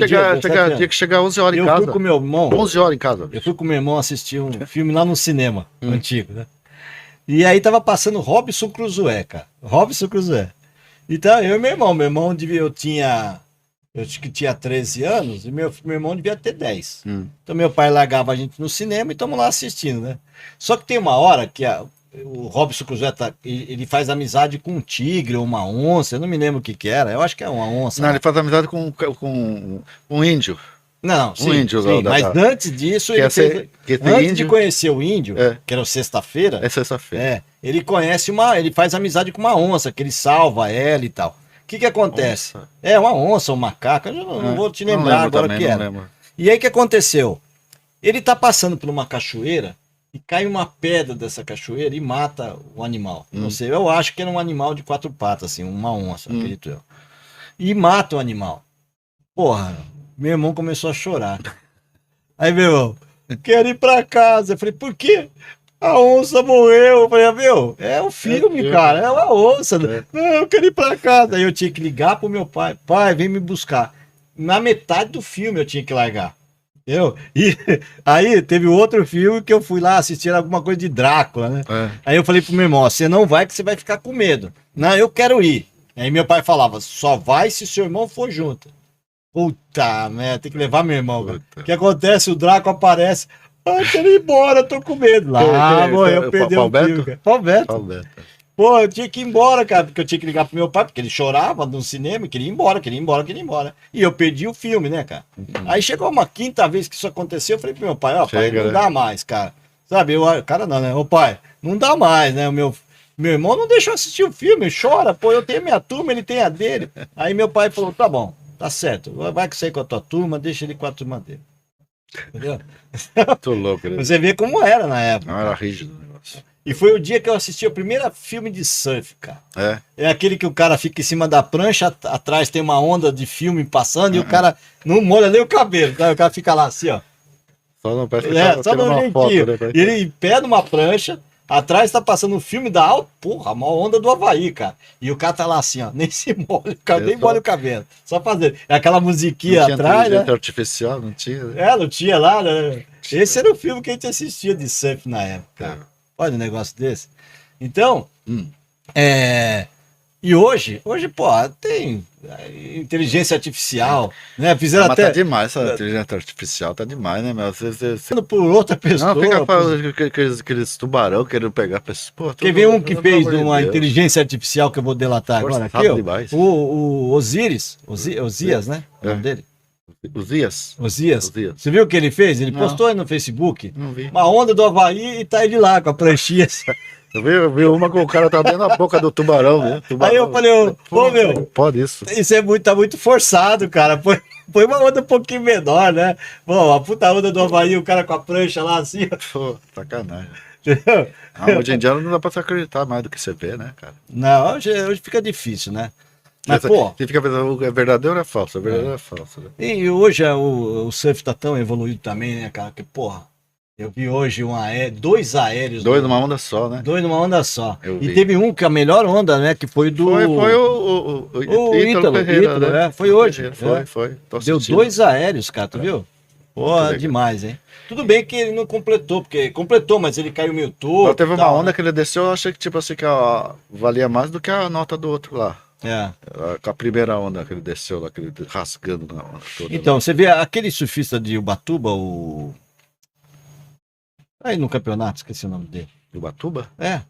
tinha que chegar 11 horas em casa. Eu fui com meu irmão... 11 horas em casa. Eu fui com meu irmão assistir um filme lá no cinema, antigo, né? E aí tava passando Robinson Crusoe, cara. Robinson Crusoe. Então, eu e meu irmão. Meu irmão eu acho que tinha 13 anos e meu irmão devia ter 10. Então meu pai largava a gente no cinema e estamos lá assistindo, né? Só que tem uma hora que o Robinson Crusoe ele faz amizade com um tigre ou uma onça, eu não me lembro o que era, eu acho que é uma onça. Não, ele faz amizade com um índio. Não, sim, índio, sim, mas antes disso, antes de conhecer o índio, que era o Sexta-feira, é sexta-feira. Ele ele faz amizade com uma onça, que ele salva ela e tal. O que acontece? Onça. É uma onça, um macaco, eu não vou te lembrar agora o que era. Lembro. E aí o que aconteceu? Ele tá passando por uma cachoeira e cai uma pedra dessa cachoeira e mata o animal. Não sei, eu acho que era um animal de 4 patas, assim, uma onça, acredito eu. E mata o animal. Porra, meu irmão começou a chorar. Aí, meu irmão, quero ir pra casa. Eu falei, por quê? A onça morreu. Eu falei, meu, é um filme, cara, é uma onça. Não, eu quero ir pra casa. Aí eu tinha que ligar pro meu pai. Pai, vem me buscar. Na metade do filme eu tinha que largar. Entendeu? E aí teve outro filme que eu fui lá assistir alguma coisa de Drácula, né? Aí eu falei pro meu irmão, você não vai que você vai ficar com medo. Não, eu quero ir. Aí meu pai falava, só vai se seu irmão for junto. Puta merda, tem que levar meu irmão. O que acontece? O Drácula aparece. Ah, quero ir embora, tô com medo. Lá, eu perdi o filme, cara. Palbeto. Pô, eu tinha que ir embora, cara, porque eu tinha que ligar pro meu pai, porque ele chorava no cinema, queria ir embora. E eu perdi o filme, né, cara? Aí chegou uma 5ª vez que isso aconteceu, eu falei pro meu pai, ó, pai, não dá mais, cara. Sabe, cara não, né? Ô pai, não dá mais, né? Meu irmão não deixa eu assistir o filme, chora, pô, eu tenho minha turma, ele tem a dele. Aí meu pai falou, tá bom, tá certo, vai que sair com a tua turma, deixa ele com a turma dele. Entendeu? Tô louco, né? Você vê como era na época. Não, era rígido o negócio. E foi o dia que eu assisti o primeiro filme de surf, cara. É aquele que o cara fica em cima da prancha, atrás tem uma onda de filme passando e o cara não molha nem o cabelo, tá? O cara fica lá assim, ó. Só não parece que só no jeitinho. foto, né? E ele em pé numa prancha, atrás tá passando um filme da alta, porra, a maior onda do Havaí, cara. E o cara tá lá assim, ó, nem se molha, nem molha o cabelo. Só fazendo. É aquela musiquinha não atrás, tinha né? artificial, não tinha. Né? Não tinha lá, né? Esse era o filme que a gente assistia de surf na época. Olha um negócio desse. Então, e hoje, pô, tem inteligência artificial, né? Fizeram mas até... tá demais, essa inteligência artificial tá demais, né, meu? Você... por outra pessoa. Não, fica falando aqueles tubarão querendo pegar pessoas. Quer ver um que fez uma inteligência artificial que eu vou delatar agora? Aqui, ó, o Osias, né? O nome dele? Osias. Você viu o que ele fez? Ele postou aí no Facebook. Não vi. Uma onda do Havaí e tá ele lá com a pranchinha. Eu vi uma que o cara tá dentro da boca do tubarão, né? Aí eu falei, ô meu, Pode isso. isso tá muito forçado, cara. Põe uma onda um pouquinho menor, né? Bom, a puta onda do Havaí, o cara com a prancha lá assim, ó, Pô, sacanagem. entendeu? Hoje em dia não dá pra se acreditar mais do que você vê, né, cara? Não, hoje fica difícil, né? Mas, pô, Você fica pensando, é verdadeiro ou é falso? É verdadeiro ou é falso? Né? e hoje o surf tá tão evoluído também, né, cara? Que, porra, eu vi hoje dois aéreos. Dois numa onda só, né? Dois numa onda só. Eu E vi. teve um que a melhor onda, né? Que foi do. Foi O Ítalo Ferreira, né? Foi hoje. Ferreira, Foi. Tô Deu assistindo. 2 aéreos, cara, tu viu? Muito Porra, legal. demais, hein? Tudo bem que ele não completou, porque completou, mas ele caiu meio Mas torto. teve e uma tal, onda né? que ele desceu, eu achei que tipo assim, que ó, valia mais do que a nota do outro lá. É. Com a primeira onda que ele desceu lá, que ele rasgando na onda toda. Então, você vê aquele surfista de Ubatuba, o. Aí no campeonato, esqueci o nome dele. Do Ubatuba? É.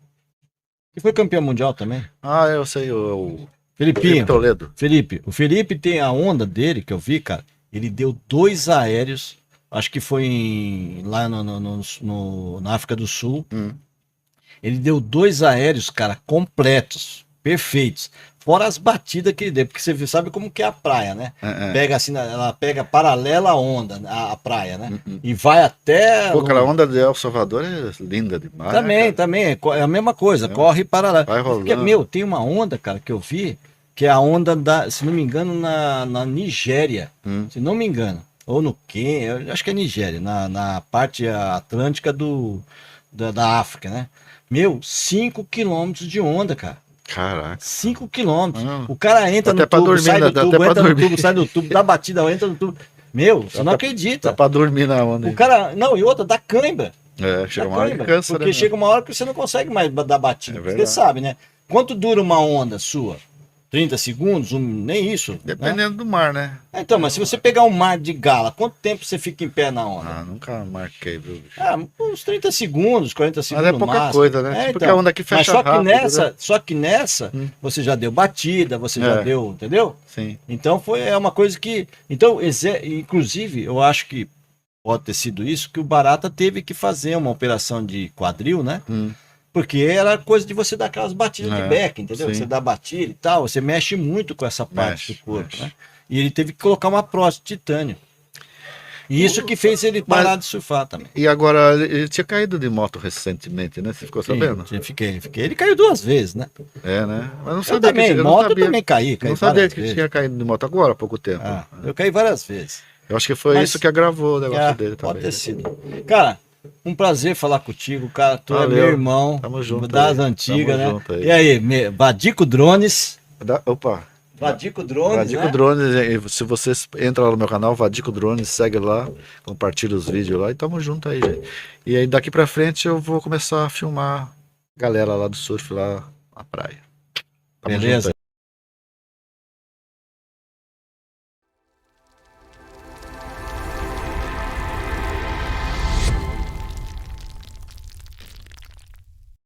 Que foi campeão mundial também. Ah, eu sei, o Felipinho. Felipe Toledo. O Felipe tem a onda dele, que eu vi, cara. Ele deu 2 aéreos. Acho que foi lá na África do Sul. Ele deu 2 aéreos, cara, completos, perfeitos. Fora as batidas que ele deu, porque você sabe como que é a praia, né? Pega assim, ela pega paralela à onda, a praia, né? E vai até. Pô, aquela onda de El Salvador é linda demais. Também, né, também. É a mesma coisa, corre paralela. Vai rolando. Porque, meu, tem uma onda, cara, que eu vi, que é a onda se não me engano, na Nigéria. Se não me engano. Ou no Quênia, eu acho que é Nigéria, na parte atlântica da África, né? Meu, 5 quilômetros de onda, cara. Caraca. 5 quilômetros. Ah. O cara entra Dá no até pra tubo, dormir, sai do dá tubo, até pra entra no dormir. tubo, sai do tubo, dá batida, entra no tubo. Meu, você não acredita. Dá pra dormir na onda. O cara. Não, e outra, dá cãibra. Chega Dá uma hora que cãibra, cansa, porque né? chega uma hora que você não consegue mais dar batida. É Porque você verdade. sabe, né? Quanto dura uma onda sua? 30 segundos? Nem isso. Né? Dependendo do mar, né? Então, mas se você pegar um mar de gala, quanto tempo você fica em pé na onda? Ah, nunca marquei, viu? bicho? Uns 30 segundos, 40 segundos. Mas é pouca máximo. coisa, né? Tipo que a onda aqui fecha mas só rápido, que nessa, você já deu batida, você já deu, entendeu? Sim. Então é uma coisa que. Então, inclusive, eu acho que pode ter sido isso, que o Barata teve que fazer uma operação de quadril, né? Porque era coisa de você dar aquelas batidas de back, entendeu? sim. Você dá batida e tal, você mexe muito com essa parte Mexe, do corpo, mexe. né? E ele teve que colocar uma prótese de titânio. E isso que fez ele parar de surfar também. E agora, ele tinha caído de moto recentemente, né? Você ficou sabendo? Sim, fiquei. Ele caiu 2 vezes, né? É, né? Mas não Eu sabia também, eu moto não sabia, eu também caí não sabia várias que vezes. tinha caído de moto agora, há pouco tempo. Ah, eu caí várias vezes. Eu acho que foi Mas- isso que agravou o negócio dele Pode também. ter sido. Cara, um prazer falar contigo, cara. Tu é Valeu. meu irmão. Tamo junto Das aí. antigas, Tamo né? junto aí. E aí, Vadico Drones. Opa, Vadico Drones, Vadico né? Drones, se vocês entram lá no meu canal, Vadico Drones, segue lá, compartilha os vídeos lá e tamo junto aí, gente. E aí daqui pra frente eu vou começar a filmar galera lá do surf lá na praia. Tamo Beleza. junto